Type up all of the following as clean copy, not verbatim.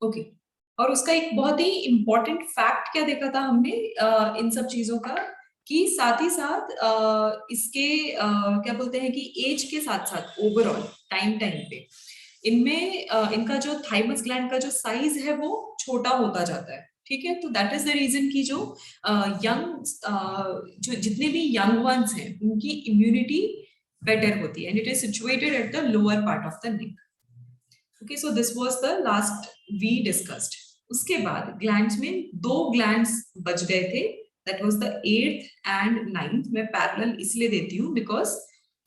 Okay. और उसका एक बहुत ही इम्पोर्टेंट फैक्ट क्या देखा था हमने इन सब चीजों का, कि साथ ही साथ इसके क्या बोलते हैं कि एज के साथ साथ ओवरऑल टाइम टाइम पे इनमें इनका जो थाइमस ग्लैंड का जो साइज है वो छोटा होता जाता है। ठीक है, तो दैट इज द रीजन कि जो यंग जो जितने भी यंग वंस हैं उनकी इम्यूनिटी बेटर होती है, and it is situated at the lower part of the neck. Okay, so this was the last we discussed. उसके बाद ग्लैंड्स में दो ग्लैंड्स बच गए थे, that was the 8th and 9th। मैं पैरेलल इसलिए देती हूँ because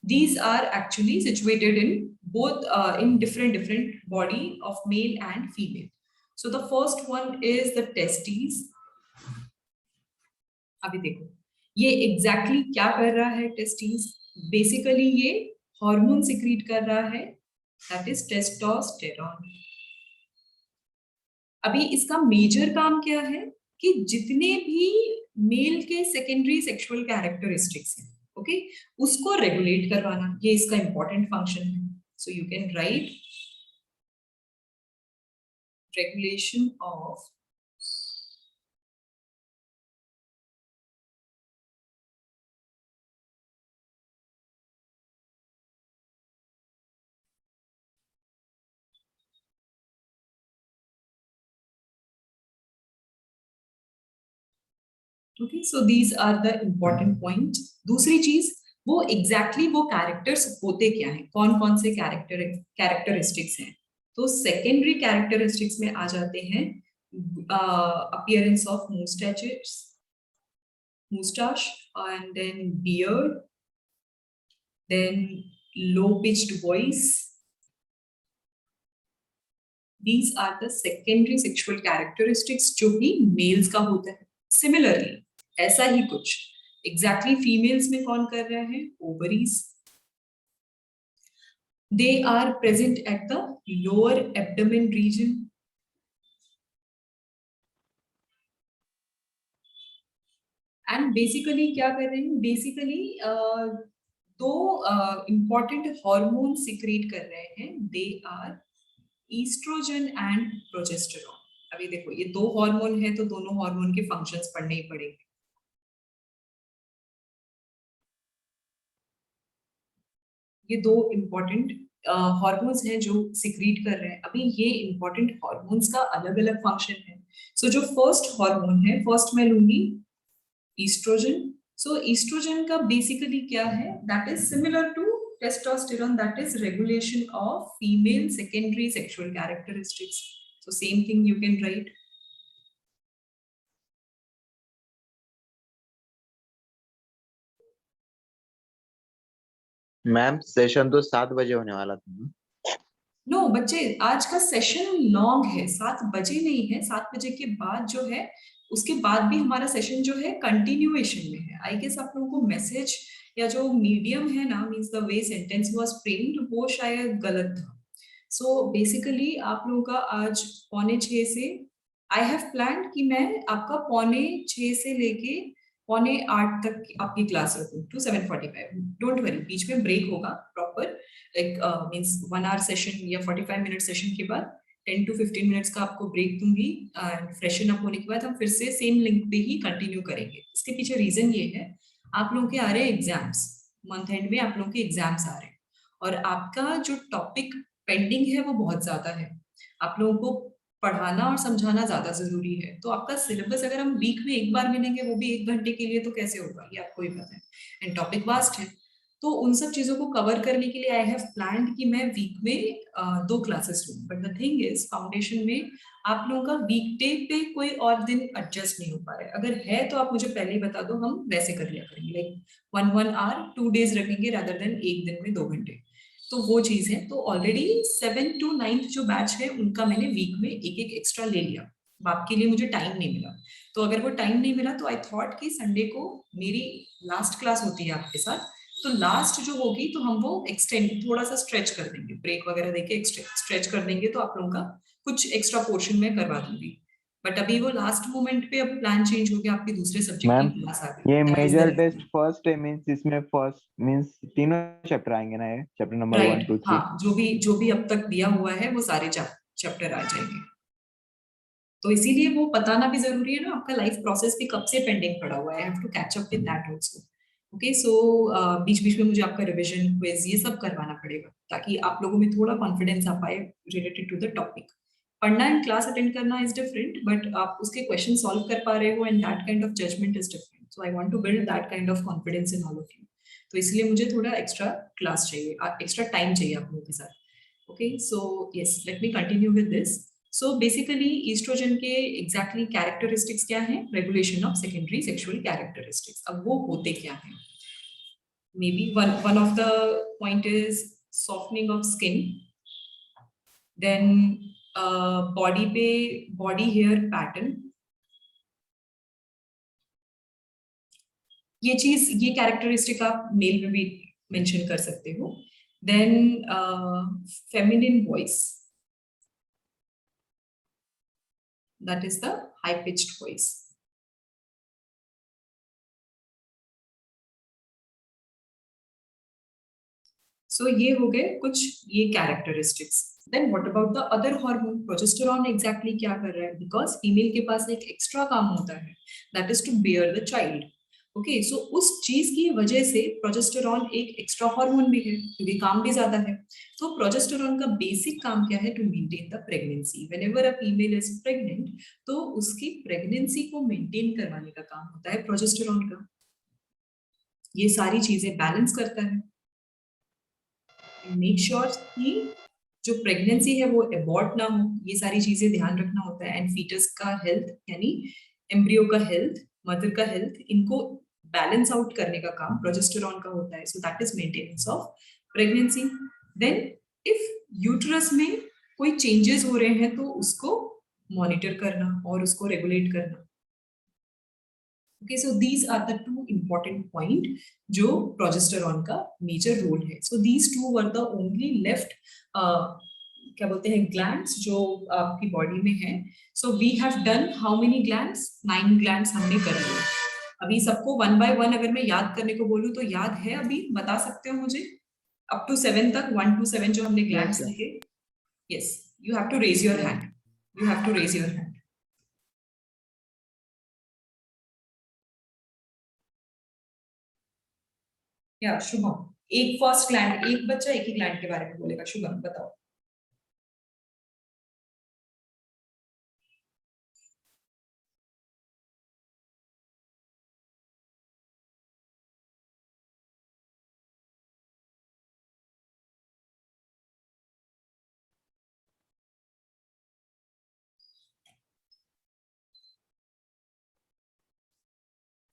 these are actually situated in both in different body of male and female. So the first one is the testes. अभी देखो ये exactly क्या कर रहा है testes? Basically ये हार्मोन सिक्रीट कर रहा है, that is testosterone. अभी इसका मेजर काम क्या है कि जितने भी मेल के सेकेंडरी सेक्सुअल कैरेक्टरिस्टिक्स हैं, ओके, उसको रेगुलेट करवाना, ये इसका इंपॉर्टेंट फंक्शन है। So you can write regulation of okay, so these are the important point. दूसरी चीज, वो एग्जैक्टली वो कैरेक्टर्स होते क्या हैं, कौन कौन से कैरेक्टरिस्टिक्स हैं। तो सेकेंडरी कैरेक्टरिस्टिक्स में आ जाते हैं appearance of mustache, and then beard, then low pitched voice. These are the secondary sexual characteristics जो भी मेल्स का होता है। सिमिलरली ऐसा ही कुछ एग्जैक्टली फीमेल्स में कौन कर रहा है, ovaries. They are present at the lower abdomen region, and basically क्या कर रहे हैं, बेसिकली दो इंपॉर्टेंट हार्मोन सिक्रीट कर रहे हैं, they are oestrogen and progesterone. अभी देखो ये दो हार्मोन है तो दोनों हार्मोन के फंक्शंस पढ़ने ही पड़ेंगे। ये दो इंपॉर्टेंट हार्मोन्स हैं जो सिक्रीट कर रहे हैं। अभी ये इंपॉर्टेंट हार्मोन्स का अलग अलग फंक्शन है। सो जो फर्स्ट हार्मोन है, फर्स्ट मैं लूंगी ईस्ट्रोजन। सो ईस्ट्रोजन का बेसिकली क्या है, that is similar to testosterone, that is regulation of female secondary sexual characteristics. So same thing you can write. Ma'am session तो 7 बजे होने वाला था ना? नो बच्चे, आज का सेशन लॉन्ग है, 7 बजे नहीं है, 7 बजे के बाद जो है उसके बाद भी हमारा सेशन जो है कंटिन्यूएशन में है। आई गेस आप लोगों को मैसेज या जो मीडियम है ना, means the way sentence was framed, वो शायद गलत था। सो बेसिकली आप लोगों का आज 5:45 से आई हैव प्लान्ड कि मैं आपका 5:45 से लेके 7:45 तक आपकी क्लास रखूं टू 7:45। डोंट वरी, बीच में ब्रेक होगा proper, like means 1 hour session या 45 मिनट सेशन के बाद 10 to 15 मिनट्स का आपको ब्रेक दूंगी, एंड फ्रेशन अप होने के बाद हम फिर से सेम लिंक पे ही कंटिन्यू करेंगे। इसके पीछे रीजन ये है, आप लोगों के आ रहे हैं एग्जाम्स, मंथ एंड में आप लोगों के एग्जाम्स आ रहे हैं, और आपका जो टॉपिक पेंडिंग है वो बहुत ज्यादा है। आप लोगों को पढ़ाना और समझाना ज्यादा जरूरी है। तो आपका सिलेबस अगर हम वीक में एक बार मिलेंगे, वो भी 1 घंटे के लिए, तो कैसे होगा, ये आपको ही पता है, एंड टॉपिक वास्ट है। तो उन सब चीजों को कवर करने के लिए आई हैव प्लान्ड कि मैं वीक में 2 क्लासेस लूँ। But the thing is, foundation में आप लोगों का वीकडे पे कोई और दिन एडजस्ट नहीं हो पा रहा है। अगर है तो आप मुझे पहले ही बता दो, हम वैसे कर लिया करेंगे, लाइक 1 आवर 2 डेज रखेंगे रादर देन एक दिन में 2 घंटे। तो वो चीज है। तो ऑलरेडी 7th to 9th जो बैच है उनका मैंने वीक में एक एक एक्स्ट्रा ले लिया, आपके लिए मुझे टाइम नहीं मिला। तो अगर वो टाइम नहीं मिला तो आई थॉट कि संडे को मेरी लास्ट क्लास होती है आपके साथ, तो लास्ट जो होगी तो हम वो एक्सटेंड थोड़ा सा स्ट्रेच कर देंगे, ब्रेक वगैरह देके स्ट्रेच कर देंगे, तो आप लोगों का कुछ एक्स्ट्रा पोर्शन में करवा दूंगी। बट अभी वो लास्ट मोमेंट पे अब प्लान चेंज हो गया, आपकी दूसरे सब्जेक्ट की मैम क्लास आ गई, ये that is the major test reason. First है, मींस इसमें फर्स्ट मींस तीनों चैप्टर आएंगे ना, ये चैप्टर नंबर 1 राइट, 2 3? हाँ, जो भी अब तक दिया हुआ है वो सारे चैप्टर आ जाएंगे। तो इसीलिए वो बताना भी जरूरी है ना, आपका लाइफ प्रोसेस भी कब से पेंडिंग पड़ा हुआ है, I have to catch up with that also. Okay, so बीच बीच में मुझे आपका रिवीजन, क्विज, ये सब करवाना पड़ेगा ताकि आप लोगों में थोड़ा कॉन्फिडेंस आ पाए रिलेटेड टू द टॉपिक। पढ़ना एंड क्लास अटेंड करना इज डिफरेंट, बट आप उसके क्वेश्चन सॉल्व कर पा रहे हो and that kind of judgement is different. So I want to build that kind of confidence in all of you. तो इसलिए मुझे थोड़ा एक्स्ट्रा क्लास चाहिए, एक्स्ट्रा टाइम चाहिए आप लोगों के साथ। Okay, so yes, let me continue with this. So basically oestrogen के एग्जैक्टली कैरेक्टरिस्टिक्स क्या हैं? Regulation of secondary sexual characteristics. अब वो होते क्या हैं? May be one of the point is softening of skin, then body पे बॉडी हेयर पैटर्न, ये चीज, ये कैरेक्टरिस्टिक आप मेल में भी मेंशन कर सकते हो। Then feminine voice, that is the high pitched voice. So ये हो गए कुछ ये characteristics. Then what about the other hormone? Progesterone exactly क्या कर रहा है? बिकॉज फीमेल के पास एक एक्स्ट्रा काम होता है, that is to bear the child. Okay, so उस चीज की वजह से प्रोजेस्टेरॉन एक एक्स्ट्रा हार्मोन भी है, क्योंकि काम भी ज्यादा है। तो प्रोजेस्टेरॉन का बेसिक काम क्या है? To maintain the pregnancy. Whenever a female is pregnant, तो उसकी प्रेगनेंसी को मेंटेन करवाने का काम होता है प्रोजेस्टेरॉन का। ये सारी चीजें बैलेंस करता है, मेक श्योर कि जो प्रेगनेंसी है वो एबॉर्ट ना हो, ये सारी चीजें ध्यान रखना होता है। एंड फीटस का हेल्थ, यानी एम्ब्रियो का हेल्थ, मदर का हेल्थ, इनको बैलेंस आउट करने का काम प्रोजेस्टेरॉन का होता है। So that is maintenance of pregnancy. Then if uterus में कोई चेंजेस हो रहे हैं तो उसको मॉनिटर करना और उसको रेगुलेट करना। Okay, so these are the two important point जो प्रोजेस्टेरॉन का मेजर रोल है। So these two were the only left क्या बोलते हैं ग्लैंड्स जो आपकी बॉडी में है। So we have done how many glands? 9 glands हमने कर लिए। अभी सबको वन बाय वन अगर मैं याद करने को बोलूँ तो याद है? अभी बता सकते हो मुझे अप टू 7 तक, 1 to 7 जो हमने Yes, ग्लैंड्स sir. लिखे? Yes, you have to raise your Yes. hand. You have to raise your hand. या शुभम, एक फर्स्ट ग्लैंड, एक बच्चा एक ही ग्लैंड के बारे में बोलेगा। शुभम बताओ।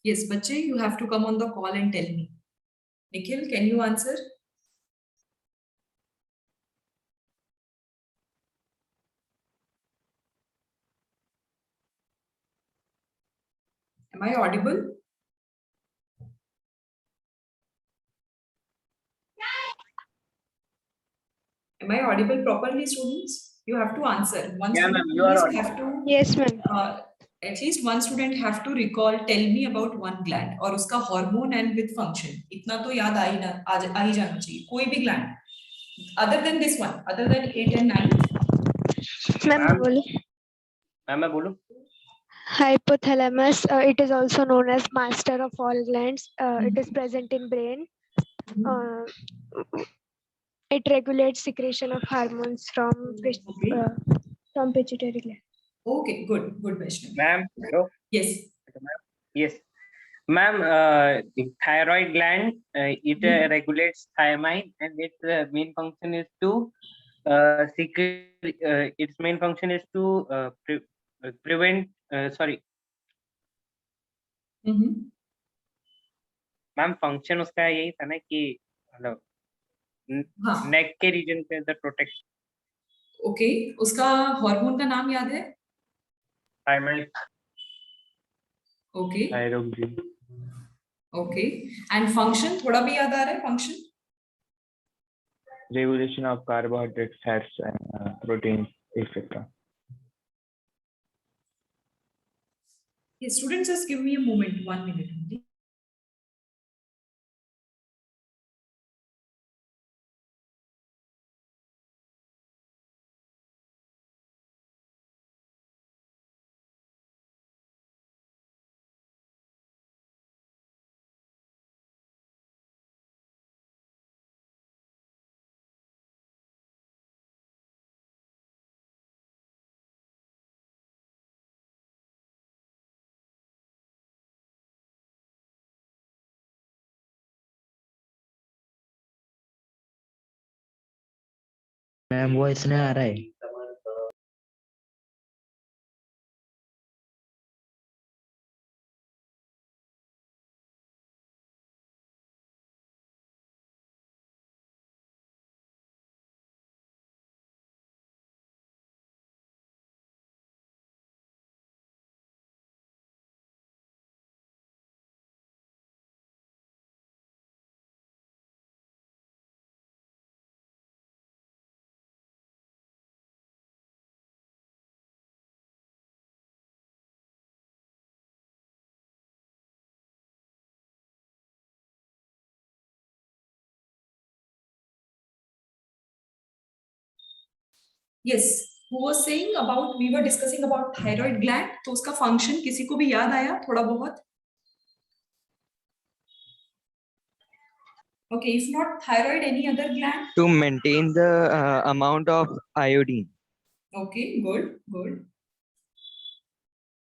यस बच्चे, you have to come on the call and tell me. Nikhil, can you answer? Am I audible? Am I audible properly, students? You have to answer. One Yeah, student ma'am, at you are least audible. have to. Yes, ma'am. At least one student have to recall, tell me about one gland और उसका hormone and with function। इतना तो याद आ ही जाना चाहिए। कोई भी gland, other than this one, other than 8 and 9। Ma'am, Ma'am, बोलो। ma'am, मैं बोलूं? Hypothalamus, it is also known as master of all glands. It is present in brain. Uh, it regulates secretion of hormones Okay. from pituitary gland. Okay, good, good, Vaishnavi. Ma'am, hello. Yes. Yes, ma'am. The thyroid gland, it regulates thiamine, and its main function is to secrete. Its main function is to prevent. Sorry, ma'am function उसका यही था ना कि मतलब हाँ, नेक के reason पे the protect okay, उसका हार्मोन का नाम याद है? Thyroid okay, thyroxine. Okay, and function थोड़ा भी याद आ रहा है? Function Regulation of carbohydrates, fats, and proteins, etc. Yes, students, just give me a moment, 1 minute only. Ma'am वो इसने आ रहा है. Yes, who was saying about, we were discussing about thyroid gland, तो उसका फंक्शन किसी को भी याद आया थोड़ा बहुत? Okay, if not thyroid, any other gland? To maintain the amount of iodine. Okay, good.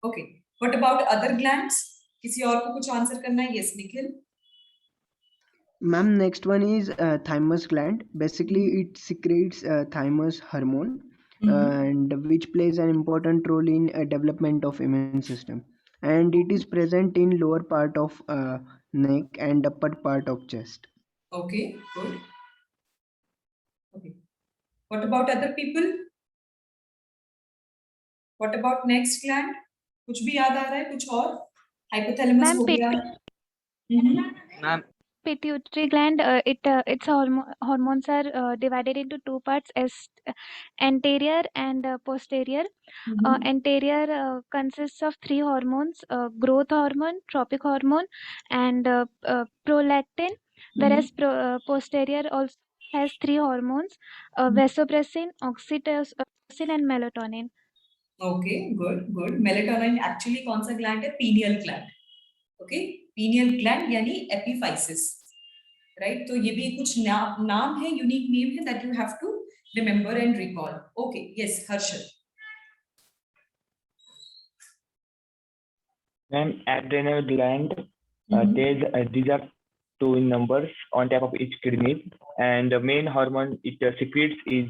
Okay, what about other glands? किसी और को कुछ आंसर करना है? Yes, Nikhil. Ma'am, next one is thymus gland. Basically, it secretes thymus hormone, and which plays an important role in development of immune system. And it is present in lower part of neck and upper part of chest. Okay, good. Okay, what about other people? What about next gland? कुछ भी याद आ रहा है? कुछ और? Hypothalamus Ma'am, हो गया. Ma'am, pituitary gland, its hormones are divided into two parts as anterior and posterior. Anterior consists of three hormones: growth hormone, tropic hormone, and prolactin. Whereas posterior also has three hormones: vasopressin, oxytocin, and melatonin. Okay, good. Melatonin actually कौन सा gland है? Pineal gland. Okay, pineal gland यानी epiphysis, right? तो ये भी कुछ नाम है, unique name है that you have to remember and recall. Okay, yes, Harshal. Ma'am, adrenal gland, these are two in numbers on top of each kidney, and the main hormone it secretes is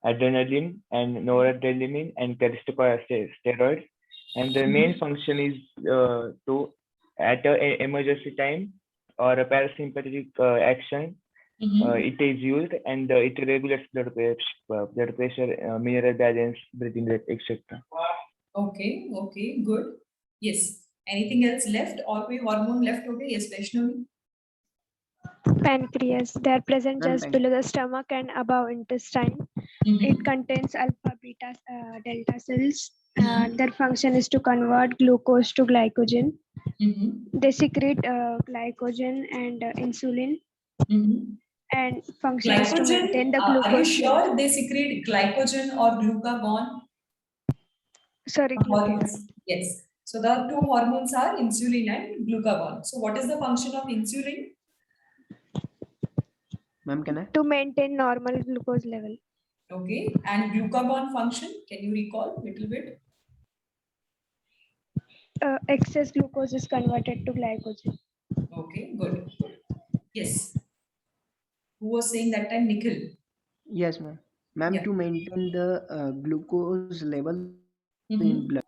adrenaline and noradrenaline and corticosteroids, and the main function is to at an emergency time or a parasympathetic action. It is used and it regulates blood pressure, mineral balance, breathing rate, etc. Okay, good. Yes. Anything else left? और कोई hormone left हो गया? Yes, Vaishnavi. Pancreas, they are present Ma'am, just below the stomach and above intestine. It contains alpha, beta, delta cells. Their function is to convert glucose to glycogen. They secrete glycogen and insulin. And function is to maintain the glucose. Are you sure they secrete glycogen or glucagon? Sorry, Hormones. Yes. So the two hormones are insulin and glucagon. So what is the function of insulin? Ma'am, can I? To maintain normal glucose level. Okay. And glucagon function, can you recall a little bit? Excess glucose is converted to glycogen. Okay, good. Yes. Who was saying that time? Nikhil. Yes, ma'am. Ma'am, Yeah. to maintain the glucose level in blood.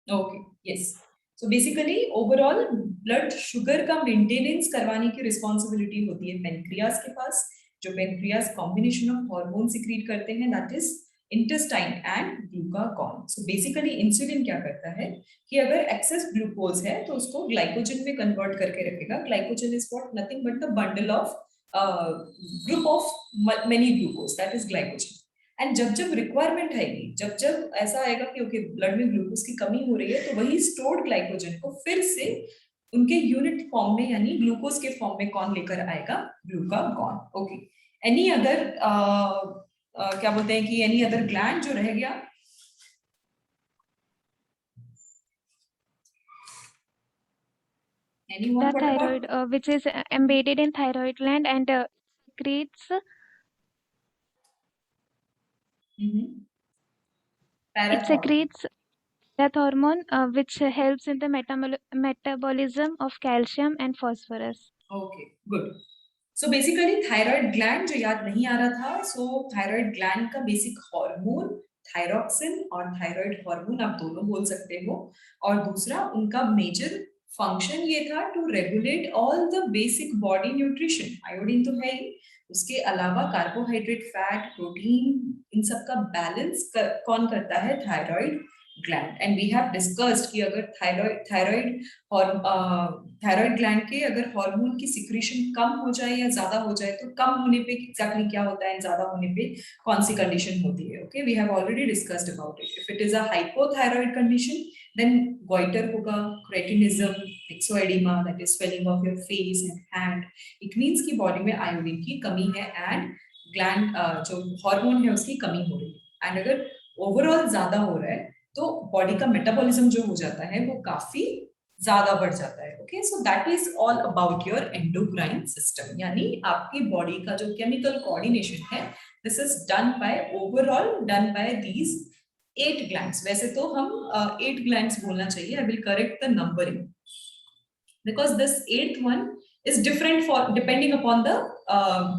Okay, yes. So basically overall blood sugar का maintenance करवाने की responsibility होती है pancreas के पास, जो pancreas combination of hormone secrete करते हैं, that is intestine and glucagon. So basically insulin क्या करता है कि अगर excess glucose है तो उसको glycogen में convert करके रखेगा. Glycogen is what? Nothing but the bundle of group of many glucose, that is glycogen. And जब रिक्वायरमेंट आएगी, जब ऐसा आएगा कि ओके ब्लड में ग्लूकोज की कमी हो रही है, तो वही स्टोर्ड ग्लाइकोजन को फिर से उनके यूनिट फॉर्म में यानी ग्लूकोज के फॉर्म में कौन लेकर आएगा? ग्लूकागॉन. ओके. एनी अदर क्या बोलते हैं कि एनी अदर ग्लैंड जो रह गया? The thyroid, which is embedded in thyroid gland and secretes it secretes that hormone which helps in the metabolism of calcium and phosphorus. Okay, good. So basically thyroid gland जो याद नहीं आ रहा था, सो thyroid gland का basic hormone thyroxine और thyroid hormone आप दोनों बोल सकते हो, और दूसरा उनका मेजर फंक्शन ये था to regulate all the basic body nutrition. Iodine तो है ही, उसके अलावा कार्बोहाइड्रेट, फैट, प्रोटीन, इन सब का बैलेंस कौन करता है? Thyroid gland. And we have discussed कि अगर थायराइड ग्लैंड के अगर हार्मोन की सिक्रीशन कम हो जाए या ज्यादा हो जाए, तो कम होने पे एग्जैक्टली क्या होता है, ज्यादा होने पे कौन सी कंडीशन होती है। Okay, we have already discussed about it. If it is a hypothyroid condition, then goitre होगा, cretinism, myxoedema, that is swelling of your face and hand. It means कि बॉडी में आयोडीन की कमी है एंड ग्लैंड जो hormone है उसकी कमी हो रही है। एंड अगर ओवरऑल ज्यादा हो रहा है तो बॉडी का मेटाबॉलिज्म जो हो जाता है वो काफी ज्यादा बढ़ जाता है। Okay, so that is all about your endocrine system, यानी आपकी बॉडी का जो केमिकल कोऑर्डिनेशन है, this is done by overall done by these 8 glands. वैसे तो हम 8 ग्लैंड्स बोलना चाहिए, I will correct the numbering because this 8th one is different for depending upon the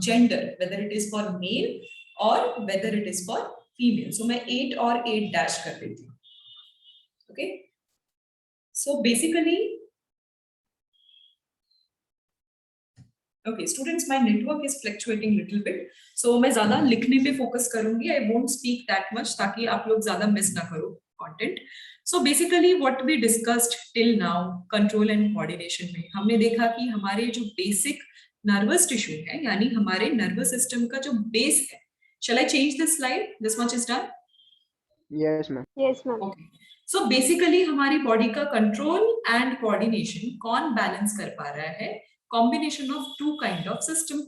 gender, whether it is for male or whether it is for female. So मैं 8 और 8 dash कर देती हूँ। Okay, so basically okay students, my network is fluctuating little bit, so मैं ज्यादा लिखने पे focus करूंगी, I won't speak that much ताकि आप लोग ज्यादा मिस ना करो content. So basically what we discussed till now, control and coordination में हमने देखा कि हमारे जो basic nervous tissue है, यानी हमारे nervous system का जो base है, shall I change this slide? This much is done? Yes, ma'am. Yes, ma'am. Okay. So basically हमारी body का control and coordination कौन balance कर पा रहा है? Combination of two kind of system.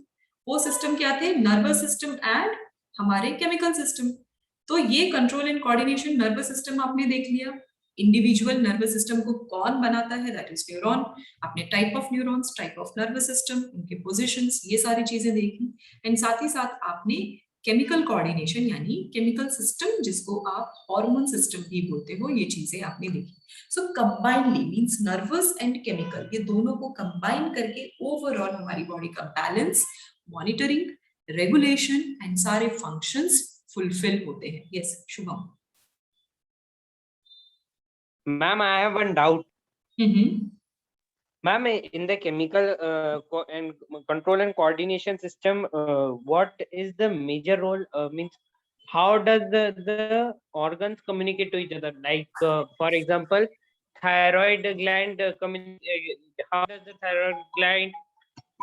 वो system क्या थे? Nervous system and हमारे chemical system. तो ये control and coordination nervous system आपने देख लिया। इंडिविजुअल नर्वस सिस्टम को कौन बनाता है? That is neuron. आपने type of neurons, type of nervous system, उनके पोजीशंस, ये सारी चीजें देखी। एंड साथ ही साथ आपने केमिकल कोऑर्डिनेशन यानी केमिकल सिस्टम, जिसको आप हार्मोन सिस्टम भी बोलते हो, ये चीजें आपने देखी। So combinely means nervous and chemical, ये दोनों को कंबाइन करके ओवरऑल हमारी बॉडी का बैलेंस, मॉनिटरिंग, रेगुलेशन एंड सारे फंक्शंस फुलफिल होते हैं। Yes Shubham. Ma'am, I have one doubt. Ma'am, in the chemical and control and coordination system, what is the major role? Means how does the organs communicate to each other? Like for example, thyroid gland how does the thyroid gland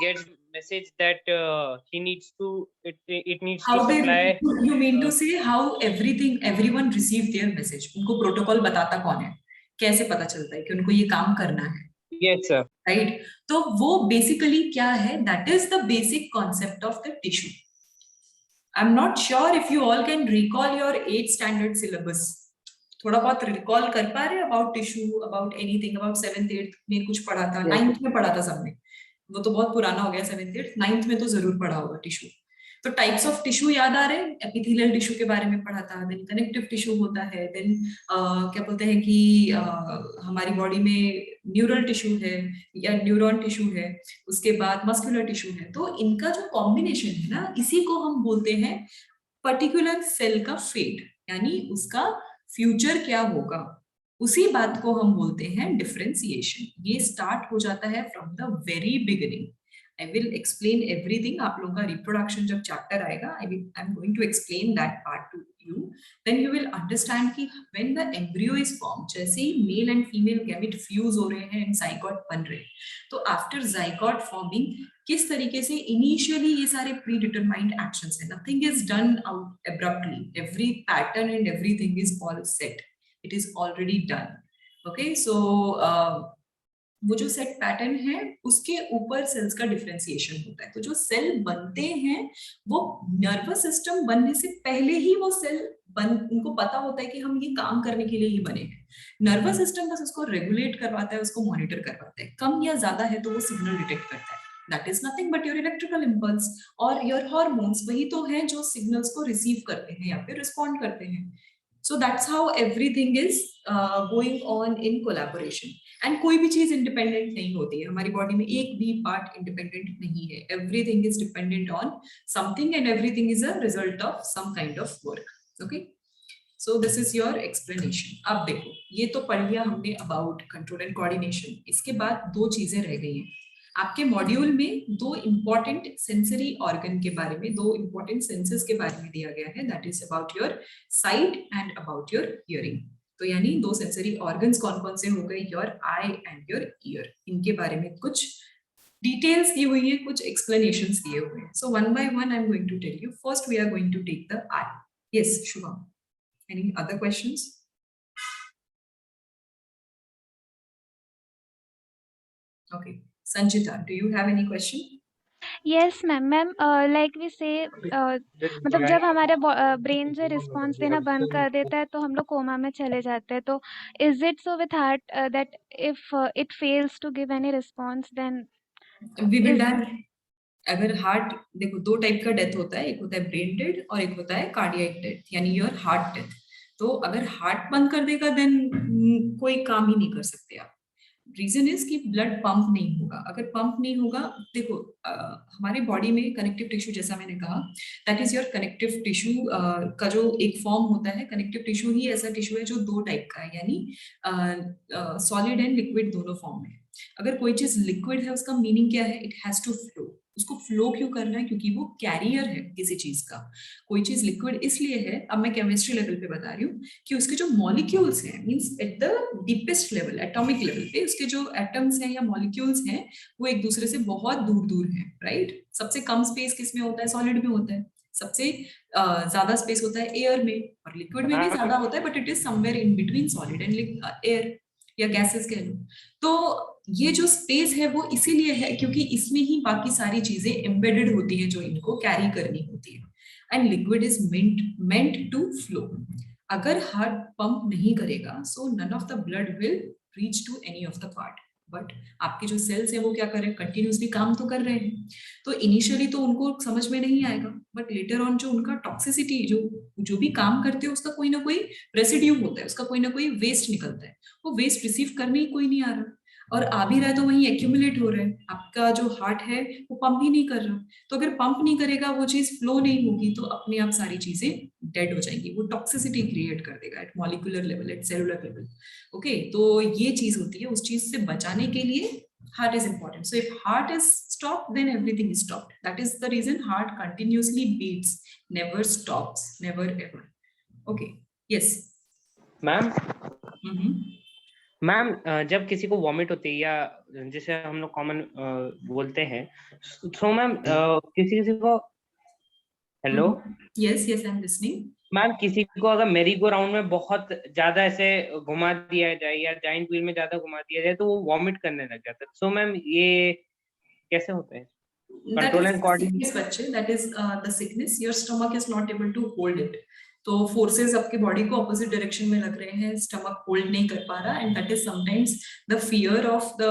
get message that he needs to it needs how to supply? You mean to say how everyone receive their message? उनको protocol बताता कौन है? कैसे पता चलता है कि उनको ये काम करना है? Yes sir. Right? तो वो बेसिकली क्या है? That is the basic concept of the tissue. I'm not sure if you all can recall your 8th standard syllabus. थोड़ा बहुत रिकॉल कर पा रहे about tissue, about anything, about 7th 8th में कुछ पढ़ा था? 9th में पढ़ा था सबने, वो तो बहुत पुराना हो गया। 7th 8th 9th में तो जरूर पढ़ा होगा टिश्यू। तो टाइप्स ऑफ टिश्यू याद आ रहे हैं? एपिथेलियल टिश्यू के बारे में पढ़ा था, देन कनेक्टिव टिश्यू होता है, देन क्या बोलते हैं कि हमारी बॉडी में न्यूरल टिश्यू है या न्यूरॉन टिश्यू है, उसके बाद मस्कुलर टिश्यू है। तो इनका जो कॉम्बिनेशन है ना, इसी को हम बोलते हैं पर्टिकुलर सेल का फेट, यानी उसका फ्यूचर क्या होगा, उसी बात को हम बोलते हैं डिफरेंशिएशन। ये स्टार्ट हो जाता है from the very beginning. I will explain everything. आप लोगों का reproduction जब chapter आएगा, I'm going to explain that part to you. Then you will understand कि when the embryo is formed, जैसे ही male and female gamete fuse हो रहे हैं and zygote बन रहे हैं, तो after zygote forming किस तरीके से initially ये सारे predetermined actions हैं. Nothing is done out abruptly. Every pattern and everything is all set. It is already done. Okay, so वो जो सेट पैटर्न है उसके ऊपर सेल्स का डिफरेंशिएशन होता है। तो जो सेल बनते हैं वो नर्वस सिस्टम बनने से पहले ही वो सेल उनको पता होता है कि हम ये काम करने के लिए ही बने हैं। नर्वस सिस्टम बस उसको रेगुलेट करवाता है, उसको मॉनिटर करवाता है। कम या ज्यादा है तो वो सिग्नल डिटेक्ट करता है। That is nothing but your electrical impulse और योर हार्मोन्स, वही तो है जो सिग्नल्स को रिसीव करते हैं या फिर रिस्पॉन्ड करते हैं। So that's how everything is going on in collaboration. And कोई भी चीज इंडिपेंडेंट नहीं होती है हमारी बॉडी में, एक भी पार्ट इंडिपेंडेंट नहीं है. Everything is dependent on something and everything is a result of some kind of work. Okay, so this is your explanation. अब देखो, ये तो पढ़ लिया हमने अबाउट कंट्रोल एंड कोऑर्डिनेशन. इसके बाद दो चीजें रह गई हैं आपके मॉड्यूल में. दो इंपॉर्टेंट सेंसरी ऑर्गन के बारे में, दो इंपॉर्टेंट सेंसेस के बारे में दिया गया है. That is about your site and about your hearing. तो यानी दो सेंसरी ऑर्गन्स कौन कौन से हो गए, your I and your year. इनके बारे में कुछ डिटेल्स दी हुई है, कुछ एक्सप्लेनेशंस दिए हुए हैं. So one by one I am going to tell you. First we are going to take the eye. Yes Shubham, any other questions? Okay, Sanjita, do you have any question? Yes ma'am. Ma'am, like we say, मतलब जब हमारे brain जो response देना बंद कर देता है तो हम लोग कोमा में चले जाते हैं. तो is it so with heart that if it fails to give any response then We will die. अगर हार्ट, देखो दो टाइप का डेथ होता है, एक होता है ब्रेन डेड और एक होता है कार्डियक डेथ, यानी योर हार्ट डेथ. तो अगर हार्ट बंद कर देगा देन कोई काम ही नहीं कर सकते आप. रीजन इज कि ब्लड पंप नहीं होगा. अगर पंप नहीं होगा, देखो हमारे बॉडी में कनेक्टिव टिश्यू, जैसा मैंने कहा, that is your connective tissue का जो एक फॉर्म होता है. कनेक्टिव टिश्यू ही ऐसा टिश्यू है जो दो टाइप का है, यानी सॉलिड एंड लिक्विड दोनों फॉर्म में. अगर कोई चीज लिक्विड है उसका मीनिंग क्या है, इट हैज टू फ्लो. उसको फ्लो क्यों करना है, क्योंकि वो कैरियर है किसी चीज का. कोई चीज लिक्विड इसलिए है, अब मैं केमिस्ट्री लेवल पे बता रही हूँ, कि उसके जो मॉलिक्यूल्स हैं, means at the deepest level, atomic level पे, उसके जो एटम्स हैं या मॉलिक्यूल्स हैं वो एक दूसरे से बहुत दूर दूर हैं. राइट? सबसे कम स्पेस किस में होता है, सॉलिड में होता है. सबसे ज्यादा स्पेस होता है एयर में, और लिक्विड में भी ज्यादा होता है, but it is somewhere in between solid and air या गैसेस कह लो. तो ये जो स्पेस है वो इसीलिए है क्योंकि इसमें ही बाकी सारी चीजें एम्बेडेड होती हैं जो इनको कैरी करनी होती है. And liquid is meant to flow. अगर हार्ट पंप नहीं करेगा, so none of the blood will reach to any of the part. But आपके जो सेल्स हैं वो क्या कर रहे हैं, कंटिन्यूसली काम तो कर रहे हैं. तो इनिशियली तो उनको समझ में नहीं आएगा, बट लेटर ऑन जो उनका टॉक्सिसिटी, जो भी काम करते हैं उसका कोई ना कोई रेसिड्यू होता है, उसका कोई ना कोई वेस्ट निकलता है. वो वेस्ट रिसीव करने ही कोई नहीं आ रहा, और आ भी रहा है तो वहीं एक्यूमुलेट हो रहा है. आपका जो हार्ट है वो पंप ही नहीं कर रहा. तो अगर पंप नहीं करेगा, वो चीज फ्लो नहीं होगी, तो अपने आप सारी चीजें डेड हो जाएंगी. वो टॉक्सिसिटी क्रिएट कर देगा at molecular level, at cellular level. Okay, तो ये चीज होती है. उस चीज से बचाने के लिए heart is important. So if heart is stopped, then everything is stopped. That is the reason heart continuously beats, never stops, never ever. Okay, yes. Ma'am, Mm-hmm. Ma'am जब किसी को वॉमिट होती है या जिसे हम लोग कॉमन बोलते हैं, सो मैम किसी को, hello, Yes, yes, I'm listening. Ma'am किसी को अगर मेरी गो राउंड में बहुत ज्यादा ऐसे घुमा दिया जाए या जाइंट व्हील में ज्यादा घुमा दिया जाए तो वो वॉमिट करने लग जाता है. सो मैम ये कैसे होता है? Control and coordination. बच्चे, that is the sickness. Your stomach is not able to hold it. तो फोर्सेस आपके बॉडी को ऑपोजिट डायरेक्शन में लग रहे हैं, स्टमक होल्ड नहीं कर पा रहा, and that is sometimes the fear of the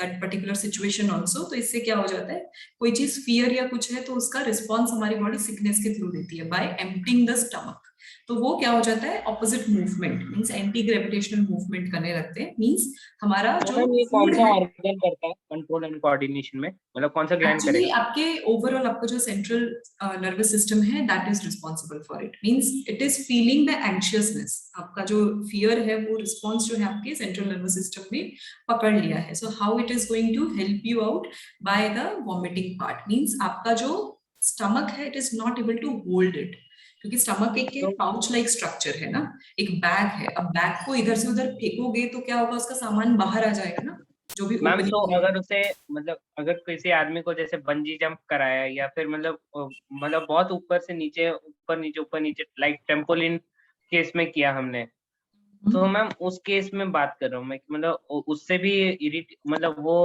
that particular situation also. तो इससे क्या हो जाता है, कोई चीज फियर या कुछ है तो उसका रिस्पॉन्स हमारी बॉडी सिकनेस के थ्रू देती है बाय एम्प्टिंग द स्टमक. तो वो क्या हो जाता है, opposite movement, means anti gravitational movement करने लगते हैं. मींस हमारा जो ये कौन सा ऑर्गन करता है कंट्रोल एंड कोऑर्डिनेशन में, मतलब कौन सा ग्लैंड करेगा? आपके ओवरऑल आपका जो सेंट्रल नर्वस सिस्टम है, that is responsible for it. Means it is feeling the anxiousness. आपका जो फियर है वो रिस्पॉन्स जो है आपके सेंट्रल नर्वस सिस्टम में पकड़ लिया है. So how it is going to help you out by the vomiting part. Means आपका जो स्टमक है, it is not able to hold it, क्योंकि स्टमक एक पाउच लाइक स्ट्रक्चर है ना, एक बैग है. अब बैग को इधर से उधर फेंकोगे तो क्या होगा, उसका सामान बाहर आ जाएगा ना, जो भी. मैम तो अगर उसे, मतलब अगर किसी आदमी को जैसे बंजी जंप कराया या फिर मतलब बहुत ऊपर से नीचे, ऊपर नीचे, ऊपर नीचे, लाइक ट्रेम्पोलिन केस में किया हमने, तो मैम उस केस में बात कर रहा हूँ मैं, मतलब उससे भी मतलब वो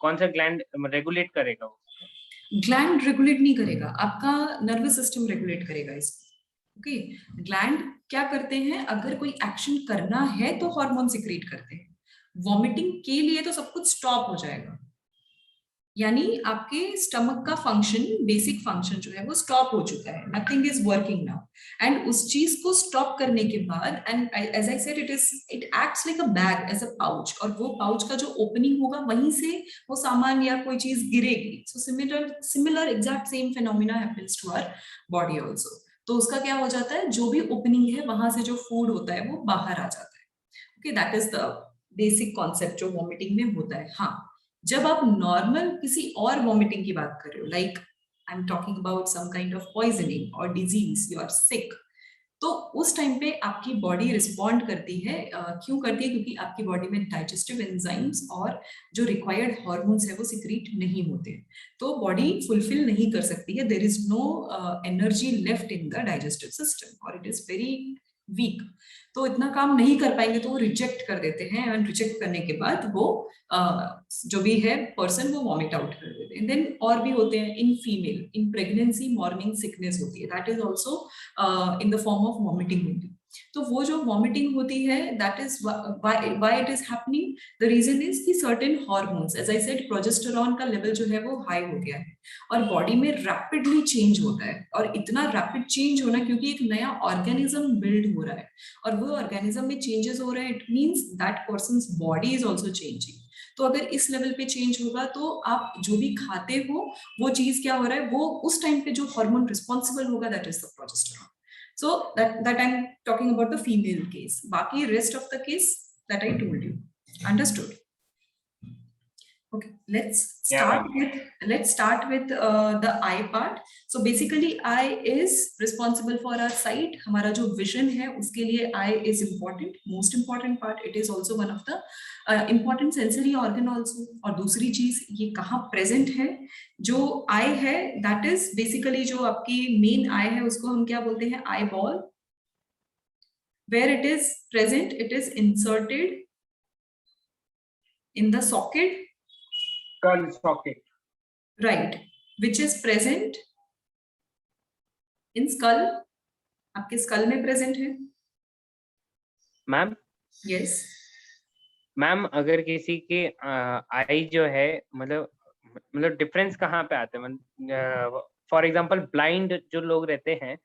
कौन सा ग्लैंड रेगुलेट करेगा? वो ग्लैंड रेगुलेट नहीं करेगा, आपका नर्वस सिस्टम रेगुलेट करेगा इसको. ओके, ग्लैंड क्या करते हैं, अगर कोई एक्शन करना है तो हार्मोन सिक्रीट करते हैं. वॉमिटिंग के लिए तो सब कुछ स्टॉप हो जाएगा. यानी आपके स्टमक का फंक्शन, बेसिक फंक्शन जो है वो स्टॉप हो चुका है, nothing is working now. And उस चीज को स्टॉप करने के बाद, and as I said, it acts like a bag, as a pouch, और वो पाउच का जो ओपनिंग होगा वहीं से वो सामान या कोई चीज गिरेगी। So similar exact same phenomena happens to our body also. तो उसका क्या हो जाता है, जो भी ओपनिंग है वहां से जो फूड होता है वो बाहर आ जाता है। Okay, that is the basic concept जो वॉमिटिंग में होता है। हाँ, जब आप नॉर्मल किसी और वॉमिटिंग की बात कर रहे हो, like I am talking about some kind of poisoning और डिजीज, यू आर सिक, तो उस टाइम पे आपकी बॉडी रिस्पॉन्ड करती है। क्यों करती है? क्योंकि आपकी बॉडी में डाइजेस्टिव एंजाइम्स और जो रिक्वायर्ड हार्मोन्स है वो सिक्रीट नहीं होते, तो बॉडी फुलफिल नहीं कर सकती है। There is no energy left in the digestive system और इट इज वेरी वीक, तो इतना काम नहीं कर पाएंगे, तो वो रिजेक्ट कर देते हैं, एंड रिजेक्ट करने के बाद वो जो भी है पर्सन वो वॉमिट आउट कर देते हैं। देन और भी होते हैं in female, in pregnancy morning sickness होती है, that is also in the form of vomiting होती है। तो वो जो वॉमिटिंग होती है, that is why it is happening, the reason is कि certain hormones, as I said, progesterone का लेवल जो है वो हाई हो गया है और बॉडी में रैपिडली चेंज होता है। और इतना रैपिड चेंज होना क्योंकि एक नया ऑर्गेनिज्म बिल्ड हो रहा है, और वो ऑर्गेनिज्म में चेंजेस हो रहे हैं, it means that persons body is also changing. तो अगर इस लेवल पे चेंज होगा तो आप जो भी खाते हो वो चीज क्या हो रहा है, वो उस टाइम पे जो हार्मोन रिस्पॉन्सिबल होगा, that is the progesterone. So that I'm talking about the female case. Baki rest of the case that I told you. Understood? Okay, let's start with the eye part. So basically eye is responsible for our sight. हमारा जो vision है उसके लिए eye is important, most important part. It is also one of the important sensory organ also. और दूसरी चीज ये कहाँ present है, जो eye है that is basically जो आपकी main eye है उसको हम क्या बोलते हैं, eyeball. Where it is present, it is inserted in the socket. Skull socket. Right, which is present in skull. आपके skull में present है मैम? yes. मैम अगर किसी के आई जो है, मतलब डिफरेंस कहाँ पे आते हैं? फॉर एग्जांपल ब्लाइंड जो लोग रहते हैं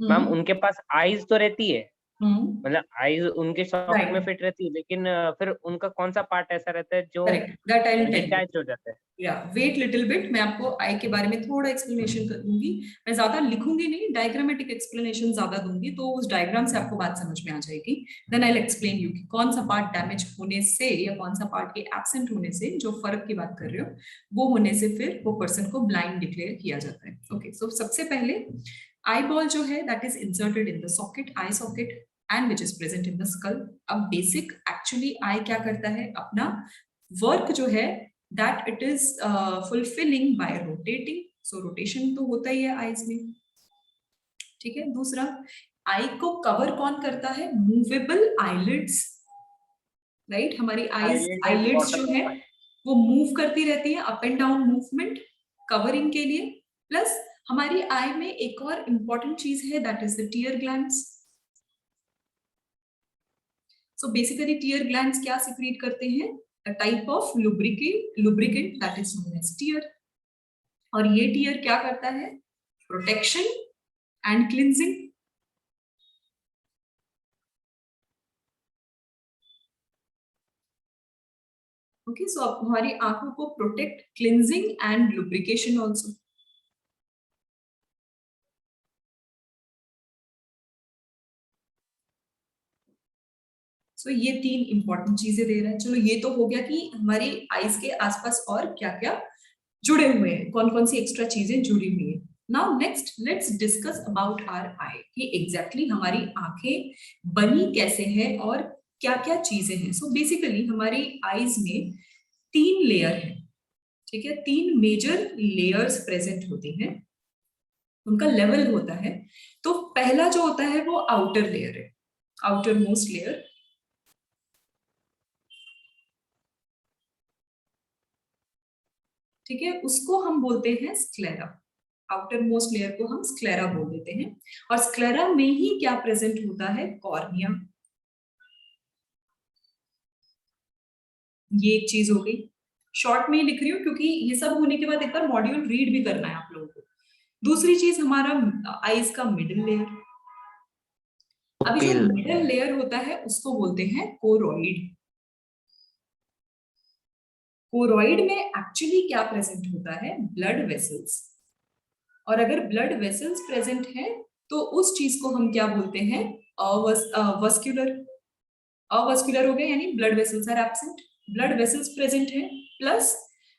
मैम, उनके पास आईज तो रहती है, मतलब आईज उनके सॉकेट में फिट रहती है, लेकिन फिर उनका कौन सा पार्ट ऐसा रहता है जो डिटैच हो जाता है? वेट लिटिल बिट, मैं आपको आई के बारे में थोड़ा एक्सप्लेनेशन कर दूंगी। मैं ज्यादा लिखूंगी नहीं, डायग्रामेटिक एक्सप्लेनेशन ज्यादा दूंगी, तो उस डायग्राम से आपको बात समझ में आ जाएगी। Then I will explain you कि कौन सा पार्ट डैमेज होने से या कौन सा पार्ट के एब्सेंट होने से, जो फर्क की बात कर रहे हो, वो होने से फिर वो पर्सन को ब्लाइंड डिक्लेयर किया जाता है। ओके, सो सबसे पहले आई बॉल जो है that is inserted in the socket, I socket, and which is present in the skull. अब बेसिक एक्चुअली आई क्या करता है, अपना वर्क जो है that it is fulfilling by rotating. So rotation तो होता ही है आईज में, ठीक है। दूसरा, आई को कवर कौन करता है, मूवेबल आईलिड्स, राइट। हमारी आईलिड्स जो है वो मूव करती रहती है, up and down movement covering के लिए। प्लस हमारी आई में एक और इंपॉर्टेंट चीज है, that is the tear glands. So basically tear glands क्या सिक्रीट करते हैं, a type of lubricant that is known as tear. और ये टीयर क्या करता है, protection and cleansing. Okay, so अब हमारी आंखों को protect, cleansing and lubrication also. So ये तीन इंपॉर्टेंट चीजें दे रहा है। चलो ये तो हो गया कि हमारी आईज के आसपास और क्या क्या जुड़े हुए हैं, कौन कौन सी एक्स्ट्रा चीजें जुड़ी हुई है। Now next let's discuss about our eye, कि एग्जैक्टली हमारी आंखें बनी कैसे हैं और क्या क्या चीजें हैं। सो बेसिकली हमारी आईज में 3 लेयर है, ठीक है। 3 मेजर लेयर्स प्रेजेंट होती हैं, उनका लेवल होता है। तो पहला जो होता है वो आउटर लेयर है, आउटर मोस्ट लेयर, ठीक है। उसको हम बोलते हैं स्क्लेरा, आउटर मोस्ट लेयर को हम स्क्लेरा बोल देते हैं। और स्क्लेरा में ही क्या प्रेजेंट होता है, कॉर्निया। ये एक चीज हो गई। शॉर्ट में ही लिख रही हूँ क्योंकि ये सब होने के बाद एक बार मॉड्यूल रीड भी करना है आप लोगों को। दूसरी चीज हमारा आईज का मिडिल लेयर। अभी जो मिडिल लेयर होता है उसको बोलते हैं कोरोइड। कोरोइड में एक्चुअली क्या प्रेजेंट होता है, ब्लड वेसल्स। और अगर ब्लड वेसल्स प्रेजेंट है तो उस चीज को हम क्या बोलते हैं, अवस्क्यूलर। अवस्क्यूलर हो गए यानी blood vessels are absent, blood vessels present है, प्लस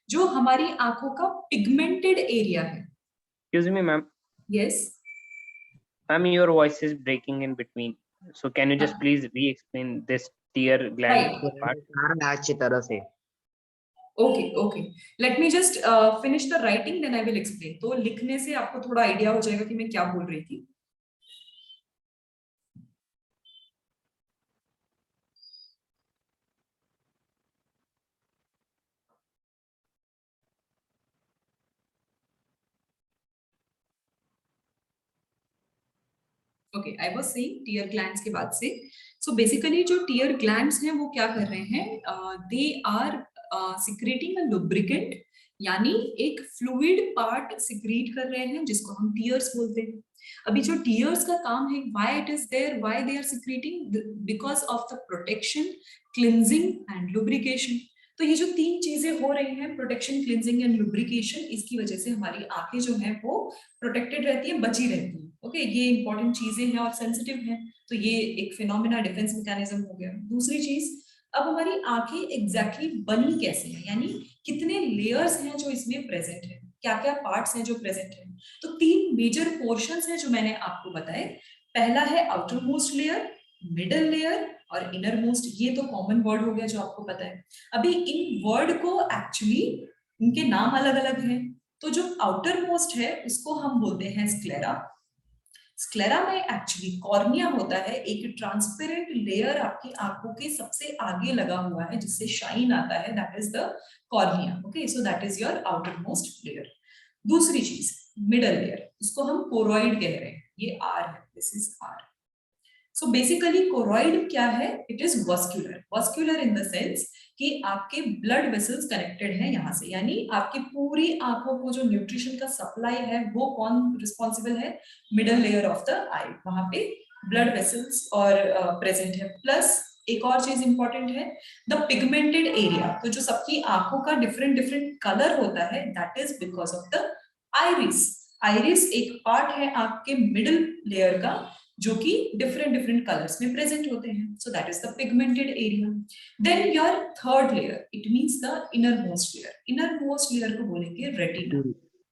जो हमारी आंखों का पिगमेंटेड एरिया है। Excuse me, ma'am. Yes. Ma'am, your voice is breaking in between. So can you just please re-explain this tear gland part? अच्छी तरह से। Okay. Let me just finish the writing, then I will explain. तो लिखने से आपको थोड़ा idea हो जाएगा कि मैं क्या बोल रही थी। Okay, I was saying tear glands के बाद से। सो बेसिकली जो टीयर ग्लैंड्स हैं वो क्या कर रहे हैं, they are secreting a lubricant, यानी एक फ्लूइड पार्ट सिक्रीट कर रहे हैं जिसको हम टीयर्स बोलते हैं। अभी जो टीयर्स का काम है, why it is there, why they are secreting, because of the protection, cleansing and lubrication. तो ये जो तीन चीजें हो रही हैं, प्रोटेक्शन, क्लिनजिंग एंड लुब्रिकेशन, इसकी वजह से हमारी आंखें जो हैं वो प्रोटेक्टेड रहती है, बची रहती है। ओके, ये इंपॉर्टेंट चीजें हैं और सेंसिटिव हैं, तो ये एक फिनोमेना, डिफेंस मैकेनिज्म हो गया। दूसरी चीज, अब हमारी आंखें एग्जैक्टली बनी कैसे हैं, यानी कितने लेयर्स हैं जो इसमें प्रेजेंट है, क्या क्या पार्ट्स हैं जो प्रेजेंट है। तो तीन मेजर पोर्शंस हैं जो मैंने आपको बताए। पहला है outer most layer, middle layer और इनर मोस्ट। ये तो कॉमन वर्ड हो गया जो आपको पता है। अभी इन वर्ड को एक्चुअली इनके नाम अलग अलग हैं। तो जो आउटर मोस्ट है उसको हम बोलते हैं स्क्लेरा। स्क्लेरा में एक्चुअली कॉर्निया होता है, एक ट्रांसपेरेंट लेयर आपकी आंखों के सबसे आगे लगा हुआ है जिससे शाइन आता है, that is the cornea. Okay, so that is your outer most layer. दूसरी चीज मिडल लेयर, उसको हम कोरोइड कह रहे हैं, ये आर है, this is R. So basically choroid क्या है, it is vascular. Vascular in the sense कि आपके ब्लड वेसल्स कनेक्टेड हैं यहाँ से, यानी आपकी पूरी आंखों को जो न्यूट्रिशन का सप्लाई है वो कौन रिस्पॉन्सिबल है, मिडल लेयर ऑफ द आई, वहां पे ब्लड वेसल्स और प्रेजेंट है। प्लस एक और चीज इंपॉर्टेंट है, द पिगमेंटेड एरिया। तो जो सबकी आंखों का डिफरेंट डिफरेंट कलर होता है, that is because of the iris. Iris एक पार्ट है आपके मिडल लेयर का जो कि डिफरेंट डिफरेंट कलर्स में प्रेजेंट होते हैं। So that is the pigmented area. Then your third layer, it means the inner most layer. Inner most layer को बोलेंगे रेटिना।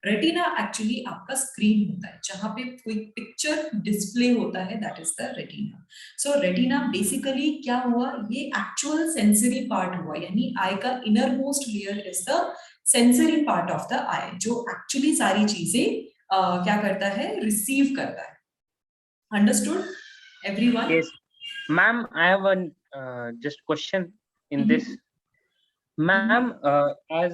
रेटिना एक्चुअली आपका स्क्रीन होता है जहां पे कोई पिक्चर डिस्प्ले होता है, that is the retina. So retina basically क्या हुआ, ये एक्चुअल सेंसरी पार्ट हुआ, यानी आई का inner most layer is the sensory part of the eye, जो एक्चुअली सारी चीजें क्या करता है, रिसीव करता है। Understood, everyone? Yes, ma'am. I have a just question in this. Ma'am as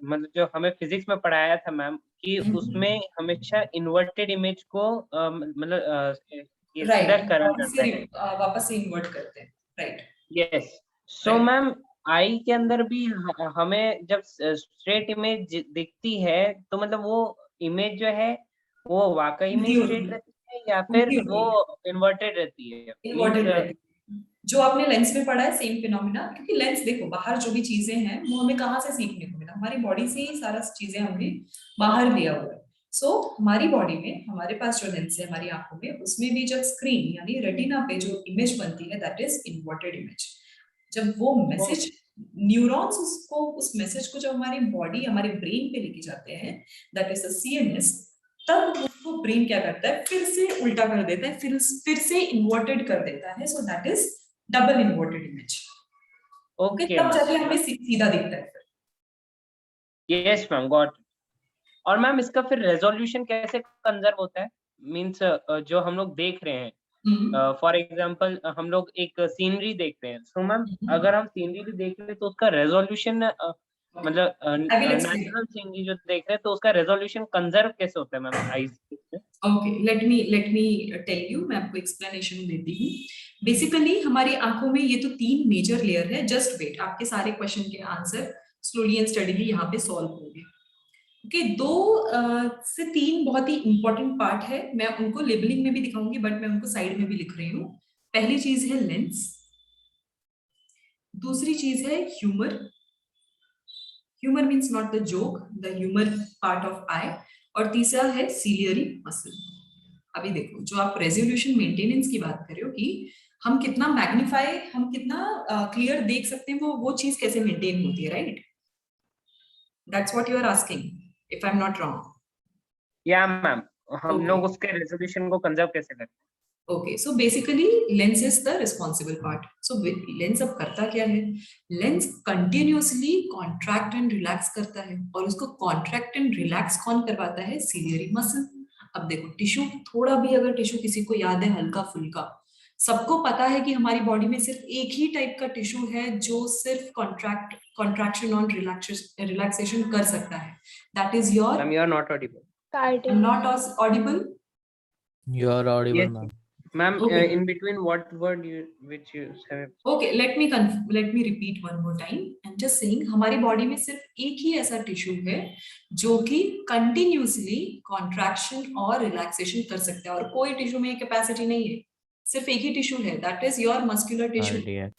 मतलब जो हमें फिजिक्स में पढ़ाया था मैम कि उसमें हमेशा इन्वर्टेड इमेज को मतलब सीधा करा जाता है, वापस से इन्वर्ट करते हैं, राइट? यस। सो मैम आई के अंदर भी हमें जब स्ट्रेट इमेज दिखती है तो मतलब वो इमेज जो है वो वाकई में स्ट्रेट रहती है या फिर वो इन्वर्टेड रहती है? इन्वर्टेड रहती है। जो आपने लेंस में पढ़ा है सेम फिनोमिना, क्योंकि लेंस देखो बाहर जो भी चीजें हैं वो हमें कहाँ से सीखने को मिला, हमारी बॉडी से ही सारा चीजें हमने बाहर लिया हुआ है। सो हमारी बॉडी में हमारे पास जो लेंस है हमारी आंखों में, उसमें भी जब स्क्रीन यानी रेटिना पे जो इमेज बनती है दैट इज इन्वर्टेड इमेज। जब वो मैसेज न्यूरॉन्स उसको उस मैसेज को जब हमारी बॉडी हमारे ब्रेन पे लेके जाते हैं दैट इज द सीएनएस, तब उसको ब्रेन क्या करता है, फिर से उल्टा कर देता है, फिर से इन्वर्टेड कर देता है। So that is double inverted image. Okay, तब जाके हमें सीधा दिखता है फिर। Yes ma'am, got. और मैम इसका फिर रेजोल्यूशन कैसे कंजर्व होता है, मींस जो हम लोग देख रहे हैं, फॉर एग्जांपल हम लोग एक सीनरी देखते हैं, सो मैम अगर हम सीनरी देख रहे हैं तो उसका रेजोल्यूशन मतलब नेचुरल सीनरी जो देख रहे हैं तो उसका रेजोल्यूशन कंजर्व कैसे होता है मैम आईज में? Okay, let me tell you, मैं आपको एक्सप्लेनेशन देती हूँ। बेसिकली हमारी आंखों में ये तो तीन मेजर लेयर है। जस्ट वेट, आपके सारे क्वेश्चन के आंसर स्लोली एंड स्टडीली यहाँ पे सॉल्व होंगे। ओके, 2 से 3 बहुत ही इंपॉर्टेंट पार्ट है, मैं उनको लेबलिंग में भी दिखाऊंगी बट मैं उनको साइड में भी लिख रही हूँ। पहली चीज है लेंस, दूसरी चीज है humour, humour means not the joke, the humour part of eye, और तीसरा है सीलियरी मसल। अभी देखो, जो आप रेजोल्यूशन मेंटेनेंस की बात कर रहे हो कि हम कितना मैग्नीफाई, हम कितना क्लियर देख सकते हैं, वो चीज कैसे मेंटेन होती है, right? That's what you are asking, if I am not wrong. या मैम, हम Okay. लोग उसके रेजोल्यूशन को कंजर्व कैसे करते हैं? Okay, so basically lens is the responsible part. So lens अब करता क्या है? Lens continuously contract and relax करता है, और उसको कॉन्ट्रैक्ट एंड रिलैक्स कौन करवाता है? Ciliary muscle. अब देखो, टिश्यू, थोड़ा भी अगर टिश्यू किसी को याद है हल्का फुल्का, सबको पता है कि हमारी बॉडी में सिर्फ एक ही टाइप का टिश्यू है जो सिर्फ कॉन्ट्रैक्शन और रिलैक्सेशन कर सकता है, that is your. Ma'am, you are not audible. Cardiac. Not audible? You are audible, Yes. ma'am. Ma'am, Okay. in between what word which you have? Okay, let me repeat one more time. I'm just saying, हमारी body में सिर्फ एक ही ऐसा tissue है जो कि continuously contraction और relaxation कर सकता है, और कोई टिश्यू में कैपेसिटी नहीं है, सिर्फ एक ही टिश्यू है, that is your muscular tissue, Cardiac.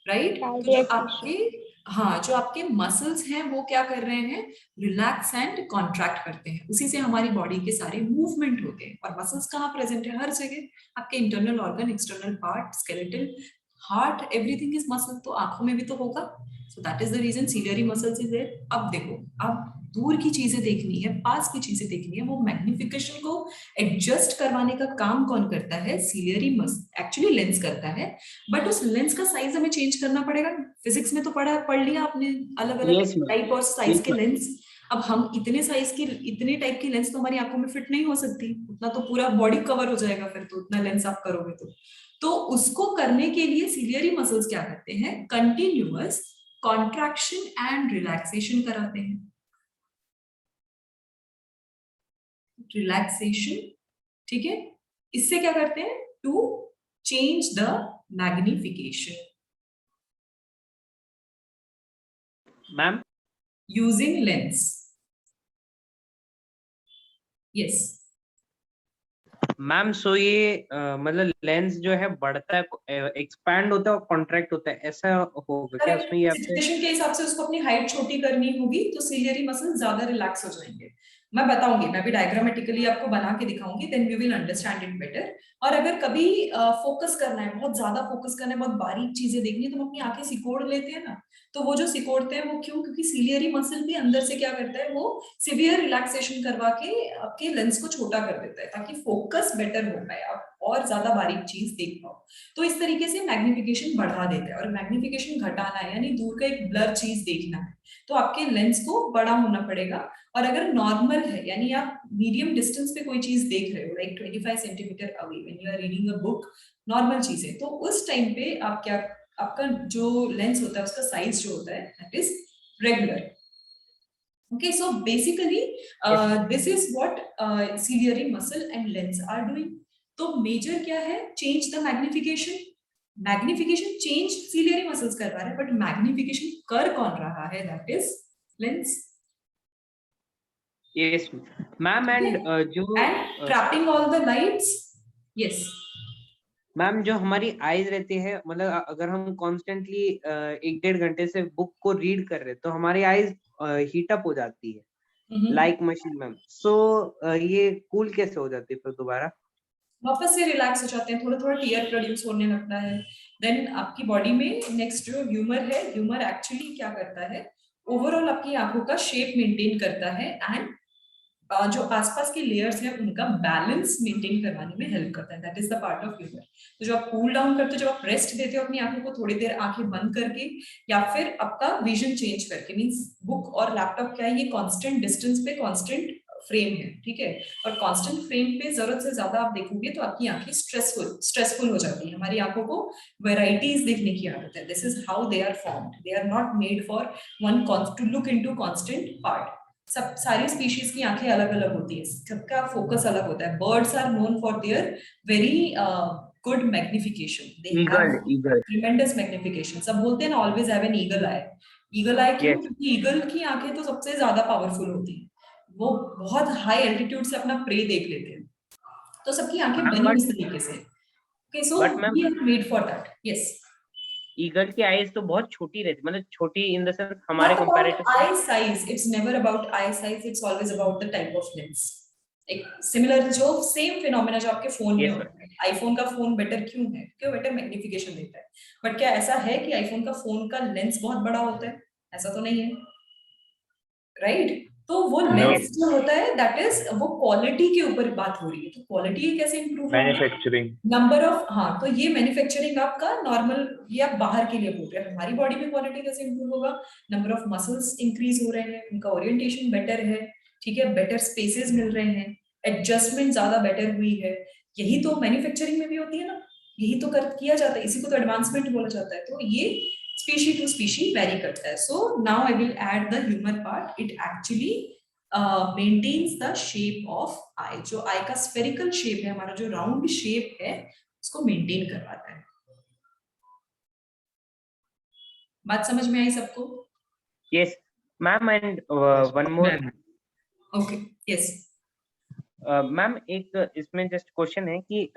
Right? तो जो Cardiac आपके, हाँ, जो आपके मसल्स हैं वो क्या कर रहे हैं? रिलैक्स एंड कॉन्ट्रैक्ट करते हैं, उसी से हमारी बॉडी के सारे मूवमेंट होते हैं। और मसल्स कहाँ प्रेजेंट है? हर जगह, आपके internal organ, external part, skeletal, heart, everything is muscle. तो आंखों में भी तो होगा, so that is the reason ciliary muscles is there. अब देखो, अब दूर की चीजें देखनी है, पास की चीजें देखनी है, वो मैग्निफिकेशन को एडजस्ट करवाने का काम कौन करता है? सीलियरी मसल, एक्चुअली लेंस करता है, बट उस लेंस का साइज हमें चेंज करना पड़ेगा। फिजिक्स में तो पढ़ लिया आपने, अलग अलग Yes, ma'am. टाइप और साइज Yes, के ma'am. लेंस। अब हम इतने टाइप की लेंस तो हमारी आंखों में फिट नहीं हो सकती, उतना तो पूरा बॉडी कवर हो जाएगा फिर, तो उतना लेंस आप करोगे तो उसको करने के लिए सीलियरी मसल्स क्या करते हैं? कंटिन्यूअस कॉन्ट्रैक्शन एंड रिलैक्सेशन कराते हैं। रिलैक्सेशन, ठीक है? इससे क्या करते हैं? To change the magnification Ma'am, using lens. Yes ma'am, so ये मतलब लेंस जो है बढ़ता है, एक्सपैंड होता है और कॉन्ट्रैक्ट होता है, ऐसा होगा क्या उसमें? ये आपसे सिचुएशन के हिसाब से उसको अपनी हाइट छोटी करनी होगी तो सीलियरी मसल ज्यादा रिलैक्स हो जाएंगे। मैं बताऊंगी, मैं भी डायग्रामेटिकली आपको बना के दिखाऊंगी, then you will understand it better. और अगर कभी फोकस करना है, बहुत ज्यादा फोकस करना है, बहुत बारीक चीजें देखनी है, तो हम अपनी आंखें सिकोड़ लेते हैं ना, तो वो जो सिकोड़ते हैं वो क्यों? क्योंकि सीलियरी मसल भी अंदर से क्या करता है? वो सिवियर रिलैक्सेशन करवा के आपके लेंस को छोटा कर देता है, ताकि फोकस बेटर हो पाए, आप और ज्यादा बारीक चीज देख पाओ। तो इस तरीके से मैग्निफिकेशन बढ़ा देता है, और मैग्निफिकेशन घटाना है यानी दूर का एक ब्लर चीज देखना है, तो आपके लेंस को बड़ा होना पड़ेगा। और अगर नॉर्मल है, यानी आप मीडियम डिस्टेंस पे कोई चीज देख रहे हो, like 25 centimetre away when you are reading a book, normal चीज है, तो उस टाइम पे आप क्या, आपका जो लेंस होता है उसका साइज जो होता है that is regular. Okay, so basically this is what ciliary muscle and lens are doing. तो मेजर क्या है? Change the magnification. Magnification change ciliary muscles कर रहा है, बट मैग्निफिकेशन कर कौन रहा है? That is lens. Yes ma'am, and जो trapping all the lights. Yes ma'am, जो हमारी आईज रहती है, मतलब अगर हम कॉन्स्टेंटली 1-1.5 घंटे से बुक को रीड कर रहे हैं तो हमारी आईज हीट अप हो जाती है लाइक मशीन मैम। सो ये कूल कैसे हो जाती है फिर दोबारा? वापस से रिलैक्स हो जाते हैं, थोड़ा थोड़ा टीयर प्रोड्यूस होने लगता है। देन आपकी बॉडी में नेक्स्ट जो ह्यूमर है, ह्यूमर एक्चुअली क्या करता है? ओवरऑल आपकी आंखों का शेप मेंटेन करता है, एंड जो आसपास के लेयर्स हैं उनका बैलेंस मेंटेन करवाने में हेल्प करता है, that is the part of humour. तो जब आप कूल डाउन करते हो, जब आप रेस्ट देते हो अपनी आंखों को थोड़ी देर आंखें बंद करके, या फिर आपका विजन चेंज करके, मींस बुक और लैपटॉप क्या है? ये कांस्टेंट डिस्टेंस पे कांस्टेंट फ्रेम है, ठीक है? और कांस्टेंट फ्रेम पे जरूरत से ज्यादा आप देखोगे तो आपकी आंखें स्ट्रेसफुल हो जाती है। हमारी आंखों को वैरायटीज देखने की आदत है, this is how they are formed, they are not made for one to look into constant part. सब सारी स्पीशीज की आंखें अलग अलग होती है, सबका फोकस अलग होता है। Birds are known for their very good magnification, they have tremendous magnification. सब बोलते हैं ना, always have an eagle eye, eagle eye क्यों? Yes. क्योंकि ईगल की आंखें तो सबसे ज्यादा पावरफुल होती है, वो बहुत हाई एल्टीट्यूड से अपना प्रे देख लेते हैं, तो सबकी आंखें हाँ, बनी but उस तरीके से। Okay, so ma'am we are made for that. Yes, eagle की आईज तो बहुत छोटी रहती, मतलब छोटी इन द सेंस हमारे not about comparative. eye size, it's never about eye size, it's always about the type of lens। एक similar जो सेम फिनोमेना जो आपके फोन में Yes, होता है, आईफोन का फोन बेटर क्यों है? क्यों बेटर मैग्निफिकेशन देता है, बट क्या ऐसा है कि आईफोन का फोन का लेंस बहुत बड़ा होता है? ऐसा तो नहीं है, राइट? तो वो No. लेंस जो होता है दैट इज, वो क्वालिटी के ऊपर बात हो रही है, तो क्वालिटी कैसे इंप्रूव होगी? Manufacturing. नंबर ऑफ, हाँ, तो ये मैन्युफैक्चरिंग आपका नॉर्मल, ये आप बाहर के लिए बोल रहे हैं, हमारी बॉडी में क्वालिटी कैसे इंप्रूव होगा? नंबर ऑफ मसल्स इंक्रीज हो रहे हैं, उनका ओरिएंटेशन बेटर है, ठीक है, बेटर स्पेसेस मिल रहे हैं, एडजस्टमेंट ज्यादा बेटर हुई है। यही तो मैन्युफैक्चरिंग में भी होती है ना, यही तो किया जाता है, इसी को तो एडवांसमेंट बोला जाता है। तो ये स्पीशी टू स्पीशी वेरी करता है। So now I will add the humour part. It actually maintains the shape of eye, जो आई का स्फेरिकल शेप है, हमारा जो राउंड शेप है, उसको मेंटेन करवाता है। बात समझ में आई सबको? yes ma'am, and one more. Okay, yes. Ma'am एक इसमें जस्ट क्वेश्चन है कि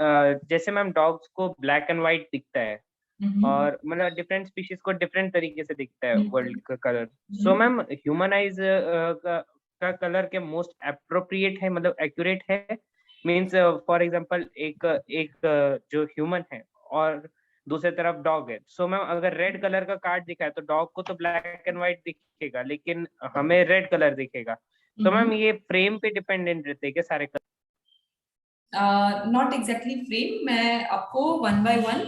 जैसे मैम डॉग्स को ब्लैक एंड व्हाइट दिखता है, और मतलब डिफरेंट स्पीशीज को डिफरेंट तरीके से दिखता है वर्ल्ड का colour, so ma'am human eyes का कलर के मोस्ट अप्रोप्रिएट है, मतलब एक्यूरेट है? मींस फॉर एग्जांपल एक जो ह्यूमन है और दूसरे तरफ डॉग है, सो मैम अगर रेड कलर का कार्ड दिखा है तो डॉग को तो ब्लैक एंड व्हाइट दिखेगा, लेकिन हमें रेड कलर दिखेगा, तो मैम ये फ्रेम पे डिपेंडेंट रहते हैं क्या सारे कलर? नॉट एग्जैक्टली फ्रेम, मैं आपको वन बाय वन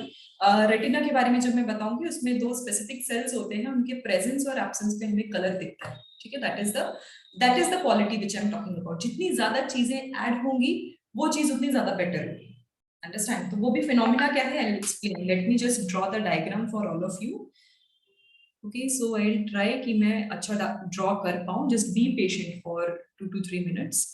रेटिना के बारे में जब मैं बताऊंगी, उसमें दो स्पेसिफिक सेल्स होते हैं, उनके प्रेजेंस और एब्सेंस पे हमें कलर दिखता है, ठीक है? That is the quality which I am talking about. जितनी ज्यादा चीजें ऐड होंगी, वो चीज उतनी ज्यादा बेटर होगी, अंडरस्टैंड? तो वो भी फिनोमिना क्या है, आई will explain. Late me just draw the diagram for all of you. Okay, so I will try कि मैं अच्छा ड्रॉ कर पाऊं। Just be patient for 2 to 3 minutes।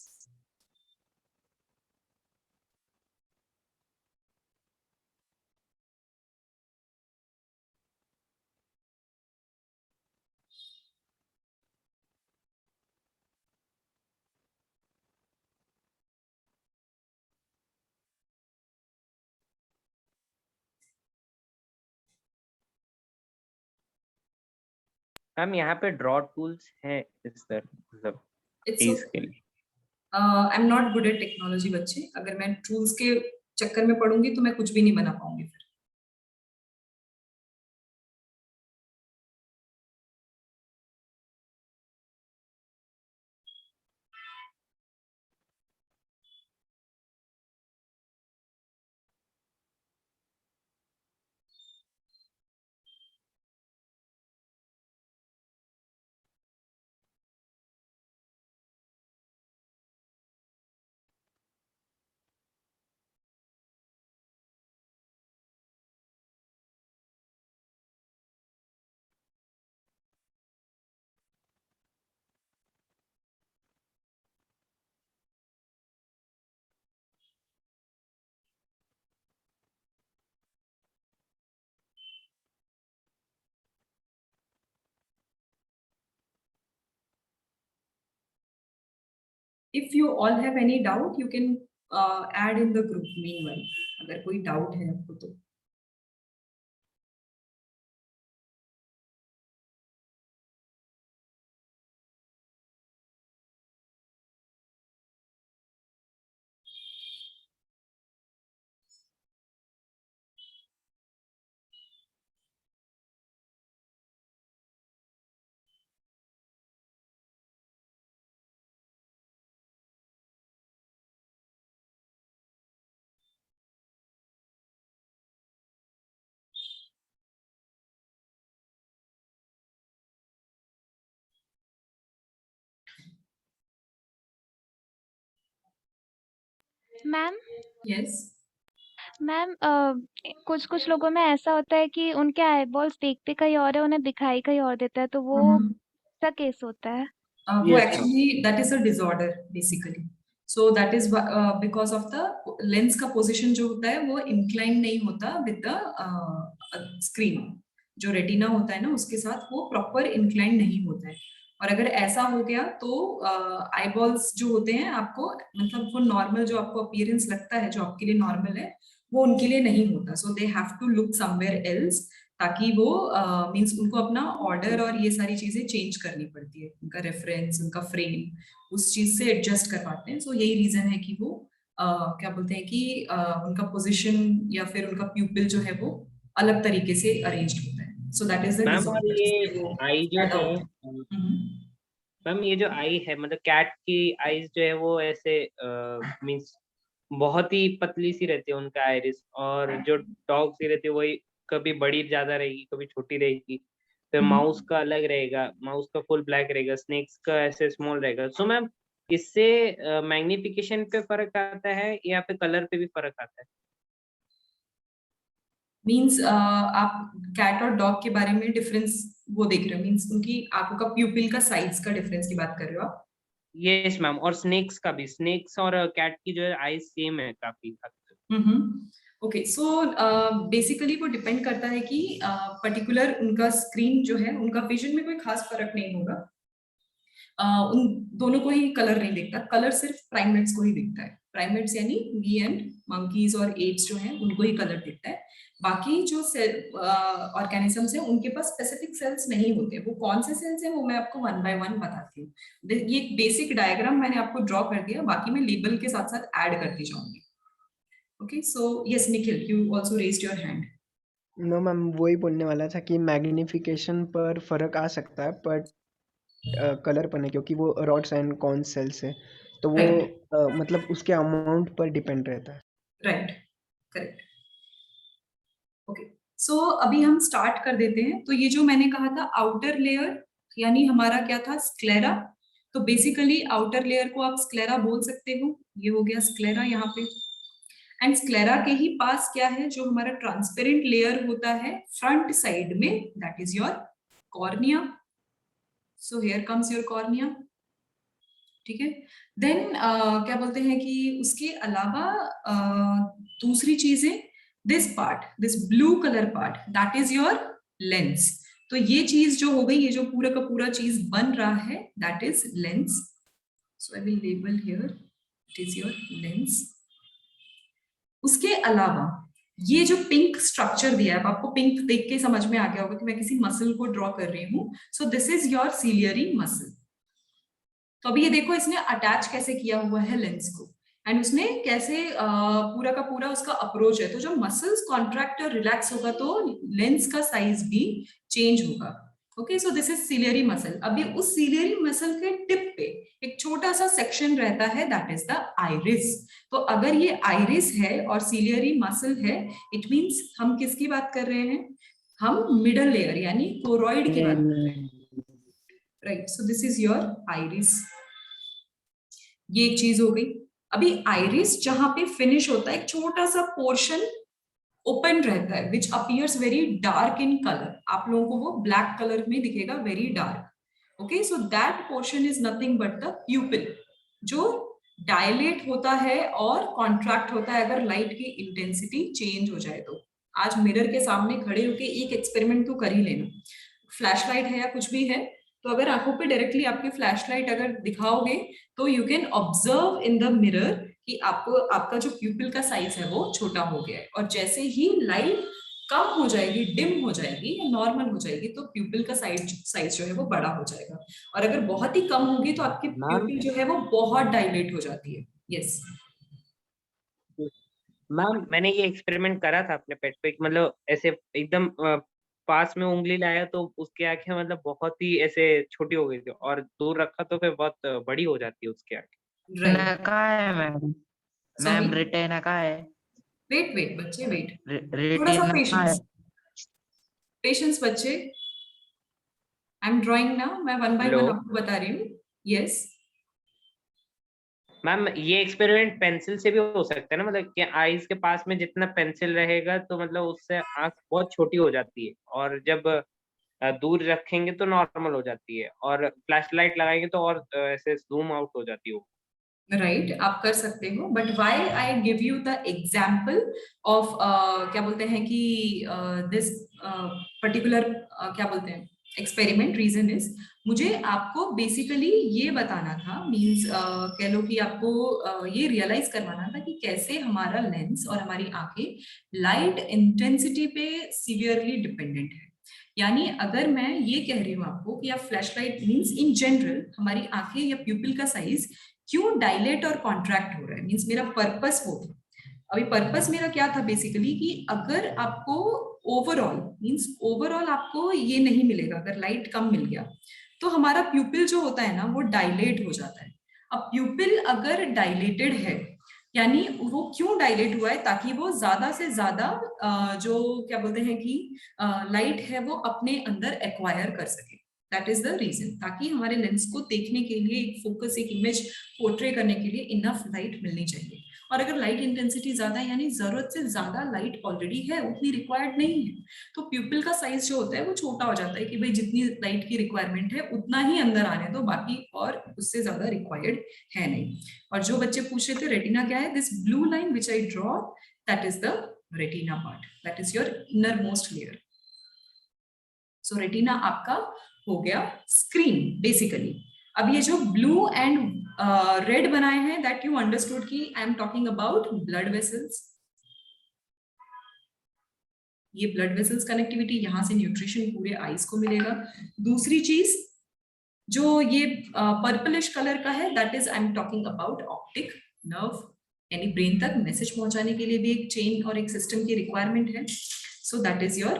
Ma'am यहाँ पे ड्रॉ टूल्स हैं इस तरह, मतलब इट्स के लिए? आई am not good at technology बच्चे, अगर मैं टूल्स के चक्कर में पढ़ूंगी तो मैं कुछ भी नहीं बना पाऊंगी फिर। If you all have any doubt, you can add in the group meanwhile, अगर कोई डाउट है आपको तो। मैम यस, मैम कुछ कुछ लोगों में ऐसा होता है कि उनके आईबॉल्स देखते कहीं और है, उन्हें दिखाई कहीं और देता है, तो वो सा केस होता है? वो Yes, actually that is a disorder basically. So that is because of the lens का पोजीशन जो होता है वो इंक्लाइन नहीं होता विद द स्क्रीन। जो रेटिना होता है ना उसके साथ वो प्रॉपर इंक्लाइन नहीं होता है। और अगर ऐसा हो गया तो आई बॉल्स जो होते हैं आपको मतलब वो नॉर्मल जो आपको अपीयरेंस लगता है जो आपके लिए नॉर्मल है वो उनके लिए नहीं होता। So they have to look somewhere else, ताकि वो मींस उनको अपना ऑर्डर और ये सारी चीजें चेंज करनी पड़ती है, उनका रेफरेंस उनका फ्रेम उस चीज से एडजस्ट करवाते हैं। सो यही रीजन है कि वो क्या बोलते हैं कि उनका पोजीशन या फिर उनका प्यूपिल जो है वो अलग तरीके से अरेंज्ड होता है। So that is the ma'am और ये डिसऑर्डर आई जो पैदा है, होता है। मैम ये जो आई है मतलब कैट की आईज जो है वो ऐसे मींस बहुत ही पतली सी रहती है उनका आइरिस, और जो डॉग की रहती है वही कभी बड़ी ज्यादा रहेगी कभी छोटी रहेगी। फिर माउस का अलग रहेगा, माउस का फुल ब्लैक रहेगा, स्नेक्स का ऐसे स्मॉल रहेगा। सो मैम इससे मैग्निफिकेशन पे फर्क आता है या फिर कलर पे भी फर्क आता है? मीन्स आप कैट और डॉग के बारे में डिफरेंस वो देख रहे हो, मीन्स उनकी आंखों का प्यूपिल का साइज का डिफरेंस की बात कर रहे हो आप? यस मैम, और स्नेक्स का भी, स्नेक्स और कैट की जो है आईज सेम है काफी हद तक। ओके, सो बेसिकली वो डिपेंड करता है कि पर्टिकुलर उनका स्क्रीन जो है उनका विजन में कोई खास फर्क नहीं होगा। उन दोनों को ही कलर नहीं दिखता, कलर सिर्फ प्राइमेट्स को ही दिखता है। प्राइमेट्स यानी वी एंड मंकीज और एप्स जो हैं उनको ही कलर दिखता है। बाकी जो ऑर्गेनिजम्स हैं उनके पास स्पेसिफिक सेल्स नहीं होते। वो कौन से सेल्स हैं वो मैं आपको वन बाय वन बताती हूँ। ये एक बेसिक डायग्राम मैंने आपको ड्रॉ कर दिया, बाकी मैं लेबल के साथ साथ ऐड करती जाऊंगी। Okay, so yes Nikhil, you also raised your hand. No ma'am, वही बोलने वाला था कि मैग्निफिकेशन पर फर्क आ सकता है बट कलर पर नहीं, क्योंकि वो रॉड्स एंड कॉन सेल्स है तो वो मतलब उसके अमाउंट पर डिपेंड रहता है। Right, correct. ओके, सो अभी हम स्टार्ट कर देते हैं। तो ये जो मैंने कहा था आउटर लेयर यानी हमारा क्या था, स्क्लेरा। तो बेसिकली आउटर लेयर को आप स्क्लेरा बोल सकते हो। ये हो गया स्क्लेरा यहाँ पे। एंड स्क्लेरा के ही पास क्या है, जो हमारा ट्रांसपेरेंट लेयर होता है फ्रंट साइड में, that is your cornea. So here comes your cornea, ठीक है। देन क्या बोलते हैं कि उसके अलावा दूसरी चीजें, this part, this blue colour part, that is your lens. तो ये चीज जो हो गई, ये जो पूरा का पूरा चीज बन रहा है, that is lens. So I will label here, it is your lens. उसके अलावा ये जो पिंक स्ट्रक्चर दिया है, आपको पिंक देख के समझ में आ गया होगा कि मैं किसी मसल को ड्रॉ कर रही हूँ। सो this is your ciliary muscle. तो अभी ये देखो इसने अटैच कैसे किया हुआ है लेंस को, एंड उसने कैसे पूरा का पूरा उसका अप्रोच है। तो जब मसल्स कॉन्ट्रैक्ट और रिलैक्स होगा तो लेंस का साइज भी चेंज होगा। Okay, so this is ciliary muscle. अभी उस सीलियरी मसल के टिप पे एक छोटा सा सेक्शन रहता है, दैट इज द आइरिस। तो अगर ये आइरिस है और सीलियरी मसल है, इट मींस हम किसकी बात कर रहे हैं, हम मिडल लेयर यानी कोरॉइड की बात कर रहे हैं। Right, so this is your iris. ये एक चीज हो गई। अभी आइरिस जहां पे फिनिश होता है, एक छोटा सा पोर्शन ओपन रहता है which appears very dark in colour. आप लोगों को वो ब्लैक कलर में दिखेगा, very dark. Okay, so that portion is nothing but the pupil, जो डायलेट होता है और कॉन्ट्रैक्ट होता है अगर लाइट की इंटेंसिटी चेंज हो जाए तो। आज मिरर के सामने खड़े होके एक एक्सपेरिमेंट तो कर ही लेना। फ्लैश लाइट है या कुछ भी है, तो अगर आंखों पे डायरेक्टली आपकी फ्लैश लाइट अगर दिखाओगे तो you can observe in the mirror कि आपको आपका जो प्यूपिल का साइज है वो छोटा हो गया है। और जैसे ही लाइट कम हो जाएगी, डिम हो जाएगी या नॉर्मल हो जाएगी, तो प्यूपिल का साइज जो है वो बड़ा हो जाएगा। और अगर बहुत ही कम होगी तो आपकी प्यूपिल जो है वो बहुत डायलेट हो जाती है। यस मैम, मैंने ये एक्सपेरिमेंट करा था अपने पेट पे, मतलब ऐसे एकदम पास में उंगली लाया तो उसकी आंखें मतलब बहुत ही ऐसे छोटी हो गई थी, और दूर रखा तो फिर बहुत बड़ी हो जाती है उसकी आंखें। राइट, काय है मैम? मैम रेटिना काय है? वेट वेट बच्चे वेट, थोड़ा सा रेटिना काय है? पेशेंस बच्चे। आई एम ड्रॉइंग नाउ, मैं वन बाय वन हेलो आपको बता रही हूँ। यस मैम, ये एक्सपेरिमेंट पेंसिल से भी हो सकता है ना, मतलब कि आईज के पास में जितना पेंसिल रहेगा तो मतलब उससे आंख बहुत छोटी हो जाती है, और जब दूर रखेंगे तो नॉर्मल हो जाती है, और फ्लैश लाइट लगाएंगे तो और ऐसे जूम आउट हो जाती है। राइट आप कर सकते हो, but why I give you the example of क्या बोलते हैं कि दिस पर्टिकुलर क्या बोलते हैं एक्सपेरिमेंट, रीजन इज मुझे आपको बेसिकली ये बताना था, मींस कह लो कि आपको ये रियलाइज करवाना था कि कैसे हमारा लेंस और हमारी आंखें लाइट इंटेंसिटी पे सीवियरली डिपेंडेंट है। यानी अगर मैं ये कह रही हूँ आपको कि आप flash light means in general हमारी आंखें या प्यूपिल का साइज क्यों डायलेट और कॉन्ट्रैक्ट हो रहा है, मीन्स मेरा पर्पस वो था। अभी पर्पस मेरा क्या था बेसिकली कि अगर आपको ओवरऑल मीन्स ओवरऑल आपको ये नहीं मिलेगा, अगर लाइट कम मिल गया तो हमारा प्यूपिल जो होता है ना वो डायलेट हो जाता है। अब प्यूपिल अगर डायलेटेड है यानी वो क्यों डायलेट हुआ है, ताकि वो ज्यादा से ज्यादा जो क्या बोलते हैं कि लाइट है वो अपने अंदर एक्वायर कर सके। दैट इज द रीजन, ताकि हमारे लेंस को देखने के लिए एक फोकस, एक इमेज पोर्ट्रे करने के लिए इनफ लाइट मिलनी चाहिए। और अगर लाइट इंटेंसिटी ज्यादा यानी जरूरत से ज्यादा लाइट ऑलरेडी है, उतनी रिक्वायर्ड नहीं है, तो प्यूपिल का साइज जो होता है वो छोटा हो जाता है कि भाई जितनी लाइट की रिक्वायरमेंट है उतना ही अंदर आने दो, बाकी और उससे ज्यादा रिक्वायर्ड है नहीं। और जो बच्चे पूछ रहे थे रेटिना क्या है, this blue line which I draw that is the retina part, that is your inner most layer. So retina आपका हो गया स्क्रीन बेसिकली। अब ये जो ब्लू एंड रेड बनाए हैं दैट यू अंडरस्टूड कि आई am talking about blood vessels. ये ब्लड वेसल्स कनेक्टिविटी, यहां से न्यूट्रिशन पूरे आईज को मिलेगा। दूसरी चीज जो ये पर्पलिश कलर का है that is I am talking about optic nerve, यानी ब्रेन तक मैसेज पहुंचाने के लिए भी एक चेन और एक सिस्टम की रिक्वायरमेंट है। So that is your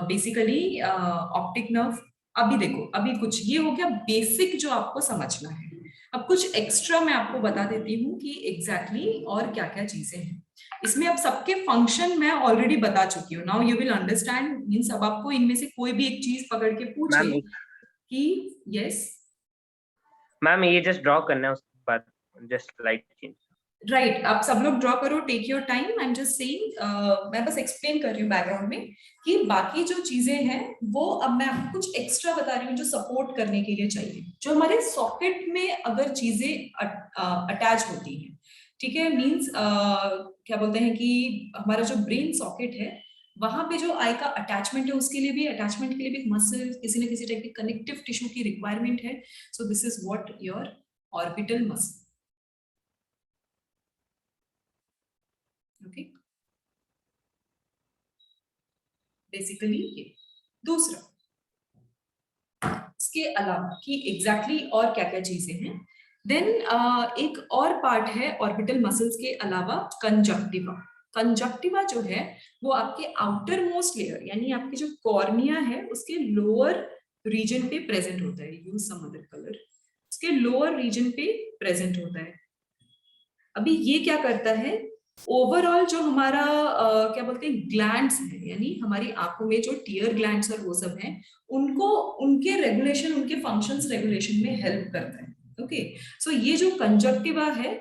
basically optic nerve. अभी देखो, अभी कुछ ये हो गया बेसिक जो आपको समझना है। अब कुछ एक्स्ट्रा मैं आपको बता देती हूँ कि एग्जैक्टली और क्या क्या चीजें हैं इसमें। अब सबके फंक्शन मैं ऑलरेडी बता चुकी हूँ, now you will understand. Means अब आपको इनमें से कोई भी एक चीज पकड़ के पूछे कि यस मैम ये जस्ट ड्रॉ करना है, उसके बाद जस्ट लाइट चेंज। राइट आप सब लोग ड्रॉ करो, take your time. I am just saying, मैं बस एक्सप्लेन कर रही हूँ बैकग्राउंड में कि बाकी जो चीजें हैं वो अब मैं आपको कुछ एक्स्ट्रा बता रही हूँ जो सपोर्ट करने के लिए चाहिए, जो हमारे सॉकेट में अगर चीजें अटैच होती हैं, ठीक है। मींस क्या बोलते हैं कि हमारा जो ब्रेन सॉकेट है वहां पे जो आई का अटैचमेंट है उसके लिए भी, अटैचमेंट के लिए भी मसल, किसी न किसी टाइप की कनेक्टिव टिश्यू की रिक्वायरमेंट है। So this is what your orbital muscle. Okay basically ये। दूसरा इसके अलावा कि एग्जैक्टली और क्या क्या चीजें हैं, देन एक और पार्ट है ऑर्बिटल मसल्स के अलावा कंजक्टिवा। कंजक्टिवा जो है वो आपके आउटर मोस्ट लेयर यानी आपकी जो कॉर्निया है उसके लोअर रीजन पे प्रेजेंट होता है। यूज सम अदर कलर, उसके लोअर रीजन पे प्रेजेंट होता है। अभी ये क्या करता है, ओवरऑल जो हमारा क्या बोलते हैं ग्लैंड्स है, यानी हमारी आंखों में जो टीयर ग्लैंड्स और वो सब हैं उनको, उनके रेगुलेशन, उनके फंक्शंस रेगुलेशन में हेल्प करता है। ओके सो ये जो कंजक्टिवा है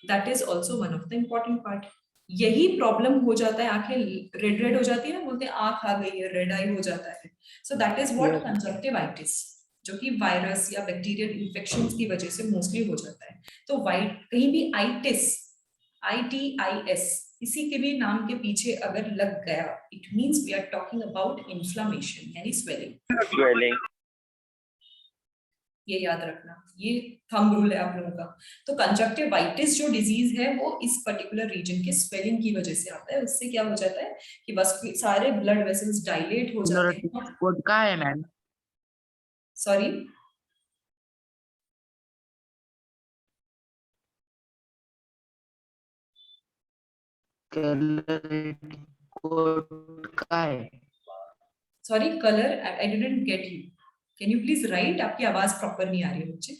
that is also one of the important part. यही प्रॉब्लम हो जाता है, आंखें रेड रेड हो जाती है ना, बोलते हैं आंख आ गई है, रेड आई हो जाता है। So that is what conjunctivitis, जो कि वायरस या बैक्टीरियल इन्फेक्शंस की वजह से मोस्टली हो जाता है। तो वाइट कहीं भी आइटिस, ITIS, इसी के भी नाम के पीछे अगर लग गया it means we are talking about inflammation यानी स्वेलिंग। ये याद रखना, ये थंब रूल है आप लोगों का। तो कंजक्टिवाइटिस जो डिजीज है वो इस पर्टिकुलर रीजन के स्वेलिंग की वजह से आता है। उससे क्या हो जाता है कि बस सारे ब्लड वेसल्स डायलेट हो जाते हैं। कोड का है मैम? सॉरी कलर कोड का है? Sorry colour I didn't get you, can you please right? आपकी आवाज प्रॉपर नहीं आ रही है बच्चे।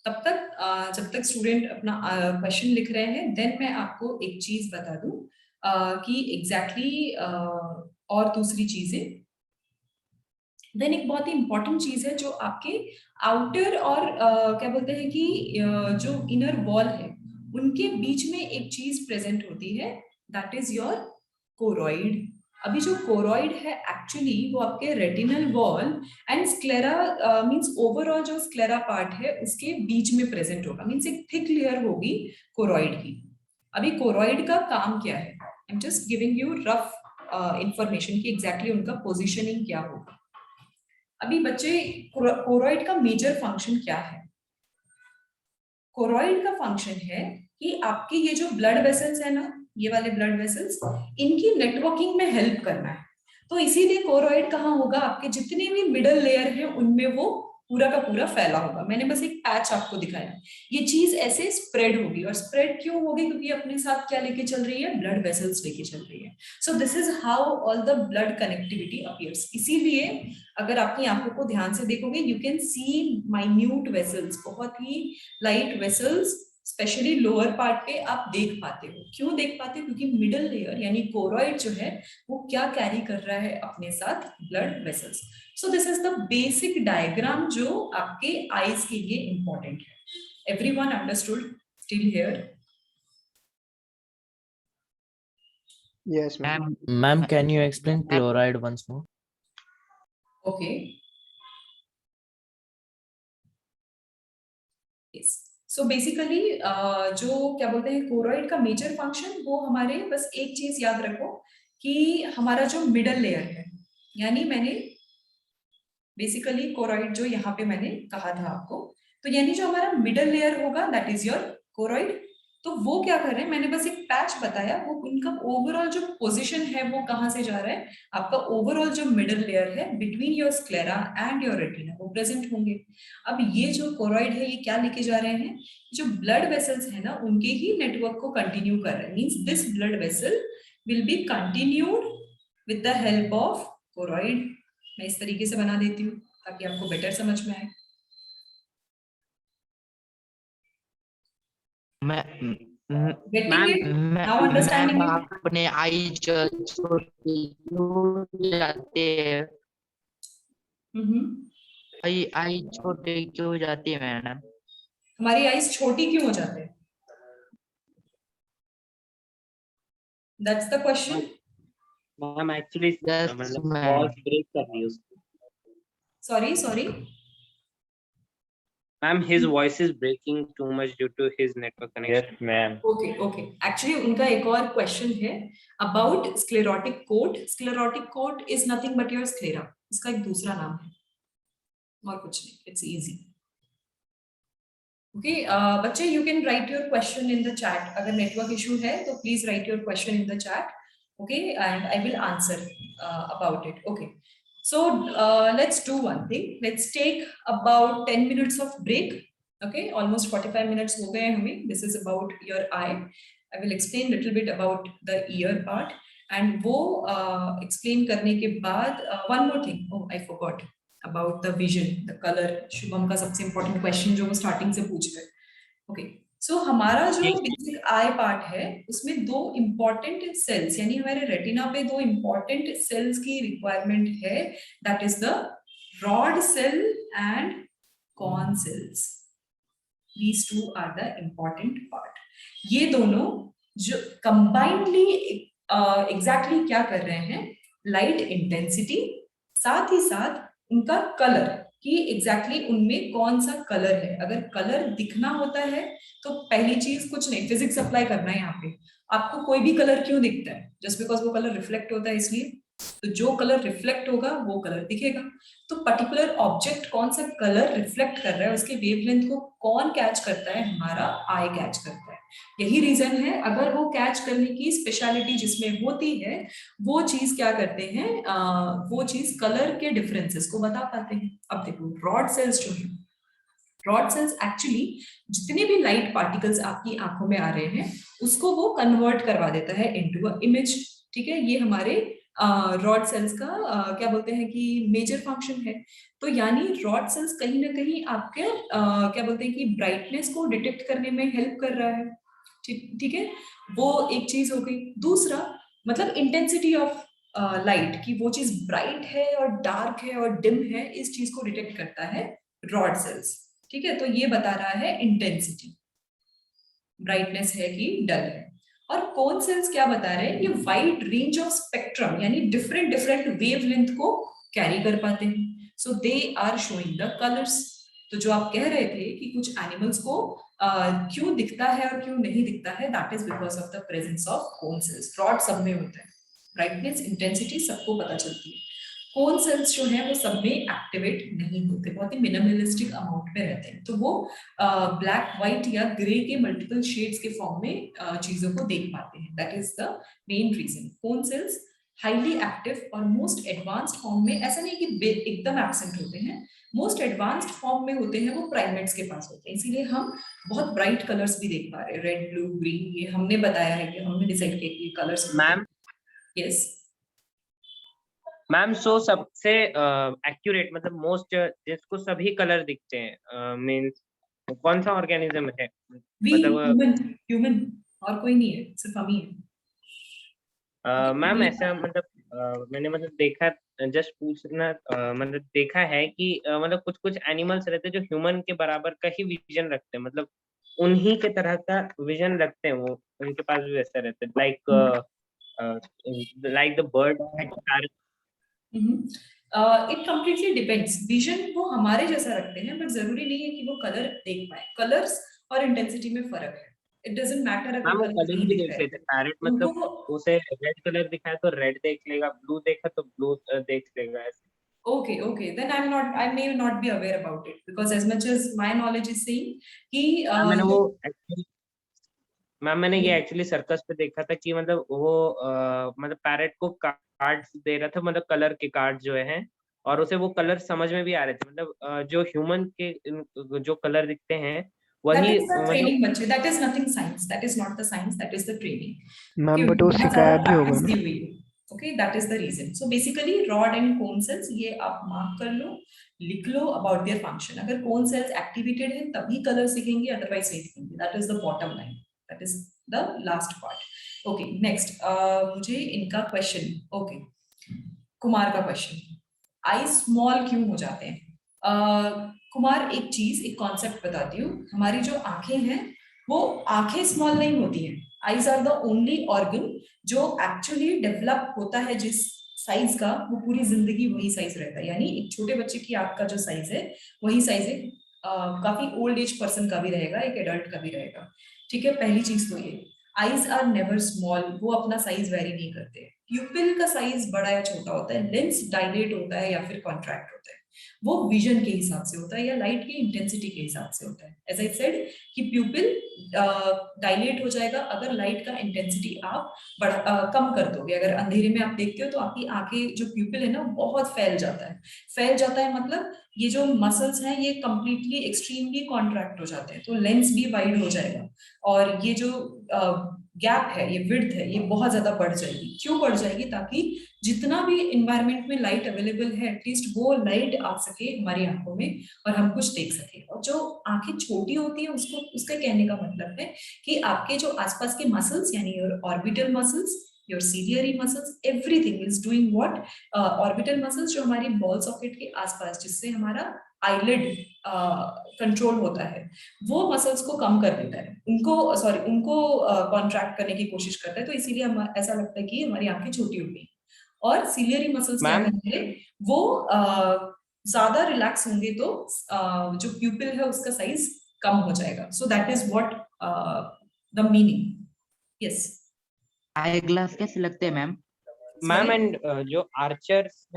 तब तक जब तक स्टूडेंट अपना क्वेश्चन लिख रहे हैं देन मैं आपको एक चीज बता दूं कि एग्जैक्टली और दूसरी चीजें। देन एक बहुत ही इंपॉर्टेंट चीज है जो आपके आउटर और क्या बोलते हैं कि जो इनर वॉल है उनके बीच में एक चीज प्रेजेंट होती है, दैट इज योर कोरॉइड। अभी जो कोरॉइड है एक्चुअली वो आपके retinal wall and sclera means overall जो स्क्लेरा पार्ट है उसके बीच में प्रेजेंट होगा, मींस एक थिक लेयर होगी कोरॉइड की। अभी कोरॉइड का काम क्या है, आई am just giving you rough information कि एग्जैक्टली उनका पोजीशनिंग क्या होगा। अभी बच्चे कोरॉइड का मेजर फंक्शन क्या है? कोरॉइड का फंक्शन है कि आपके ये जो ब्लड वेसल्स है ना, ये वाले ब्लड वेसल्स, इनकी नेटवर्किंग में हेल्प करना है। तो इसीलिए कोरॉइड कहाँ होगा, आपके जितने भी मिडल लेयर है उनमें वो पूरा का पूरा फैला होगा। मैंने बस एक पैच आपको दिखाया, ये चीज ऐसे स्प्रेड होगी। और स्प्रेड क्यों होगी? क्योंकि अपने साथ क्या लेके चल रही है, ब्लड वेसल्स लेके चल रही है। So this is how all the blood connectivity appears. इसीलिए अगर आपकी आंखों को ध्यान से देखोगे, you can see minute vessels, बहुत ही light vessels specially lower part पे आप देख पाते हो। क्यों देख पाते हो? क्योंकि मिडल लेयर यानी कोरॉइड जो है वो क्या कैरी कर रहा है अपने साथ, blood vessels. So this is the basic diagram जो आपके आईज के लिए इंपॉर्टेंट है। Everyone understood still here? Yes, ma'am. Ma'am, can you explain chloride once more? Okay. Yes. So basically जो क्या बोलते हैं कोरॉइड का मेजर फंक्शन, वो हमारे बस एक चीज याद रखो कि हमारा जो मिडल लेयर है, यानी मैंने बेसिकली कोरॉइड जो यहाँ पे मैंने कहा था आपको, तो यानी जो हमारा मिडल लेयर होगा दैट इज योर कोरॉइड। तो वो क्या कर रहे हैं, मैंने बस एक पैच बताया, वो उनका ओवरऑल जो पोजीशन है वो कहाँ से जा रहा है, आपका ओवरऑल जो मिडल लेयर है between your sclera and your retina वो प्रेजेंट होंगे। अब ये जो कोरॉइड है ये क्या लेके जा रहे हैं, जो ब्लड वेसल्स है ना उनके ही नेटवर्क को कंटिन्यू कर रहे हैं। Means this blood vessel will be continued with the help of choroid. मैं इस तरीके से बना देती हूँ ताकि आपको बेटर समझ में आए। Getting it? Now understanding ma'am it? अपने आई छोटी क्यों जाते हैं? आई छोटे क्यों जाती है मैडम? हमारी आईज छोटी क्यों हो जाते हैं? That's the question. Ma'am actually Yes, मतलब ma'am. वॉइस ब्रेक कर रही है उसकी। Sorry. Ma'am his voice is breaking too much due to his network connection. Yes, ma'am. Okay. Actually उनका एक और क्वेश्चन है about sclerotic coat. Sclerotic coat is nothing but your sclera. इसका एक दूसरा नाम है और कुछ नहीं. It's easy. Okay, बच्चे you can write your question in the chat. अगर network issue है तो please write your question in the chat. Okay, and I will answer about it. Okay. So let's do one thing. Let's take about 10 minutes of break. Okay, almost 45 minutes हो गए हमें. This is about your eye. I will explain little bit about the ear part. And वो explain करने के बाद one more thing. Oh, I forgot about the vision, the color. Shubham का सबसे important question जो वो starting से पूछ रहे. Okay. So हमारा जो बेसिक आई पार्ट है उसमें दो इम्पॉर्टेंट सेल्स यानी हमारे रेटिना पे दो इम्पॉर्टेंट सेल्स की रिक्वायरमेंट है, that is the rod cell and corn cells. These two are the important part. ये दोनों जो कंबाइंडली एग्जैक्टली क्या कर रहे हैं, लाइट इंटेंसिटी साथ ही साथ उनका कलर कि एग्जैक्टली उनमें कौन सा कलर है। अगर कलर दिखना होता है तो पहली चीज कुछ नहीं, फिजिक्स अप्लाई करना है। यहाँ पे आपको कोई भी कलर क्यों दिखता है, जस्ट बिकॉज वो कलर रिफ्लेक्ट होता है इसलिए। तो जो कलर रिफ्लेक्ट होगा वो कलर दिखेगा। तो पर्टिकुलर ऑब्जेक्ट कौन सा कलर रिफ्लेक्ट कर रहा है, उसके वेवलेंथ को कौन कैच करता है, हमारा आई कैच करता है। यही रीजन है, अगर वो कैच करने की स्पेशलिटी जिसमें होती है वो चीज क्या करते हैं, वो चीज कलर के डिफरेंसेस को बता पाते हैं। अब देखो रॉड सेल्स जो है, रॉड सेल्स एक्चुअली जितने भी लाइट पार्टिकल्स आपकी आंखों में आ रहे हैं उसको वो कन्वर्ट करवा देता है इनटू अ इमेज। ठीक है, ये हमारे रॉड सेल्स का क्या बोलते हैं कि मेजर फंक्शन है। तो यानी रॉड सेल्स कहीं ना कहीं आपके क्या बोलते हैं कि ब्राइटनेस को डिटेक्ट करने में हेल्प कर रहा है। ठीक है, वो एक चीज हो गई। दूसरा मतलब इंटेंसिटी ऑफ लाइट की वो चीज ब्राइट है और डार्क है और डिम है, इस चीज को डिटेक्ट करता है रॉड सेल्स। ठीक है, तो ये बता रहा है इंटेंसिटी। ब्राइटनेस है कि डल है। और कोन सेल्स क्या बता रहे हैं, ये वाइड रेंज ऑफ स्पेक्ट्रम यानी डिफरेंट डिफरेंट वेवलेंथ को कैरी कर पाते हैं। So they are showing the colours. तो जो आप कह रहे थे कि कुछ एनिमल्स को क्यों दिखता है और क्यों नहीं दिखता है, that is because of the presence of cone cells. Rod सब में होता है, ब्राइटनेस इंटेंसिटी सबको पता चलती है। कोन सेल्स जो है वो सब में एक्टिवेट नहीं होते, बहुत ही मिनिमलिस्टिक अमाउंट में रहते हैं। तो वो ब्लैक, व्हाइट या ग्रे के मल्टीपल शेड्स के फॉर्म में चीजों को देख पाते हैं। That is the main reason. Cone cells highly active और मोस्ट एडवांस्ड फॉर्म में, ऐसा नहीं कि एकदम एब्सेंट होते हैं, मोस्ट एडवांस्ड फॉर्म में होते हैं, वो प्राइमेट्स के पास होते हैं। इसीलिए हम बहुत ब्राइट कलर्स भी देख पा रहे हैं, रेड, ब्लू, ग्रीन। ये हमने बताया है कि हमने डिसाइड किया कि कलर्स। मैम यस मैम, सो सबसे एक्यूरेट मतलब मोस्ट जिसको सभी कलर दिखते हैं मींस कौन सा ऑर्गेनिज्म है? ह्यूमन, और कोई नहीं है, सिर्फ हम ही है। मैम ऐसा मतलब मैंने मतलब देखा, जस्ट पूछना मतलब देखा है कि मतलब कुछ कुछ एनिमल्स रहते हैं जो ह्यूमन के बराबर का ही विजन रखते हैं, मतलब उन्हीं के तरह का विजन रखते हैं, वो उनके पास भी वैसा रहता है, like the bird. It completely depends. Vision वो हमारे जैसा रखते हैं, बट जरूरी नहीं है कि वो कलर देख पाए। कलर्स और इंटेंसिटी में फर्क है। इट डजंट मैटर अगर वो कलर कलर नहीं भी दिख देख रहा लेते है हैं, पैरेट मतलब उनको। उसे रेड कलर दिखाया तो रेड देख लेगा, ब्लू देखा तो ब्लू देख लेगा, ऐसे। Okay, then I may not be aware about it, because as much as my knowledge is saying कि मैंने वो मैम मैंने ये एक्चुअली सर्कस पे देखा था कि मतलब वो मतलब पैरेट को कार्ड्स दे रहा था, मतलब कलर के कार्ड जो हैं, और उसे वो कलर समझ में भी आ रहे थे, मतलब जो ह्यूमन के जो कलर दिखते हैं that वही is the मतलब। training बच्चे, that is nothing science, that is not the science, that is the training। Ma'am Okay, but वो बहुत सिखाया ज्यादा भी होगा practice ना। दी हुई है। Okay, that is the reason। So basically rod and cone cells, ये आप मार्क कर लो, लिख लो about their function। अगर cone cells activated है तभी कलर दिखेंगे, अदरवाइज नहीं दिखेंगे। that is the bottom line, that is the last part। Okay, next मुझे इनका क्वेश्चन, okay, कुमार का क्वेश्चन, आई स्मॉल क्यों हो जाते हैं? कुमार एक चीज, एक कॉन्सेप्ट बताती हूँ। हमारी जो आंखें हैं वो आंखें स्मॉल नहीं होती हैं। Eyes are the only organ जो एक्चुअली डेवलप होता है जिस साइज का, वो पूरी जिंदगी वही साइज रहता है। यानी एक छोटे बच्चे की आंख का जो साइज है वही साइज है, काफी ओल्ड एज पर्सन का भी रहेगा, एक एडल्ट का भी रहेगा। ठीक है, पहली चीज तो ये, आईज आर नेवर स्मॉल, वो अपना साइज वेरी नहीं करते। प्यूपिल का साइज बड़ा या छोटा होता है, लेंस डायलेट होता है या फिर कॉन्ट्रैक्ट होता है, वो विजन के हिसाब से होता है या लाइट की इंटेंसिटी के हिसाब से होता है। एज आई सेड कि प्यूपिल डायलेट हो जाएगा अगर लाइट का इंटेंसिटी आप कम कर दोगे। अगर अंधेरे में आप देखते हो तो आपकी आंखें, जो प्यूपिल है ना, बहुत फैल जाता है। फैल जाता है मतलब ये जो मसल्स हैं ये कंप्लीटली एक्सट्रीमली कॉन्ट्रैक्ट हो जाते हैं, तो लेंस भी वाइड हो जाएगा, और ये जो गैप है, ये विड्थ है, ये बहुत ज्यादा बढ़ जाएगी। क्यों बढ़ जाएगी? ताकि जितना भी इन्वायरमेंट में लाइट अवेलेबल है, एटलीस्ट वो लाइट आ सके हमारी आंखों में और हम कुछ देख सके। और जो आंखें छोटी होती है उसको, उसका कहने का मतलब है कि आपके जो आसपास के मसल्स, यानी your orbital muscles, your ciliary muscles, everything is doing what. Orbital muscles जो हमारी बॉल सॉकेट के आसपास, जिससे हमारा आईलिड कंट्रोल होता है, वो मसल्स को कम कर देता है, उनको कॉन्ट्रैक्ट करने की कोशिश करता है। तो इसीलिए हम ऐसा लगता है कि हमारी आंखें छोटी हो गई। और सीलियरी मसल्स क्या करेंगे, वो ज्यादा रिलैक्स होंगे तो जो प्यूपिल है उसका साइज कम हो जाएगा। सो that is what the meaning. Yes, I glass कैसे लगते हैं मैम? मैम एंड जो archers,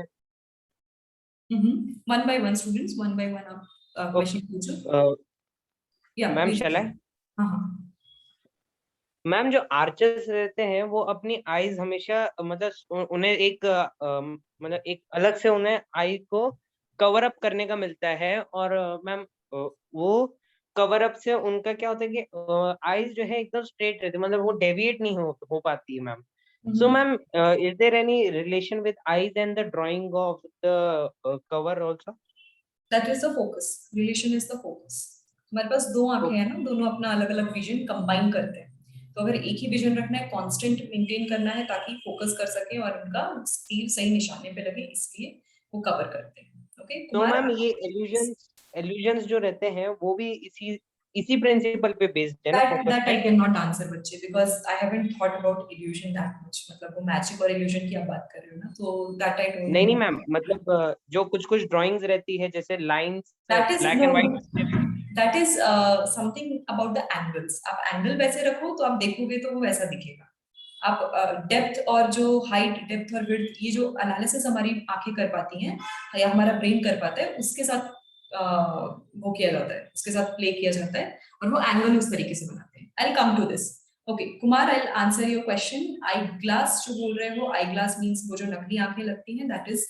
one by one students, one by one आप क्वेश्चन पूछो। या मैम चला है। हाँ, मैम जो आर्चर्स रहते हैं वो अपनी आईज हमेशा मतलब उन्हें एक मतलब एक अलग से उन्हें आई को कवर अप करने का मिलता है, और मैम वो कवर अप से उनका क्या होता है कि आईज जो है एकदम स्ट्रेट रहती है, मतलब वो डेविएट नहीं हो पाती है ma'am. So ma'am is there any relation with eyes and the drawing of the cover also? That is the focus, relation is the focus. हमारे पास दो आंखें हैं ना, दोनों अपना अलग अलग विजन कंबाइन करते हैं। तो अगर एक ही विजन रखना है, कांस्टेंट मेंटेन करना है ताकि फोकस कर सके और उनका तीर सही निशाने पे लगे, इसलिए वो कवर करते हैं। ओके, तो मैम ये एल्यूजन्स जो रहते हैं वो भी इसी इसी प्रिंसिपल पे बेस्ड है ना That focus that I type. cannot answer बच्चे, because I haven't thought about illusion that much. मतलब वो magic और illusion की आप बात कर रहे हो ना, तो that I don't नहीं नहीं know. मैम, मतलब जो कुछ कुछ ड्राइंग्स रहती है जैसे lines That is black no, and no. White. That is something about the angles. आप एंगल वैसे रखो तो आप देखोगे तो वो वैसा दिखेगा। आप डेप्थ और जो हाइट, डेप्थ और विड्थ, ये जो एनालिसिस हमारी आंखें कर पाती हैं या हमारा ब्रेन कर पाता है, उसके साथ वो किया जाता है, उसके साथ प्ले किया जाता है, और वो एंगल उस तरीके से बनाते हैं। I come to this. Okay Kumar, I answer your question. Eye glass जो बोल रहे हो, आई ग्लास मीन्स वो जो नकली आंखें लगती हैं, दैट इज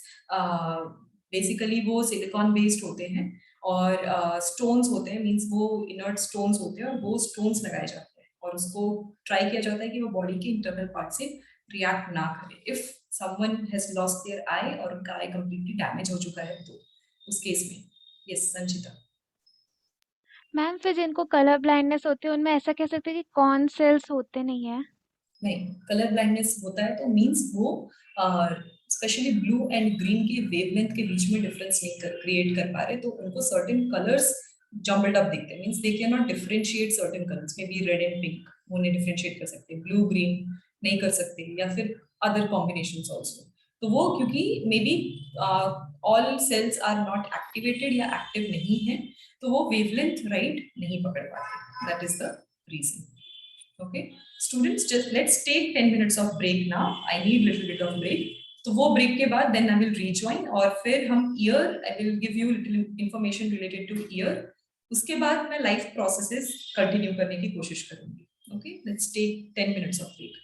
बेसिकली वो सिलिकॉन बेस्ड होते हैं, और स्टोन्स होते हैं, मीन्स वो इनर्ट स्टोन्स होते हैं, और वो स्टोन्स लगाए जाते हैं, और उसको ट्राई किया जाता है कि वो बॉडी के इंटरनल पार्ट से रिएक्ट ना करे। If someone has lost their eye और उनका आई कंप्लीटली डैमेज हो चुका है, तो उस केस में यस संचिता। मैम फिर जिनको कलर ब्लाइंडनेस होती है उनमें ऐसा कह सकते हैं कि कौन सेल्स होते नहीं है? नहीं, कलर ब्लाइंडनेस होता है तो मींस वो स्पेशली ब्लू एंड ग्रीन के वेवलेंथ के बीच में डिफरेंस नहीं क्रिएट कर पा रहे, तो उनको सर्टेन कलर्स जम्बल्ड अप दिखते हैं, means they can not differentiate certain colours, may be red and pink वो नहीं डिफरेंशिएट कर सकते, ब्लू ग्रीन नहीं कर सकते, या फिर अदर कॉम्बिनेशंस आल्सो। तो वो क्योंकि may be all cells are not activated या एक्टिव नहीं है, तो वो वेवलेंथ राइट नहीं पकड़ पाते, that is the reason. Okay, students, just let's take 10 minutes of break now. I need little bit of break. तो वो break के बाद then I will rejoin, और फिर हम ear, I will give you little information related to ear. उसके बाद मैं life processes continue करने की कोशिश करूँगी. Okay, let's take 10 minutes of break.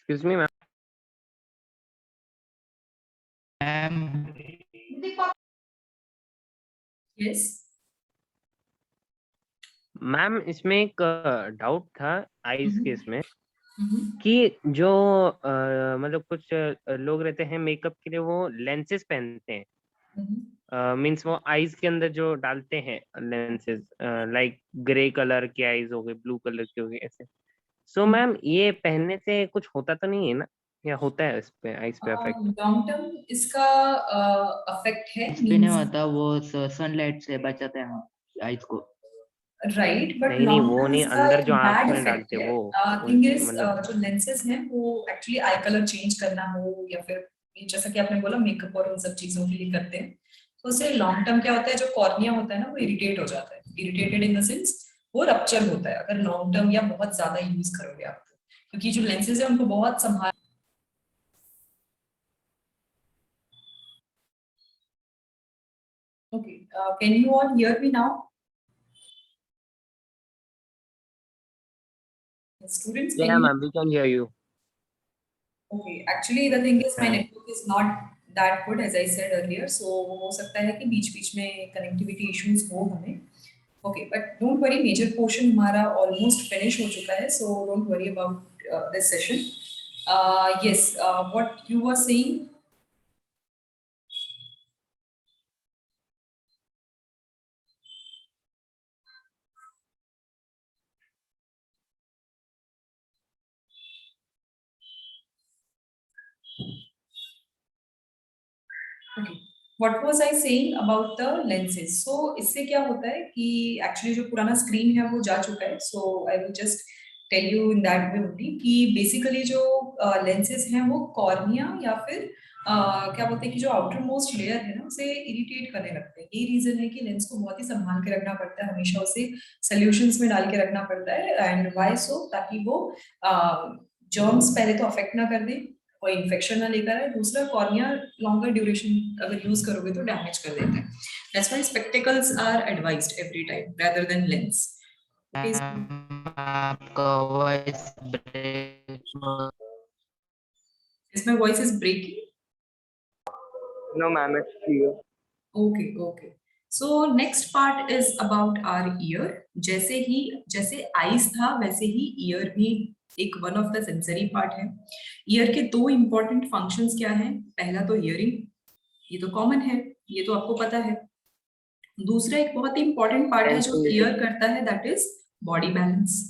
Excuse me, ma'am. Yes. Ma'am इसमें एक डाउट था आईज के इसमें हम्म, कि जो मतलब कुछ लोग रहते हैं मेकअप के लिए वो लेंसेज पहनते हैं, मीन्स वो आईज के अंदर जो डालते हैं लेंसेज, लाइक ग्रे कलर के आईज हो गए, ब्लू कलर के हो गए, ऐसे। सो मैम ये पहनने से कुछ होता तो नहीं है ना, या होता है इस पे आईज पे इफेक्ट? लॉन्ग टर्म इसका अफेक्ट है, कुछ भी नहीं होता, वो सनलाइट से बचाते हैं आइज को। राइट, बट नहीं नहीं, लॉन्ग वो टर्म नहीं, इसका अंदर एक जो आंख बैड में इफेक्ट डालते है। वो थिंग इज मतलब जो लेंसेज हैं वो एक्चुअली आई कलर चेंज करना हो या फिर जैसा कि आपने बोला मेकअप और उन सब चीजों के लिए करते हैं, तो उससे लॉन्ग टर्म क्या होता है, जो कॉर्निया होता है ना वो इरिटेट हो जाता है। इरिटेटेड इन द सेंस वो रप्चर होता है अगर लॉन्ग टर्म या बहुत ज्यादा यूज करोगे आप, क्योंकि जो लेंसेज है उनको बहुत संभाल। Okay, can you all hear me now? Students, can yeah you? ma'am, we can hear you. Okay, actually the thing is my Yeah. network is not that good as I said earlier, so हो सकता है कि बीच-बीच में connectivity issues हो हमें. Okay, but don't worry, major portion हमारा almost finish हो चुका है, so don't worry about this session. Yes, what you were saying. Okay. What was I saying about the lenses? So इससे क्या होता है कि actually जो पुराना screen है वो जा चुका है. So I will just tell you in that way only कि basically जो lenses हैं वो cornea या फिर क्या बोलते हैं कि जो outer most layer है ना उसे irritate करने लगते हैं. यही reason है कि लेंस को बहुत ही संभाल के रखना पड़ता है, हमेशा उसे solutions में डाल के रखना पड़ता है. And why so? ताकि वो germs पहले तो affect ना कर दे, कोई इन्फेक्शन ना लेकर आए, दूसरा कॉर्निया लॉन्गर ड्यूरेशन अगर यूज करोगे तो डैमेज कर देते हैं. That's why spectacles are advised every time rather than lens. आपका वॉइस ब्रेक, इसमें voice is breaking. No ma'am, it's clear. Okay. So next part is about our ear. जैसे eyes था वैसे ही ईयर भी एक one of the sensory part है. Year के दो इंपॉर्टेंट फंक्शंस क्या हैं? पहला तो हियरिंग, ये तो कॉमन है, ये तो आपको पता है. दूसरा एक बहुत ही इंपॉर्टेंट पार्ट है जो ईयर करता है, दैट इज बॉडी बैलेंस.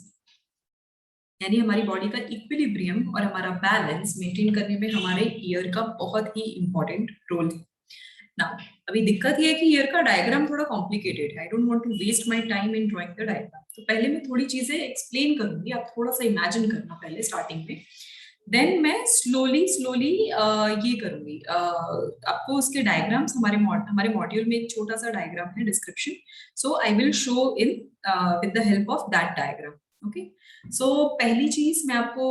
यानी हमारी बॉडी का इक्विलिब्रियम और हमारा बैलेंस मेंटेन करने में हमारे ईयर का बहुत ही इंपॉर्टेंट रोल है. नाउ अभी दिक्कत ये है कि ईयर का डायग्राम थोड़ा कॉम्प्लिकेटेड है. I don't want to waste my time in drawing the diagram. तो पहले मैं थोड़ी चीजें एक्सप्लेन करूंगी, आप थोड़ा सा इमेजिन करना पहले स्टार्टिंग में, देन मैं स्लोली ये करूंगी. आपको उसके डायग्राम्स हमारे मॉड्यूल में एक छोटा सा डायग्राम है description, so I will show in with the help of that diagram. Okay, so पहली चीज मैं आपको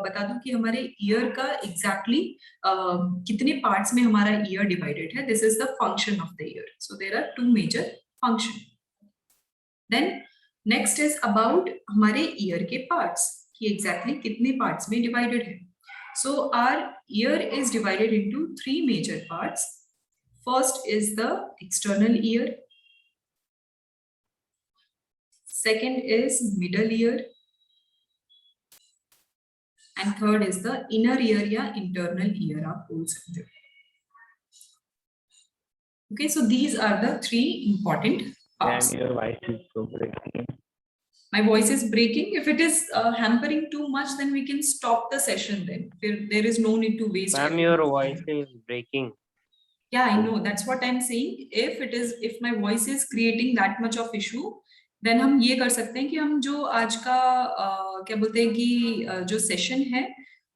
बता दूं कि हमारे ईयर का एग्जैक्टली कितने पार्ट्स में हमारा ईयर डिवाइडेड है. This is the function of the ear. So there are 2 major function. Then next is about हमारे ईयर के पार्ट्स कि एग्जैक्टली कितने पार्ट्स में डिवाइडेड है. So our ear is divided into 3 major parts. First is the external ear, second is middle ear, and third is the inner ear या internal ear आप बोल सकते हो. Okay, so these are the 3 important parts. And your voice is so breaking. My voice is breaking. If it is hampering too much, then we can stop the session. Then there is no need to waste. Ma'am, your voice is breaking. Yeah, I know. That's what I'm saying. If my voice is creating that much of issue, then हम ये कर सकते हैं कि हम जो आज का क्या बोलते हैं कि जो सेशन है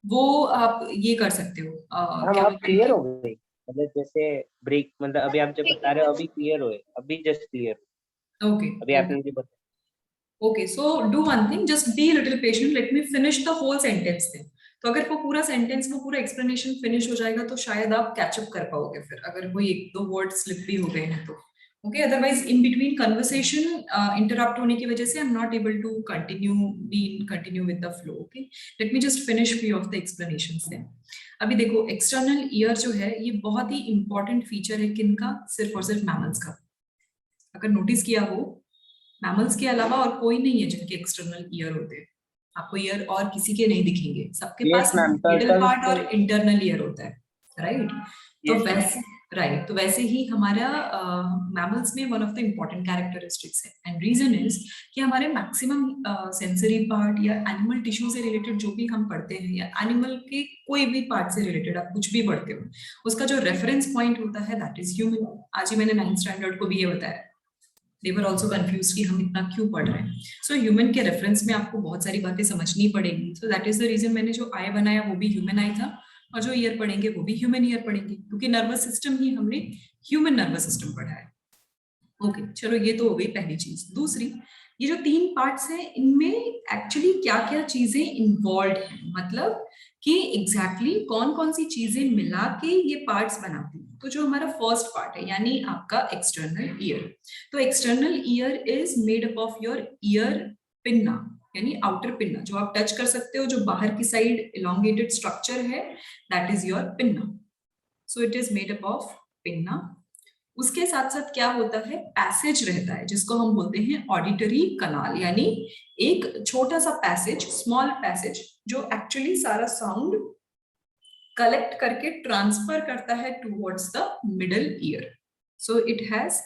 वो आप ये कर सकते हो. हम आप क्लियर हो गए, मतलब जैसे ब्रेक, मतलब अभी आप जब बता रहे हो अभी क्लियर हुए, अभी जस्ट क्लियर. ओके, अभी आपने मुझे बताया. Okay, so do one thing, just be a little patient. Let me finish the whole sentence then. तो अगर वो पूरा सेंटेंस, वो पूरा एक्सप्लेनेशन फिनिश हो जाएगा तो शायद आप कैचअप कर पाओगे. फिर अगर कोई 1-2 वर्ड स्लिप भी हो गए हैं तो Okay, otherwise in between conversation interrupt होने की वजह से I'm not able to continue with the flow. Okay, let me just finish few of the explanations there. अभी देखो एक्सटर्नल ईयर जो है ये बहुत ही इंपॉर्टेंट फीचर है किनका, सिर्फ और सिर्फ मैमल्स का। अगर नोटिस किया हो मैमल्स के अलावा और कोई नहीं है जिनके एक्सटर्नल ईयर होते हैं। आपको ईयर और किसी के नहीं दिखेंगे, सबके पास मिडल पार्ट और इंटरनल ईयर होता है, राइट? तो वैसे राइट, तो वैसे ही हमारा मैमल्स में one of the important characteristics है एंड रीजन इज कि हमारे मैक्सिमम सेंसरी पार्ट या एनिमल टिश्यू से रिलेटेड जो भी हम पढ़ते हैं या एनिमल के कोई भी पार्ट से रिलेटेड आप कुछ भी पढ़ते हो उसका जो रेफरेंस पॉइंट होता है दैट इज ह्यूमन। आज ही मैंने 9th स्टैंडर्ड को भी ये बताया, they were also confused कि हम इतना क्यों पढ़ रहे हैं। सो ह्यूमन के रेफरेंस में आपको बहुत सारी बातें समझनी पड़ेगी। So that is the reason मैंने जो आई बनाया वो भी ह्यूमन आई था और जो ईयर पढ़ेंगे वो भी ह्यूमन ईयर पढ़ेंगे, क्योंकि नर्वस सिस्टम ही हमने ह्यूमन नर्वस सिस्टम पढ़ा है। ओके, चलो ये तो हो गई पहली चीज। दूसरी, ये जो 3 पार्ट्स हैं इनमें एक्चुअली क्या क्या चीजें इन्वॉल्व हैं, मतलब कि एग्जैक्टली कौन कौन सी चीजें मिला के ये पार्ट्स बनाती हैं। तो जो हमारा फर्स्ट पार्ट है यानी आपका एक्सटर्नल ईयर, तो external ear is made up of your ear pinna यानी आउटर पिन्ना, जो आप टच कर सकते हो, जो बाहर की साइड इलोंगेटेड स्ट्रक्चर है that is your pinna. So it is made up of pinna. उसके साथ साथ क्या होता है, पैसेज रहता है जिसको हम बोलते हैं ऑडिटरी कनाल, यानी एक छोटा सा पैसेज, स्मॉल पैसेज जो एक्चुअली सारा साउंड कलेक्ट करके ट्रांसफर करता है towards the middle ear. So it has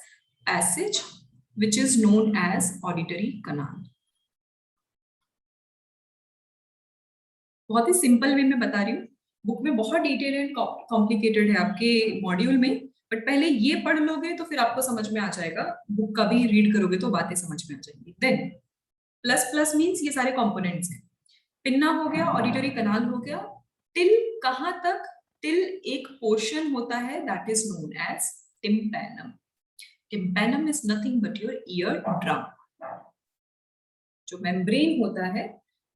passage which is known as auditory canal. बहुत ही सिंपल वे में बता रही हूँ, बुक में बहुत डिटेल एंड कॉम्प्लिकेटेड है आपके मॉड्यूल में, बट पहले ये पढ़ लोगे तो फिर आपको समझ में आ जाएगा, बुक का भी रीड करोगे तो बातें समझ में आ जाएंगी। देन प्लस प्लस मींस ये सारे कंपोनेंट्स हैं। पिन्ना हो गया, ऑडिटरी कनाल हो गया, टिल कहां तक, टिल एक पोर्शन होता है that is known as tympanum. Tympanum is nothing but your ear drum. जो मेम्ब्रेन होता है,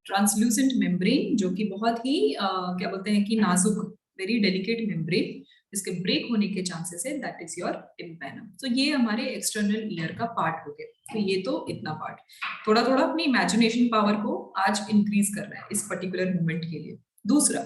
ट्रांसल्यूसेंट मेम्ब्रेन, जो कि बहुत ही क्या बोलते हैं कि नाजुक, वेरी डेलिकेट मेम्ब्रेन, इसके ब्रेक होने के चांसेस है, दैट इज योर टिम्पैनम। तो ये हमारे एक्सटर्नल ईयर का पार्ट हो गया। तो ये तो इतना पार्ट, थोड़ा थोड़ा अपनी इमेजिनेशन पावर को आज इंक्रीज करना है इस पर्टिकुलर मूवमेंट के लिए। दूसरा,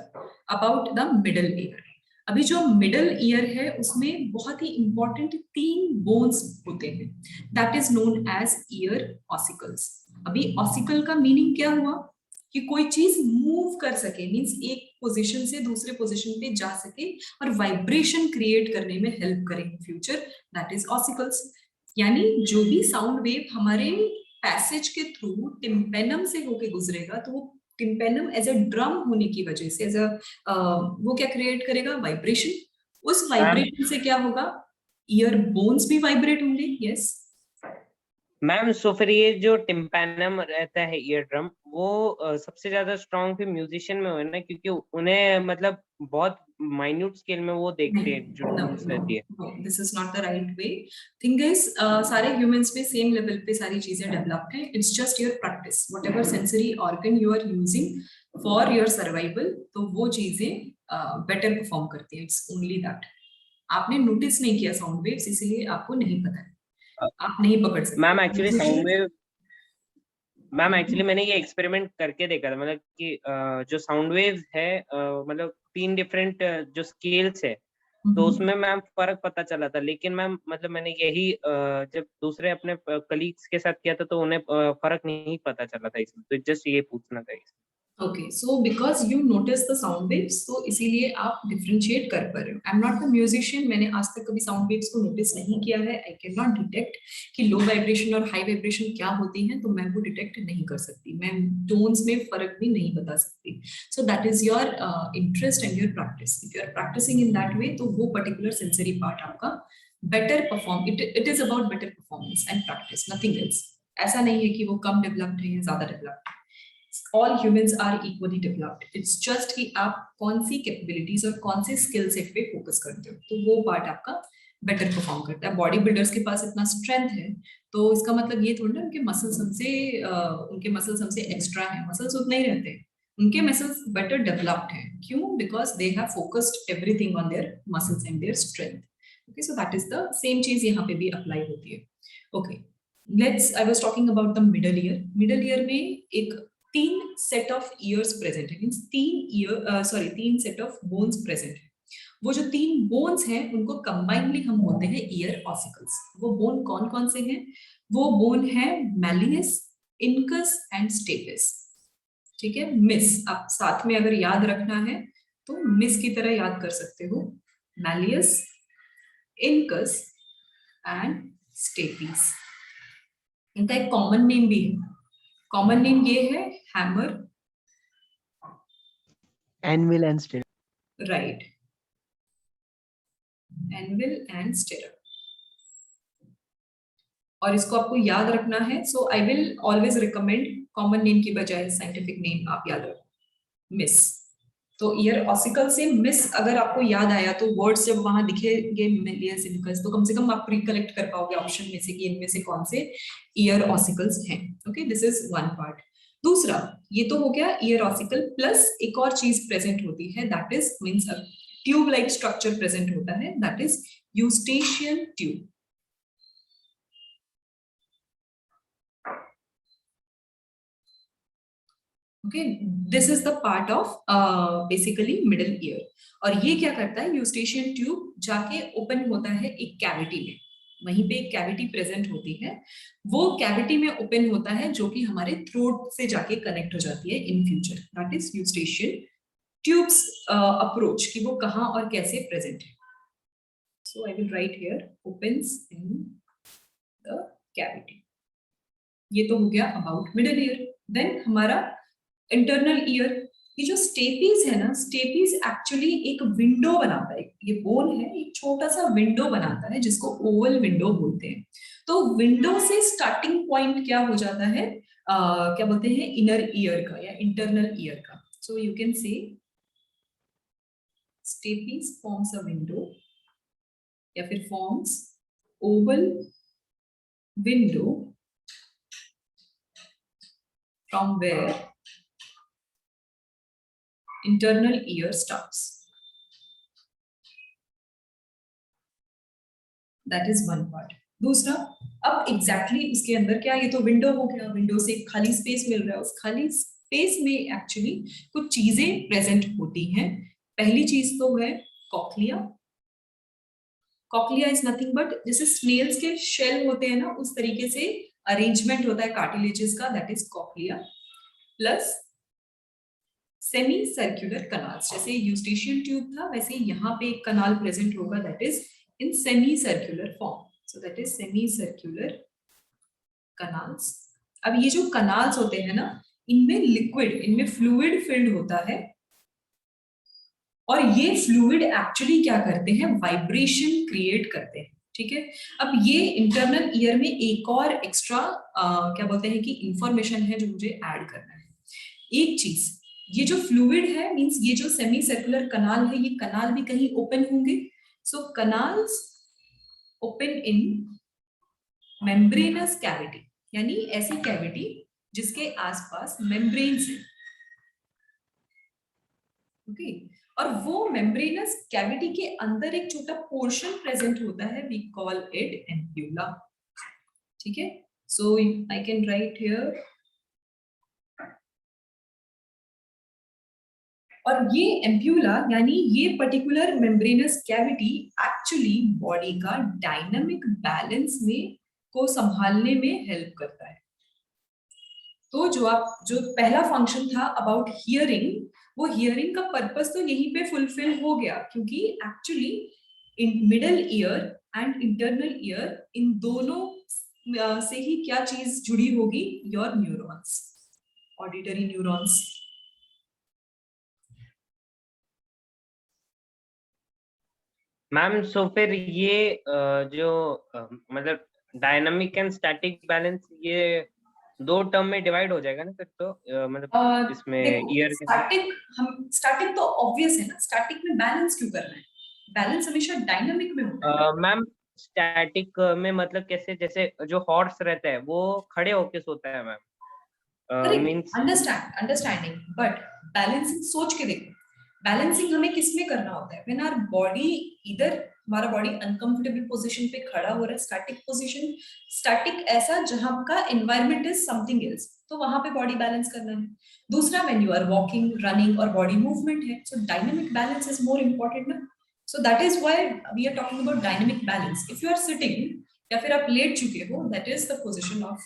अबाउट द मिडल ईयर। अभी जो मिडल ईयर है उसमें बहुत ही इंपॉर्टेंट 3 बोन्स होते हैं, that is known as ear ossicles. अभी ऑसिकल का मीनिंग क्या हुआ कि कोई चीज मूव कर सके, मींस एक पोजीशन से दूसरे पोजीशन पे जा सके और वाइब्रेशन क्रिएट करने में हेल्प करे इन फ्यूचर, दैट इज ऑसिकल्स। यानी जो भी साउंड वेव हमारे पैसेज के थ्रू टिम्पैनम से होके गुजरेगा तो वो टिम्पैनम एज अ ड्रम होने की वजह से एज अ वो क्या क्रिएट करेगा, वाइब्रेशन। उस वाइब्रेशन से क्या होगा, ईयर बोन्स भी वाइब्रेट होंगे। यस मैम, सो फिर ये जो टिम्पैनम रहता है ईयर ड्रम, वो सबसे ज्यादा स्ट्रॉन्ग फिर म्यूजिशियन में हो ना, क्योंकि उन्हें मतलब बहुत माइन्यूट स्केल में वो देखते हैं जो टूल्स रहती है। This is not the right way. Thing is सारे ह्यूमंस पे सेम लेवल पे सारी चीजें डेवलप्ड हैं, it's just your practice, whatever sensory organ you are using for your survival, तो वो चीजें बेटर परफॉर्म करती है। It's only that. आपने नोटिस नहीं किया साउंड वेव्स, इसीलिए आपको नहीं पता है, आप नहीं पकड़ सकते। मैम एक्चुअली मैंने ये एक्सपेरिमेंट करके देखा था, मतलब कि जो साउंड वेव्स है मतलब 3 डिफरेंट जो स्केल्स है, तो उसमें मैम फर्क पता चला था। लेकिन मैम मतलब मैंने यही जब दूसरे अपने कलीग्स के साथ किया था तो उन्हें फर्क नहीं पता चला था इसमें, तो जस्ट ये पूछना था इसमें। Okay, so because you notice the sound waves, तो इसीलिए आप differentiate कर पा रहे हो। I'm not a musician, मैंने आज तक कभी sound waves को notice नहीं किया है। I cannot detect कि low vibration और high vibration क्या होती हैं, तो मैं वो detect नहीं कर सकती। मैं tones में फर्क भी नहीं बता सकती। So that is your interest and your practice. If you are practicing in that way, तो वो particular sensory part आपका better perform. It is about better performance and practice, nothing else. ऐसा नहीं है कि वो कम developed है या ज्यादा developed है। All humans are equally developed. It's just कि आप कौन सी कैपेबिलिटीज और कौन से स्किल सेट पे फोकस करते हो, तो वो पार्ट आपका बेटर परफॉर्म करता है। बॉडी बिल्डर्स के पास इतना स्ट्रेंथ है तो इसका मतलब ये थोड़ा ना उनके मसल्स हमसे एक्स्ट्रा है, मसल्स उतने ही रहते हैं, उनके मसल्स बेटर डेवलप्ड हैं। क्यों? Because they have focused everything on their muscles and their strength. Okay, so that is the same चीज यहाँ पे भी अप्लाई होती है. Okay, let's, I was talking about the middle year. Middle ear में एक 3 सेट ऑफ ईयर्स प्रेजेंट है, means 3 set of bones present है. वो जो 3 बोन्स हैं उनको कंबाइनली हम बोलते हैं ईयर ऑसिकल्स. वो बोन कौन कौन से हैं? वो बोन है मैलियस, इनकस एंड स्टेपिस. ठीक है, मिस आप साथ में अगर याद रखना है तो मिस की तरह याद कर सकते हो. Malleus, incus and stapes. इनका एक कॉमन नेम भी है. कॉमन नेम ये है hammer, anvil and still. Right, anvil and stirrer. और इसको आपको याद रखना है. So I will always recommend common name की बजाय साइंटिफिक नेम आप याद रखो, मिस. तो ईयर ऑसिकल से मिस अगर आपको याद आया तो वर्ड्स जब वहां दिखेंगे मिलियस, इनकस, तो कम से कम आप रिकलेक्ट कर पाओगे ऑप्शन में से कि इनमें से कौन से ईयर ऑसिकल्स हैं. Okay, this is one part. दूसरा, ये तो हो गया ईयर ऑसिकल प्लस एक और चीज प्रेजेंट होती है, that is means tube like structure present होता है, that is Eustachian tube. Okay, this is the part of basically middle ear. और ये क्या करता है, यूस्टेशियन ट्यूब जाके ओपन होता है एक कैविटी में. वहीं पे एक कैविटी प्रेजेंट होती है. वो कैविटी में ओपन होता है जो कि हमारे थ्रोट से जाके कनेक्ट हो जाती है in future. That is eustachian tubes approach, कि वो कहाँ और कैसे प्रेजेंट है. So I will write here opens in the cavity. ये तो हो गया अबाउट मिडल ईयर. देन हमारा इंटरनल ईयर. ये जो स्टेपीज है ना, स्टेपीज एक्चुअली एक विंडो बनाता है. ये बोन है, एक छोटा सा विंडो बनाता है जिसको ओवल विंडो बोलते हैं. तो विंडो से स्टार्टिंग पॉइंट क्या हो जाता है, क्या बोलते हैं, इनर ईयर का या इंटरनल ईयर का. So you can say stapes forms a window या फिर forms oval window from where internal ear starts. That is one part. दूसरा, अब exactly उसके अंदर क्या, ये तो विंडो हो गया, विंडो से खाली स्पेस मिल रहा है. उस खाली स्पेस में एक्चुअली कुछ चीजें प्रेजेंट होती हैं. पहली चीज तो है cochlea. Cochlea is nothing but जैसे स्नेल्स के शेल होते हैं ना, उस तरीके से अरेंजमेंट होता है कार्टिलेजेस का, that is cochlea. Plus semi circular canals. जैसे यूस्टेशियन ट्यूब था वैसे यहाँ पे एक कनाल प्रेजेंट होगा, that is in semi circular form. So that is semi circular canals. अब ये जो कनाल्स होते हैं ना, इनमें लिक्विड, इनमें फ्लूइड फिल्ड होता है. और ये फ्लूइड एक्चुअली क्या करते हैं, वाइब्रेशन क्रिएट करते हैं. ठीक है, अब ये इंटरनल ईयर में एक और एक्स्ट्रा क्या बोलते हैं कि इंफॉर्मेशन है जो मुझे ऐड करना है. एक चीज, ये जो फ्लूइड है मींस ये जो सेमी सर्कुलर कनाल है, ये कनाल भी कहीं ओपन होंगे. So canals open in membranous cavity, यानी ऐसी कैविटी जिसके आसपास मेम्ब्रेन्स है. ओके, और वो मेम्ब्रेनस कैविटी के अंदर एक छोटा पोर्शन प्रेजेंट होता है, वी कॉल इट एम्प्यूला. ठीक है, so I can write here. और ये एम्प्यूला यानी ये particular membranes cavity actually body का डायनामिक बैलेंस में को संभालने में हेल्प करता है. तो जो पहला फंक्शन था अबाउट हियरिंग, वो हियरिंग का पर्पस तो यहीं पे फुलफिल हो गया, क्योंकि actually in middle ear and internal ear, इन दोनों से ही क्या चीज जुड़ी होगी, your neurons, auditory neurons. Ma'am so फिर ये जो मतलब डायनामिक एंड स्टैटिक बैलेंस, ये 2 टर्म में डिवाइड हो जाएगा ना फिर तो, मतलब इसमें ईयर स्टैटिक तो ऑब्वियस है ना. स्टैटिक में बैलेंस क्यों करना है, बैलेंस हमेशा डायनामिक में होता है. मैम स्टैटिक में मतलब कैसे, जैसे जो हॉर्स रहता है वो खड़े होके सोता है ma'am, means understanding, but balancing सोच के देखो. बैलेंसिंग हमें किस में करना होता है, व्हेन आवर बॉडी ईदर हमारा बॉडी अनकंफर्टेबल पोजीशन पे खड़ा हो रहा है, स्टैटिक पोजीशन, स्टैटिक ऐसा जहां का एनवायरनमेंट इज समथिंग एल्स, तो वहां पे बॉडी बैलेंस करना है। दूसरा when you are walking, running और बॉडी मूवमेंट है, so dynamic balance is more important ना। So that is why we are talking about dynamic balance. If you are sitting या फिर आप लेट चुके हो, that is the position of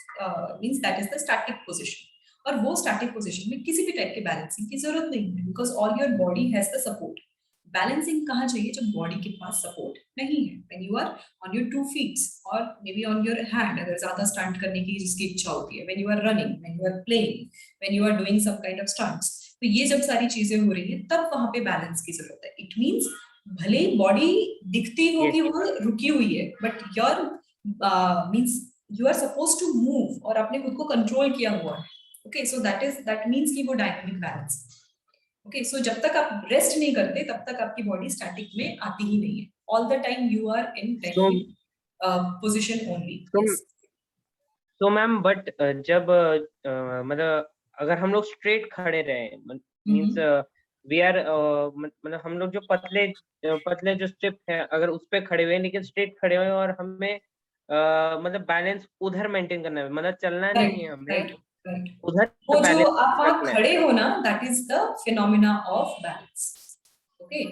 means that is the static position. और वो static position में किसी भी टाइप के बैलेंसिंग की जरूरत नहीं है, because all your body has the support. Balancing कहाँ चाहिए? जब बॉडी के पास सपोर्ट नहीं है, when you are on your 2 feet और may be on your hand, अगर ज्यादा स्टंट करने की जिसकी इच्छा होती है, when you are running, when you are playing, when you are doing some kind of stunts, तो ये जब सारी चीजें हो रही है तब वहां पे बैलेंस की जरूरत है। इट मींस भले बॉडी दिखती हो कि वो रुकी हुई है, but your means you are suppose to move और आपने खुद को कंट्रोल किया हुआ है। ओके, सो दैट मींस कि वो डायनामिक बैलेंस। ओके, सो जब तक आप रेस्ट नहीं करते तब तक आपकी बॉडी स्टैटिक में आती ही नहीं है। All the time you are in dynamic position only. तो मैम बट जब मतलब अगर हम लोग स्ट्रेट खड़े रहे, मींस वी आर मतलब हम लोग जो पतले जो स्टेप है अगर उस पे खड़े हुए, लेकिन स्ट्रेट खड़े हुए और हमें मतलब बैलेंस उधर मेंटेन करना है, मतलब चलना नहीं है हमें उधर। वो जो आप वहां खड़े हो ना, that is the phenomena of balance. Okay,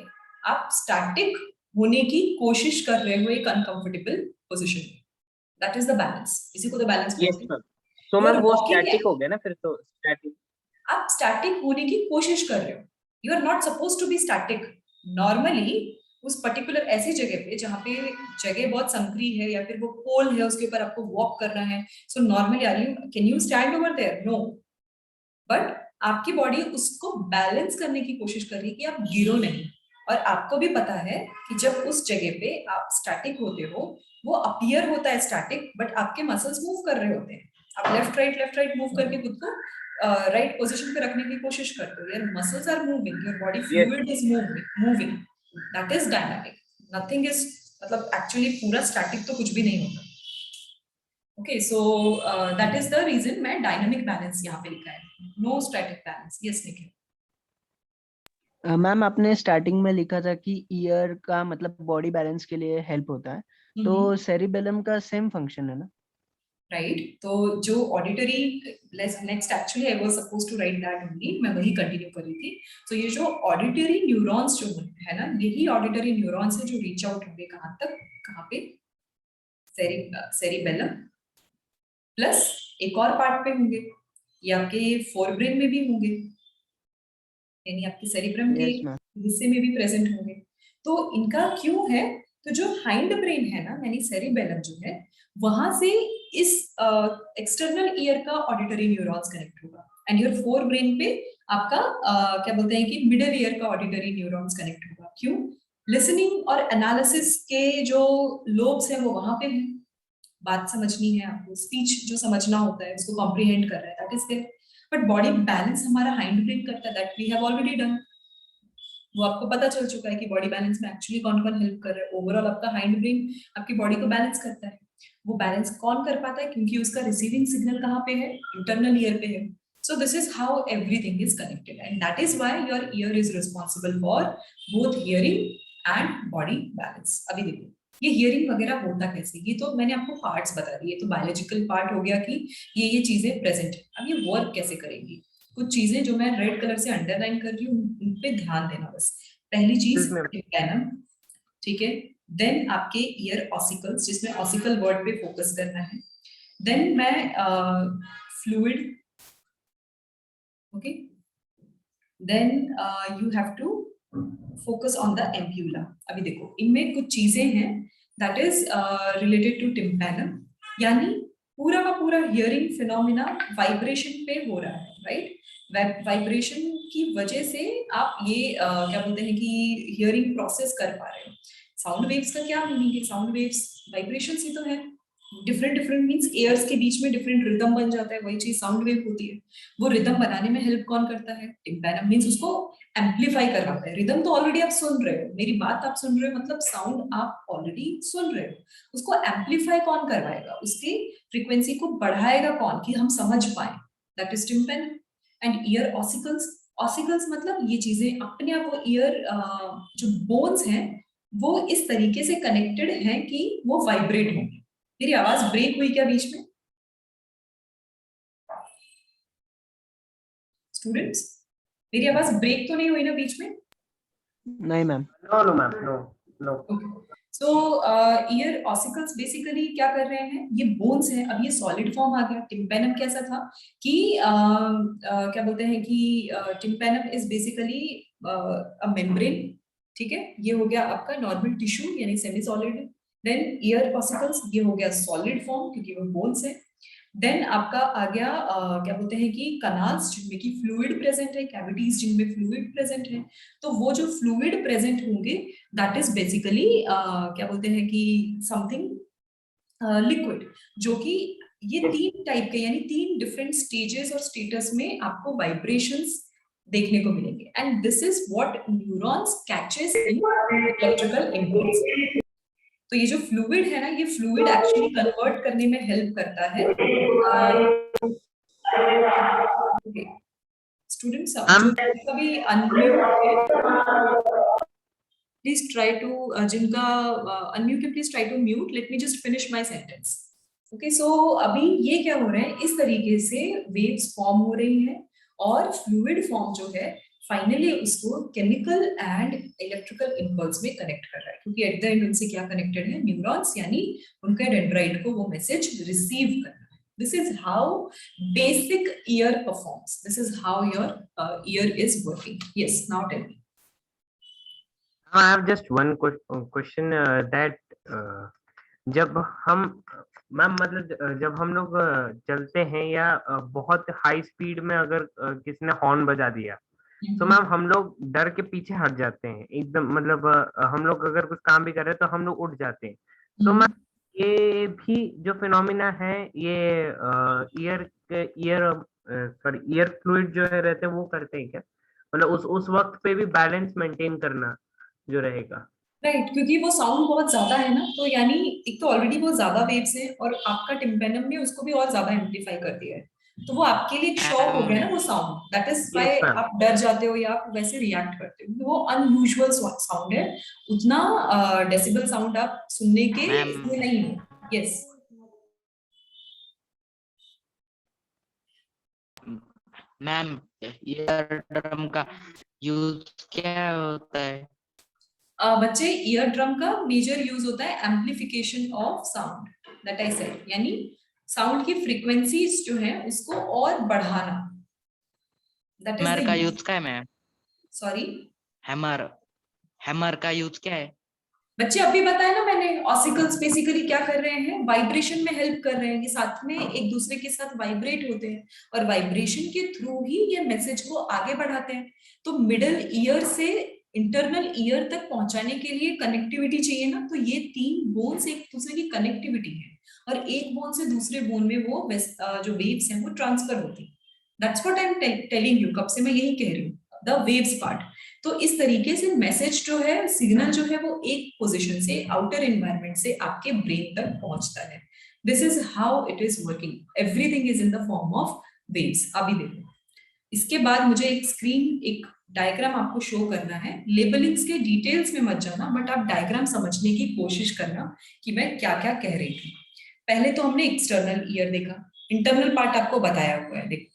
आप स्टैटिक होने की कोशिश कर रहे हो एक अनकंफर्टेबल पोजीशन में, दैट इज द बैलेंस। इसी को तो बैलेंस बोलते हैं। तो मैम वो स्टैटिक हो गया ना फिर। तो स्टैटिक, आप स्टैटिक होने की कोशिश कर रहे हो, you are not suppose to be static. Normally उस पर्टिकुलर ऐसी जगह पे जहाँ पे जगह बहुत संकरी है या फिर वो पोल है, उसके ऊपर आपको वॉक करना है, so normally are you can you stand over there? No, but आपकी बॉडी उसको बैलेंस करने की कोशिश कर रही है कि आप गिरो नहीं। और आपको भी पता है कि जब उस जगह पे आप स्टैटिक होते हो, वो अपीयर होता है स्टैटिक, बट आपके मसल्स मूव कर रहे होते हैं। आप लेफ्ट राइट मूव करके खुद को राइट पोजीशन पे रखने की कोशिश करते हो। Your muscles are moving, your body fluid is moving, that is dynamic. Nothing is, मतलब एक्चुअली पूरा स्टैटिक तो कुछ भी नहीं होता। Okay, so that is the reason मैं डायनामिक बैलेंस यहाँ पे लिखा है, no static balance. Yes Nikhil. Ma'am आपने स्टार्टिंग में लिखा था कि ईयर का मतलब बॉडी बैलेंस के लिए हेल्प होता है, तो सेरिबेलम का सेम फंक्शन है ना? राइट, तो जो auditory, next actually I was supposed to write that only, मैं वही कंटिन्यू कर रही थी। तो ये जो ऑडिटरी न्यूरॉन्स जो है ना, यही ऑडिटरी न्यूरॉन्स है जो रीच आउट होंगे कहाँ तक, कहाँ पे? सेरिबेलम प्लस एक और पार्ट पे होंगे, ये आपके फोरब्रेन में भी होंगे, यानी आपके सेरिब्रम के हिस्से में भी प्रेजेंट होंगे। तो इनका क्यों है? तो जो हाइंड ब्रेन है ना, यानी सेरिबेलम जो है, वहां से इस एक्सटर्नल ईयर का ऑडिटरी न्यूरॉन्स कनेक्ट होगा, एंड योर फोर ब्रेन पे आपका क्या बोलते हैं कि मिडल ईयर का ऑडिटरी न्यूरॉन्स कनेक्ट होगा। क्यों? लिसनिंग और एनालिसिस के जो लोब्स है वो वहां पे है, बात समझनी है आपको, स्पीच जो समझना होता है उसको कॉम्प्रिहेंड कर रहा है, that is there. But body balance हमारा हाइंड ब्रेन करता है, that we have already done. वो आपको पता चल चुका है कि बॉडी बैलेंस में एक्चुअली कौन कौन हेल्प कर रहा है। ओवरऑल आपका हाइंड ब्रेन आपकी बॉडी को बैलेंस करता है। वो बैलेंस कौन कर पाता है? क्योंकि उसका रिसीविंग सिग्नल कहाँ पे है? इंटरनल ईयर पे है। So this is how everything is connected, and that is why your ear is responsible for both hearing and body balance. अभी देखो ये हियरिंग वगैरह होता कैसे, ये तो मैंने आपको पार्ट्स बता दिए, तो बायोलॉजिकल पार्ट हो गया कि ये चीजें प्रेजेंट है। अब ये वर्क कैसे करेंगी, कुछ चीजें जो मैं रेड कलर से अंडरलाइन कर रही हूँ उन पे ध्यान देना बस। पहली चीज टिम्पैनम, ठीक है, देन आपके ईयर ऑसिकल्स, जिसमें ऑसिकल वर्ड पे फोकस करना है, देन मैं fluid, okay, then you have to focus on the ampulla. अभी देखो इनमें कुछ चीजें हैं that is related to tympanum, यानी पूरा का पूरा हियरिंग फिनोमिना वाइब्रेशन पे हो रहा है, राइट? वाइब्रेशन की वजह से आप ये क्या बोलते हैं कि हियरिंग प्रोसेस कर पा रहे हो। साउंड वेव्स का क्या मीनिंग है? साउंड वेव्स वाइब्रेशन ही तो है, डिफरेंट मींस एयर्स के बीच में डिफरेंट रिदम बन जाता है, वही चीज साउंड वेव होती है। वो रिदम बनाने में हेल्प कौन करता है? टिम्पैनम, मींस उसको एम्पलीफाई करवाता है। रिदम तो ऑलरेडी आप सुन रहे हो, मेरी बात आप सुन रहे हो, मतलब साउंड आप ऑलरेडी सुन रहे हो, उसको एम्पलीफाई कौन करवाएगा? उसकी फ्रीक्वेंसी को बढ़ाएगा कौन कि हम समझ पाए? That is tympanum. And ear ossicles, ossicles मतलब ये चीजें अपने आप, वो ईयर जो बोन्स हैं वो इस तरीके से कनेक्टेड हैं कि वो वाइब्रेट होंगे। मेरी आवाज ब्रेक हुई क्या बीच में स्टूडेंट्स? मेरी आवाज ब्रेक तो नहीं हुई ना बीच में? नहीं मैम। No, ma'am. No. सो ईयर ऑसिकल्स बेसिकली क्या कर रहे हैं, ये बोन्स हैं। अब ये सॉलिड फॉर्म आ गया। टिम्पैनम कैसा था कि क्या बोलते हैं कि tympanum is basically a membrane, ठीक है। ये हो गया आपका नॉर्मल टिश्यू यानी semi solid. Then ear ossicles, ये हो गया सॉलिड फॉर्म क्योंकि वो बोन्स है। देन आपका आ गया क्या बोलते हैं कि कनाल्स जिनमें की फ्लूइड प्रेजेंट है, कैविटीज जिनमें फ्लूइड प्रेजेंट है। तो वो जो फ्लूइड प्रेजेंट होंगे दैट इज बेसिकली क्या बोलते हैं कि समथिंग लिक्विड, जो कि ये तीन टाइप के यानी तीन डिफरेंट स्टेजेस और स्टेटस में आपको वाइब्रेशंस देखने को मिलेंगे। And this is what neurons catches in electrical impulse. तो ये जो फ्लूइड है ना, ये फ्लूइड एक्चुअली कन्वर्ट करने में हेल्प करता है। स्टूडेंट्स जो कभी अनम्यूट प्लीज ट्राई टू, जिनका अनम्यूट है please try to mute. Let me just finish my sentence. Okay, so अभी ये क्या हो रहा है, इस तरीके से वेव्स फॉर्म हो रही हैं और फ्लूइड फॉर्म जो है फाइनली उसको केमिकल एंड इलेक्ट्रिकल इम्पल्स में कनेक्ट कर रहा है, क्योंकि एट द एंड उनसे क्या कनेक्टेड है, न्यूरॉन्स, यानी उनका डेंड्राइट को वो मैसेज रिसीव करना है। This is how basic ear performs. This is how your ear is working. Yes, now tell me. I have just one question that जब हम मैम मतलब जब हम लोग चलते हैं या बहुत हाई स्पीड में अगर किसी ने हॉर्न बजा दिया तो मैम हम लोग डर के पीछे हट जाते हैं एकदम, मतलब हम लोग अगर कुछ काम भी कर रहे हैं तो हम लोग उठ जाते हैं। तो मैम ये भी जो फिनोमिना है ये ईयर फ्लूइड जो है रहते हैं वो करते हैं क्या, मतलब उस वक्त पे भी बैलेंस मेंटेन करना जो रहेगा? राइट, क्योंकि वो साउंड बहुत ज्यादा है ना, तो यानी एक तो ऑलरेडी बहुत ज्यादा वेव्स है और आपका टिम्पेनम ने उसको भी और ज्यादा एम्पलीफाई कर दिया है, तो वो आपके लिए एक शॉक हो गया ना वो साउंड। दैट इज व्हाई आप डर जाते हो या आप वैसे रिएक्ट करते हो। वो अनयूजुअल साउंड है, उतना डेसिबल साउंड आप सुनने के इसमें नहीं हो। यस मैम, ईयर ड्रम का यूज क्या होता है? बच्चे, ईयर ड्रम का मेजर यूज होता है amplification of sound, that I said, यानी साउंड की फ्रीक्वेंसीज जो है उसको और बढ़ाना। दैट इज हैमर का यूज क्या है मैम? सॉरी, हैमर का यूज क्या है? बच्चे अभी बताया ना मैंने, ऑसिकल्स बेसिकली क्या कर रहे हैं, वाइब्रेशन में हेल्प कर रहे हैं। ये साथ में एक दूसरे के साथ वाइब्रेट होते हैं और वाइब्रेशन के थ्रू ही ये मैसेज को आगे बढ़ाते हैं। तो मिडल ईयर से इंटरनल ईयर तक पहुंचाने के लिए कनेक्टिविटी चाहिए ना, तो ये तीन बोन्स एक दूसरे की कनेक्टिविटी है और एक बोन से दूसरे बोन में वो जो वेव्स हैं वो ट्रांसफर होती है। That's what I am telling you, कब से मैं यही कह रही हूँ, द वेव्स पार्ट। तो इस तरीके से मैसेज जो है, सिग्नल जो है, वो एक पोजीशन से आउटर एनवायरनमेंट से आपके ब्रेन तक पहुंचता है। This is how it is working. Everything is in the form of waves. अभी देखो, इसके बाद मुझे एक स्क्रीन, एक डायग्राम आपको शो करना है। लेबलिंग्स के डिटेल्स में मत जाना, बट आप डायग्राम समझने की कोशिश करना कि मैं क्या क्या कह रही थी। पहले तो हमने एक्सटर्नल ईयर देखा, इंटरनल पार्ट आपको बताया हुआ है। देखो,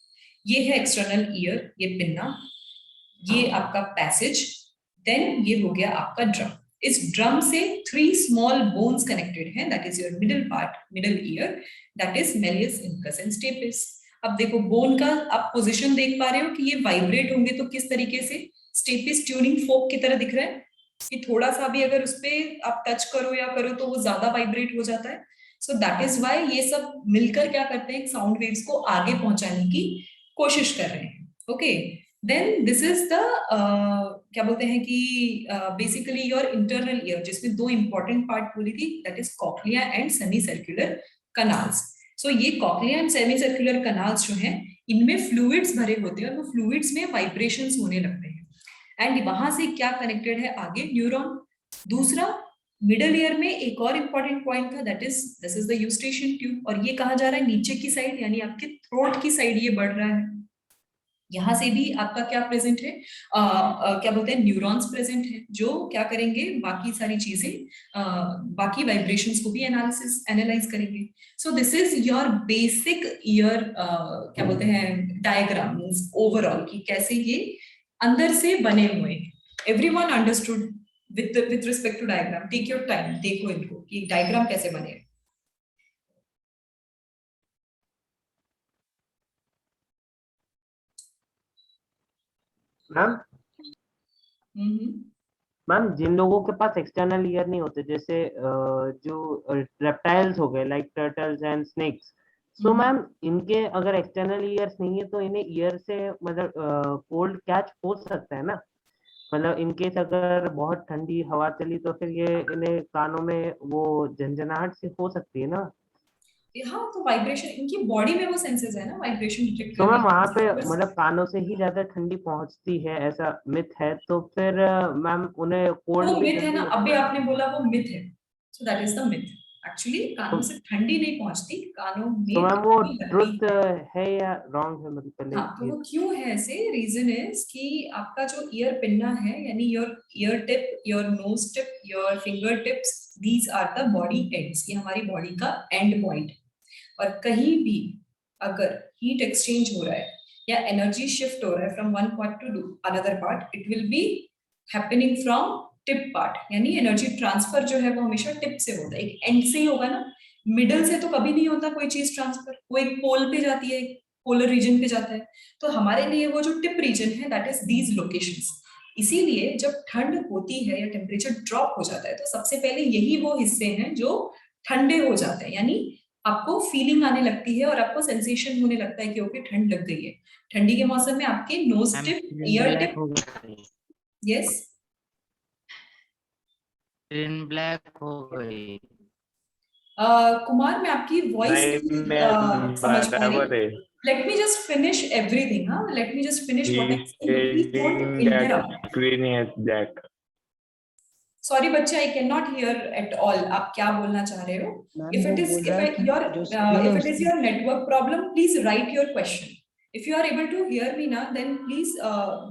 ये है एक्सटर्नल ईयर, ये पिन्ना, ये आपका पैसेज, देन ये हो गया आपका ड्रम। इस ड्रम से 3 स्मॉल बोन्स कनेक्टेड हैं, that is your middle part, middle ear, that is malleus, incus and stapes. अब देखो बोन का आप पोजीशन देख पा रहे हो कि ये वाइब्रेट होंगे तो किस तरीके से, स्टेपिस ट्यूनिंग फोक की तरह दिख रहा है कि थोड़ा सा भी अगर उस पे आप टच करो या करो तो वो ज्यादा वाइब्रेट हो जाता है। सो दैट इज व्हाई ये सब मिलकर क्या करते हैं, साउंड वेव्स को आगे पहुंचाने की कोशिश कर रहे हैं। Okay, then this is the क्या बोलते हैं कि बेसिकली योर इंटरनल ईयर, जिसमें 2 इंपॉर्टेंट पार्ट बोली थी, that is cochlea and semi circular canals. So ये cochlea and semi circular canals जो हैं, इनमें फ्लूइड्स भरे होते हैं और वो फ्लूइड्स में वाइब्रेशंस होने लगते हैं एंड वहां से क्या कनेक्टेड है आगे, न्यूरॉन। दूसरा, मिडल ईयर में एक और इंपॉर्टेंट पॉइंट था, that is this is the Eustachian tube, और ये कहा जा रहा है नीचे की साइड, यानी आपके थ्रोट की साइड ये बढ़ रहा है। यहाँ से भी आपका क्या प्रेजेंट है, क्या बोलते हैं, न्यूरॉन्स प्रेजेंट है जो क्या करेंगे, बाकी सारी चीजें, बाकी वाइब्रेशंस को भी एनालाइज करेंगे. सो this is your basic year क्या बोलते हैं डायग्राम ओवरऑल कि कैसे ये अंदर से बने हुए हैं. Everyone understood with respect to diagram? Take your time, देखो इनको कि डायग्राम कैसे बने. मैम मैम जिन लोगों के पास एक्सटर्नल ईयर नहीं होते, जैसे जो रेप्टाइल्स हो गए like turtles and snacks, so ma'am इनके अगर एक्सटर्नल ईयर्स नहीं है तो इन्हें ईयर से मतलब कोल्ड कैच हो सकता है ना? मतलब इनकेस अगर बहुत ठंडी हवा चली तो फिर ये इन्हें कानों में वो झंझनाहट सी हो सकती है ना? हाँ, तो वाइब्रेशन इनकी बॉडी में वो सेंसेस है ना, वाइब्रेशन डिटेक्ट तो करने मैम वहाँ पे के. मतलब कानों से ही ज्यादा ठंडी पहुंचती है ऐसा मिथ है, तो फिर मैम उन्हें कोल्ड वो भी मिथ है ना, जल्दी अभी लगता है। आपने बोला वो मिथ है. So that is the myth. Actually कानों से ठंडी नहीं पहुंचती, कानों तो में मैम वो ठंडी लगती ट्रुथ है. है या रॉन्ग है, मतलब पहले हाँ, तो ये वो क्यों है ऐसे? रीजन इज कि आपका जो ईयर पिन्ना है, यानी your ear tip, your nose tip, your finger tips, these are the body ends. ये हमारी बॉडी का एंड पॉइंट. और कहीं भी अगर हीट एक्सचेंज हो रहा है या एनर्जी शिफ्ट हो रहा है from one part two another part, it will be happening from tip part. यानी एनर्जी ट्रांसफर जो है वो हमेशा टिप से होता है, एक एंड से ही होगा ना. मिडल से तो कभी नहीं होता कोई चीज ट्रांसफर. वो एक पोल पे जाती है, पोलर रीजन पे जाता है. तो हमारे लिए वो जो टिप रीजन है, दैट इज दीज लोकेशंस. इसीलिए जब ठंड होती है या टेम्परेचर ड्रॉप हो जाता है तो सबसे पहले यही वो हिस्से हैं जो ठंडे हो जाते हैं. यानी आपको फीलिंग आने लगती है और आपको सेंसेशन होने लगता है कि ओके ठंड लग गई है. ठंडी के मौसम में आपके knows tip, year tip. Yes, screen black हो गई. कुमार, मैं आपकी वॉइस समझ पा रही. Let me just finish everything. Huh? Let me just finish what I'm saying. Please don't interrupt. Screen is black. Sorry बच्चे, I cannot hear at all. आप क्या बोलना चाह रहे हो? If it is, if it is your network problem, please write your question. If you are able to hear me now, then please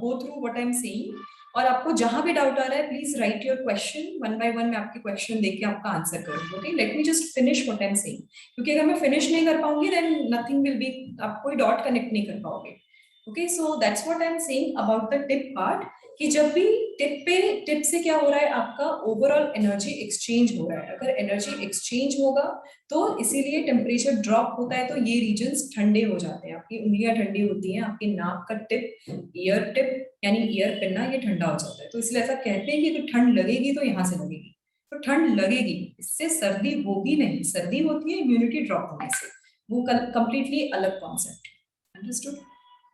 go through what I'm saying. और आपको जहां भी डाउट आ रहा है, please right your question. One by one मैं आपके question देख के आपका आंसर करूंगी. Okay, let me just finish what I am saying. क्योंकि अगर मैं फिनिश नहीं कर पाऊंगी देन नथिंग विल बी, आप कोई डॉट कनेक्ट नहीं कर पाओगे. Okay, so that's what I am saying about the tip part, कि जब भी टिप से क्या हो रहा है, आपका ओवरऑल एनर्जी एक्सचेंज हो रहा है. अगर एनर्जी एक्सचेंज होगा तो इसीलिए टेम्परेचर ड्रॉप होता है, तो ये रीजन्स ठंडे हो जाते हैं. आपकी उंगलियां ठंडी होती हैं, आपके नाक का टिप, ईयर टिप यानी ईयर पिन्ना, ये ठंडा हो जाता है. तो इसलिए ऐसा कहते हैं कि तो ठंड लगेगी तो यहाँ से लगेगी. तो ठंड लगेगी, इससे सर्दी होगी नहीं. सर्दी होती है इम्यूनिटी ड्रॉप होने से. वो कंप्लीटली अलग concept. Understood?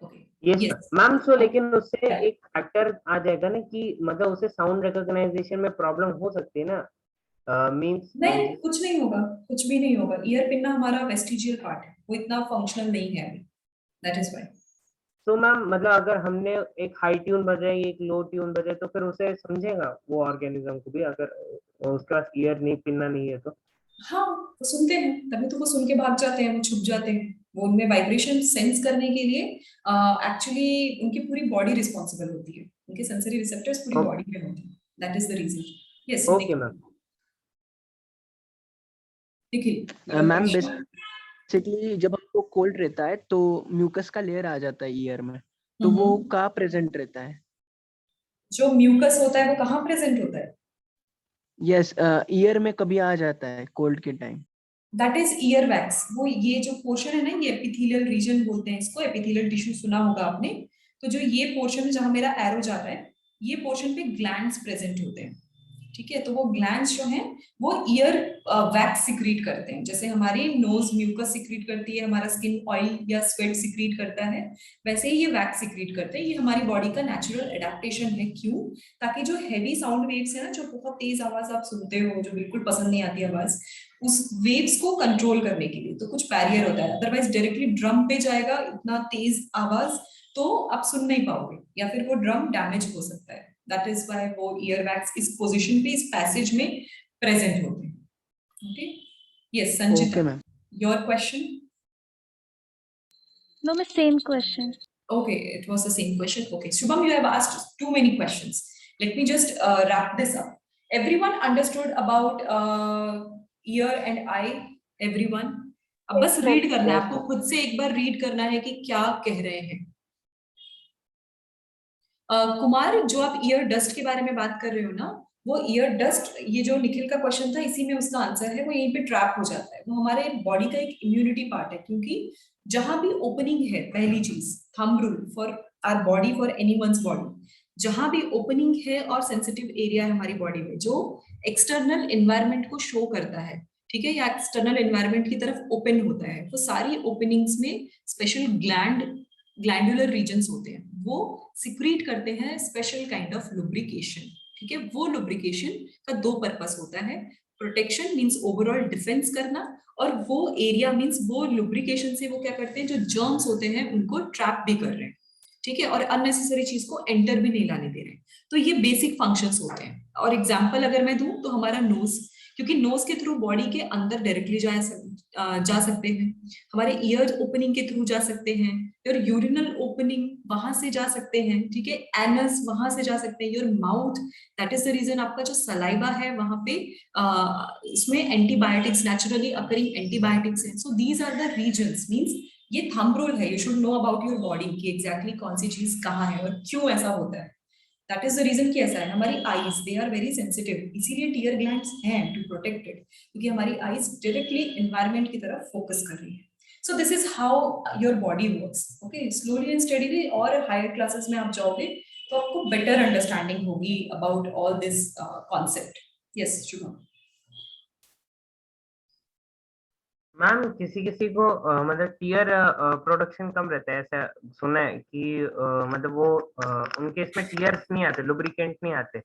Okay. Yes ma'am. So लेकिन उससे एक फैक्टर आ जाएगा ना कि मतलब उसे साउंड रिकॉग्नाइजेशन में प्रॉब्लम हो सकती है ना? मींस नहीं, कुछ नहीं होगा, कुछ भी नहीं होगा. ईयर पिन्ना हमारा वेस्टिजियल पार्ट है, वो इतना फंक्शनल नहीं है अभी. That is why. तो मैम मतलब अगर हमने एक हाई ट्यून बजाई, एक लो ट्यून बजाई, तो फिर उसे समझेगा वो ऑर्गेनिज्म को भी, अगर उसका ईयर नहीं पिन्ना नहीं है तो? हाँ, वो सुनते हैं, तभी तो वो सुन के भाग जाते हैं, वो छुप जाते हैं. वो उनमें वाइब्रेशन सेंस करने के लिए एक्चुअली उनकी पूरी बॉडी रिस्पॉन्सिबल होती है. उनके सेंसरी रिसेप्टर्स पूरी बॉडी पे होते हैं. That is the reason. Yes. Okay ma'am. Ma'am basically जब हमको कोल्ड रहता है तो म्यूकस का लेयर आ जाता है ईयर में, तो वो कहाँ प्रेजेंट रहता है? जो म्यूकस होता है वो कहाँ प्रेजेंट होता है? यस, ईयर में कभी आ जाता है कोल्ड के time. That is ear wax. वो ये जो पोर्शन है ना, ये एपिथेलियल रीजन बोलते हैं इसको. एपिथेलियल टिश्यू सुना होगा आपने. तो जो ये पोर्शन है जहां मेरा एरो जा रहा है, ये पोर्शन पे ग्लैंड्स प्रेजेंट होते हैं. ठीक है, तो वो ग्लैंड्स जो हैं वो ईयर वैक्स सिक्रीट करते हैं. जैसे हमारी नोज म्यूकस सिक्रीट करती है, हमारा स्किन ऑयल या स्वेट सिक्रीट करता है, वैसे ही ये वैक्स सिक्रीट करते हैं. ये हमारी बॉडी का नेचुरल एडेप्टेशन है. क्यों? ताकि जो हैवी साउंड वेव्स है ना, जो बहुत तेज आवाज आप सुनते हो, जो बिल्कुल पसंद नहीं आती आवाज, उस वेव्स को कंट्रोल करने के लिए तो कुछ बैरियर होता है. अदरवाइज डायरेक्टली ड्रम पे जाएगा इतना तेज आवाज तो आप सुन नहीं पाओगे, या फिर वो ड्रम डैमेज हो सकता है. दैट इज व्हाई वो ईयर वैक्स इस पोजीशन पे, इस पैसेज में प्रेजेंट होते हैं. Okay. Yes Sanchita, your question. No, my same question. Okay, it was the same question. Okay, Shubham, you have asked too many questions. Let me just wrap this up. Everyone understood about ear and eye? Everyone? अब बस Yes, read ma'am. करना है, Yes, आपको ma'am. खुद से एक बार read करना है कि क्या कह रहे हैं। कुमार, जो आप ईयर डस्ट के बारे में बात कर रहे हो ना, वो ईयर डस्ट, ये जो निखिल का क्वेश्चन था इसी में उसका आंसर है, वो यहीं पे ट्रैप हो जाता है। वो हमारे बॉडी का एक इम्यूनिटी पार्ट है, क्योंकि जहां भी ओपनिंग है, पहली चीज thumb rule for our body, for anyone's body, जहां भी ओपनिंग है और सेंसिटिव एरिया है हमारी बॉडी में, जो एक्सटर्नल एनवायरनमेंट को शो करता है, ठीक है, या एक्सटर्नल एनवायरनमेंट की तरफ ओपन होता है, वो सारी ओपनिंग्स में स्पेशल ग्लैंडुलर रीजन्स होते हैं, वो सिक्रीट करते हैं स्पेशल काइंड ऑफ लुब्रिकेशन, ठीक है। वो लुब्रिकेशन का दो पर्पस होता है, प्रोटेक्शन मींस ओवरऑल डिफेंस करना, और वो एरिया मींस वो लुब्रिकेशन से वो क्या करते हैं, जो जर्म्स होते हैं उनको ट्रैप भी कर रहे हैं, ठीक है, और अननेसेसरी चीज को एंटर भी नहीं लाने दे रहे हैं। तो ये बेसिक फंक्शंस होते हैं। और एग्जांपल अगर मैं दूं तो हमारा नोज, क्योंकि नोज के थ्रू बॉडी के अंदर डायरेक्टली जा सकते हैं, हमारे ईयर ओपनिंग के थ्रू जा सकते हैं, योर यूरिनल ओपनिंग वहां से जा सकते हैं, ठीक है, एनस वहां से जा सकते हैं, your mouth, that is the reason आपका जो सलाइवा है वहां पे इसमें एंटीबायोटिक्स, नेचुरली अकरिंग एंटीबायोटिक्स हैं। So these are the reasons, means ये थंब रूल है, you should know about your body कि एग्जैक्टली कौन सी चीज कहाँ है और क्यों ऐसा होता है। दैट इज द रीजन कि ऐसा है। हमारी eyes, they are very sensitive, इसीलिए टीयर ग्लैंड्स हैं टू प्रोटेक्ट इट, क्योंकि हमारी आईज डायरेक्टली एनवायरनमेंट की तरफ फोकस कर रही है। So this is how your body works. Okay, slowly and steadily, और higher classes में आप जाओगे तो आपको better understanding होगी about all this concept. Yes, Shubham. Ma'am किसी किसी को मतलब टीयर प्रोडक्शन कम रहता है, ऐसा सुना है कि मतलब वो उनके इसमें टीयर्स नहीं आते, लुब्रिकेंट नहीं आते,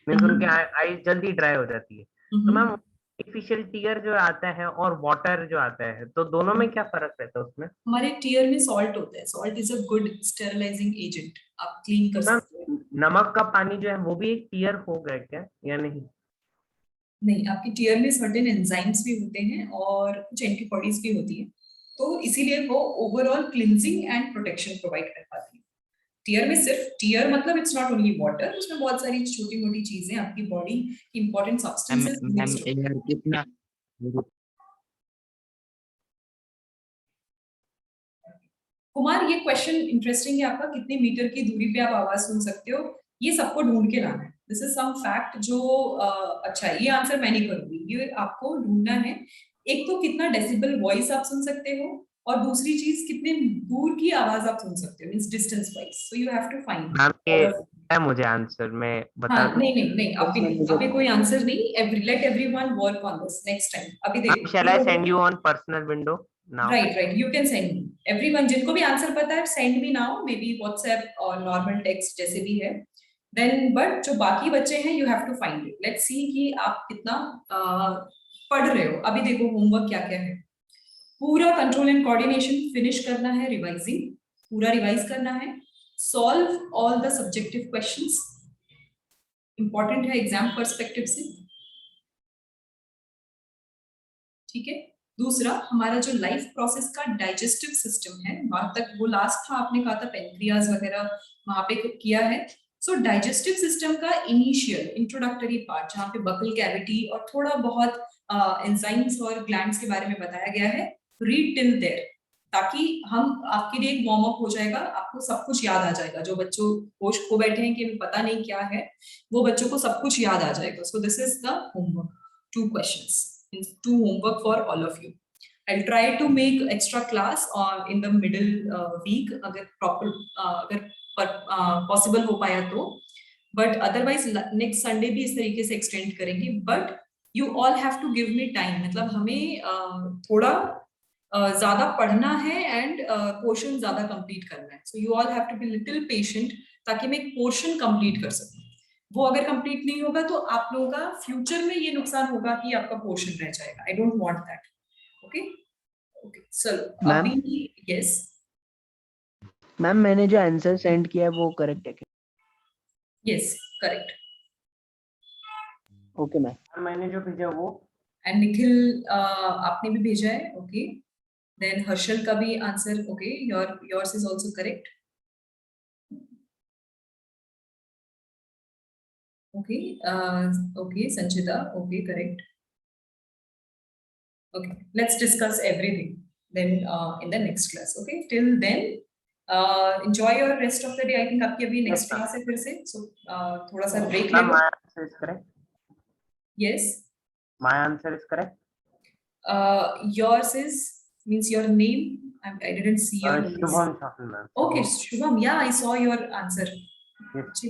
मींस उनके आई जल्दी ड्राई हो जाती है। तो मैम आर्टिफिशियल टीयर जो आता है और वाटर जो आता है, तो दोनों में क्या फर्क रहता है उसमें? हमारे टीयर में सॉल्ट होता है, salt is a good sterilising agent, आप क्लीन कर सकते हो। नमक का पानी जो है वो भी एक टीयर होगा क्या या नहीं? नहीं, आपकी टीयर में सर्टेन एंजाइम्स भी होते हैं और कुछ एंटीबॉडीज भी होती है, तो इसीलिए वो overall cleansing and protection provide कर पाती है। टीयर में सिर्फ टीयर मतलब इट्स नॉट ओनली वाटर, उसमें बहुत सारी छोटी मोटी चीजें, आपकी बॉडी की इंपॉर्टेंट सब्सटेंसेस मिक्स्ड होती हैं। कितना कुमार, ये क्वेश्चन इंटरेस्टिंग है आपका, कितने मीटर की दूरी पे आप आवाज सुन सकते हो, ये सबको ढूंढ के लाना है। दिस इज सम फैक्ट जो अच्छा, ये आंसर मैं नहीं करूंगी, ये आपको ढूंढना है। एक तो कितना डेसिबल वॉइस आप सुन सकते हो, और दूसरी चीज कितने दूर की आवाज आप सुन सकते हो, means distance wise. So you have to find. है मुझे आंसर, मैं बता दूं? नहीं, अभी नहीं, अभी कोई आंसर नहीं। Let everyone work on this next time. अभी देखो, shall I send you on personal window now? Right, you can send me, everyone जिनको भी आंसर पता है send me now, maybe WhatsApp और नॉर्मल टेक्स्ट जैसे भी है। देन बट जो बाकी बच्चे हैं, you have to find it. Let's see कि आप कितना पढ़ रहे हो। अभी देखो होमवर्क क्या क्या है। पूरा कंट्रोल एंड कोऑर्डिनेशन फिनिश करना है, रिवाइजिंग पूरा रिवाइज करना है, solve all the subjective questions, important है एग्जाम पर्सपेक्टिव से, ठीक है। दूसरा, हमारा जो लाइफ प्रोसेस का डाइजेस्टिव सिस्टम है, वहां तक वो लास्ट था, आपने कहा था पेनक्रियाज वगैरह वहां पे किया है। सो डाइजेस्टिव सिस्टम का इनिशियल इंट्रोडक्टरी पार्ट, जहाँ पे बकल कैविटी और थोड़ा बहुत एंजाइम्स और ग्लैंड्स के बारे में बताया गया है, रीड टिल देयर, ताकि हम आपके लिए एक वार्म अप हो जाएगा, आपको सब कुछ याद आ जाएगा। जो बच्चों होश खो बैठे हैं कि पता नहीं क्या है, वो बच्चों को सब कुछ याद आ जाएगा। सो this is the homework, 2 questions, 2 homework for all of you. I'll try to make extra class in the middle week, अगर proper अगर possible हो पाया तो, but otherwise next Sunday भी इस तरीके से extend करेंगे। But you all have to give me time, मतलब हमें थोड़ा ज्यादा पढ़ना है एंड पोर्शन ज्यादा कंप्लीट करना है। So you all have to be little patient, ताकि मैं एक पोर्शन कंप्लीट कर सकूं। वो अगर कंप्लीट नहीं होगा तो आप लोगों का फ्यूचर में ये नुकसान होगा कि आपका पोर्शन रह जाएगा। आई don't want that. Okay okay, चलो अभी यस मैम, मैंने जो आंसर सेंड किया है वो करेक्ट है क्या? Yes correct. ओके मैम, मैंने जो भेजा वो, एंड निखिल आपने भी भेजा है। ओके, देन हर्षल का भी answer, okay, yours is also correct. Okay, okay, Sanchita. Okay, correct. Okay, let's discuss everything then in the next class. Okay, till then, enjoy your rest of the day. I think आपकी अभी next Yes, ma'am. class है फिर से, so थोड़ा सा break ले Ma'am, low. my answer is correct. Yes. My answer is correct. Yours is means your name. I didn't see your name. Shubham Shafil, ma'am. Okay, Shubham. Yeah, I saw your answer. Yes.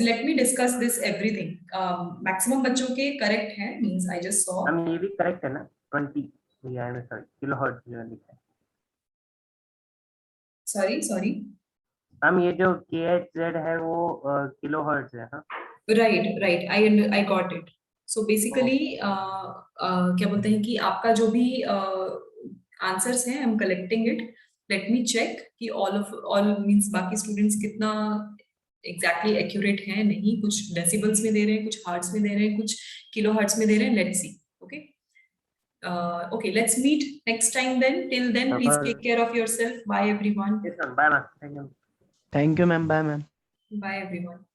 Let me discuss this everything. Maximum बच्चों के correct हैं means I just saw. Ma'am, ये भी correct है ना? 20 kilohertz जो लिखा है. Sorry. मैम ये जो KHZ है वो kilohertz है, हाँ? Right. I got it. So basically, क्या बोलते हैं कि आपका जो भी answers हैं, I'm collecting it. Let me check कि all means बाकी students कितना exactly accurate हैं नहीं, कुछ decibels में दे रहे हैं, कुछ hertz में दे रहे हैं, कुछ kilohertz में दे रहे हैं. Let's see. Okay. Okay, let's meet next time then. Till then, please take care of yourself. Bye everyone. Yes, ma'am. Bye, ma'am. Thank you. Thank you, ma'am. Bye, ma'am. Bye everyone.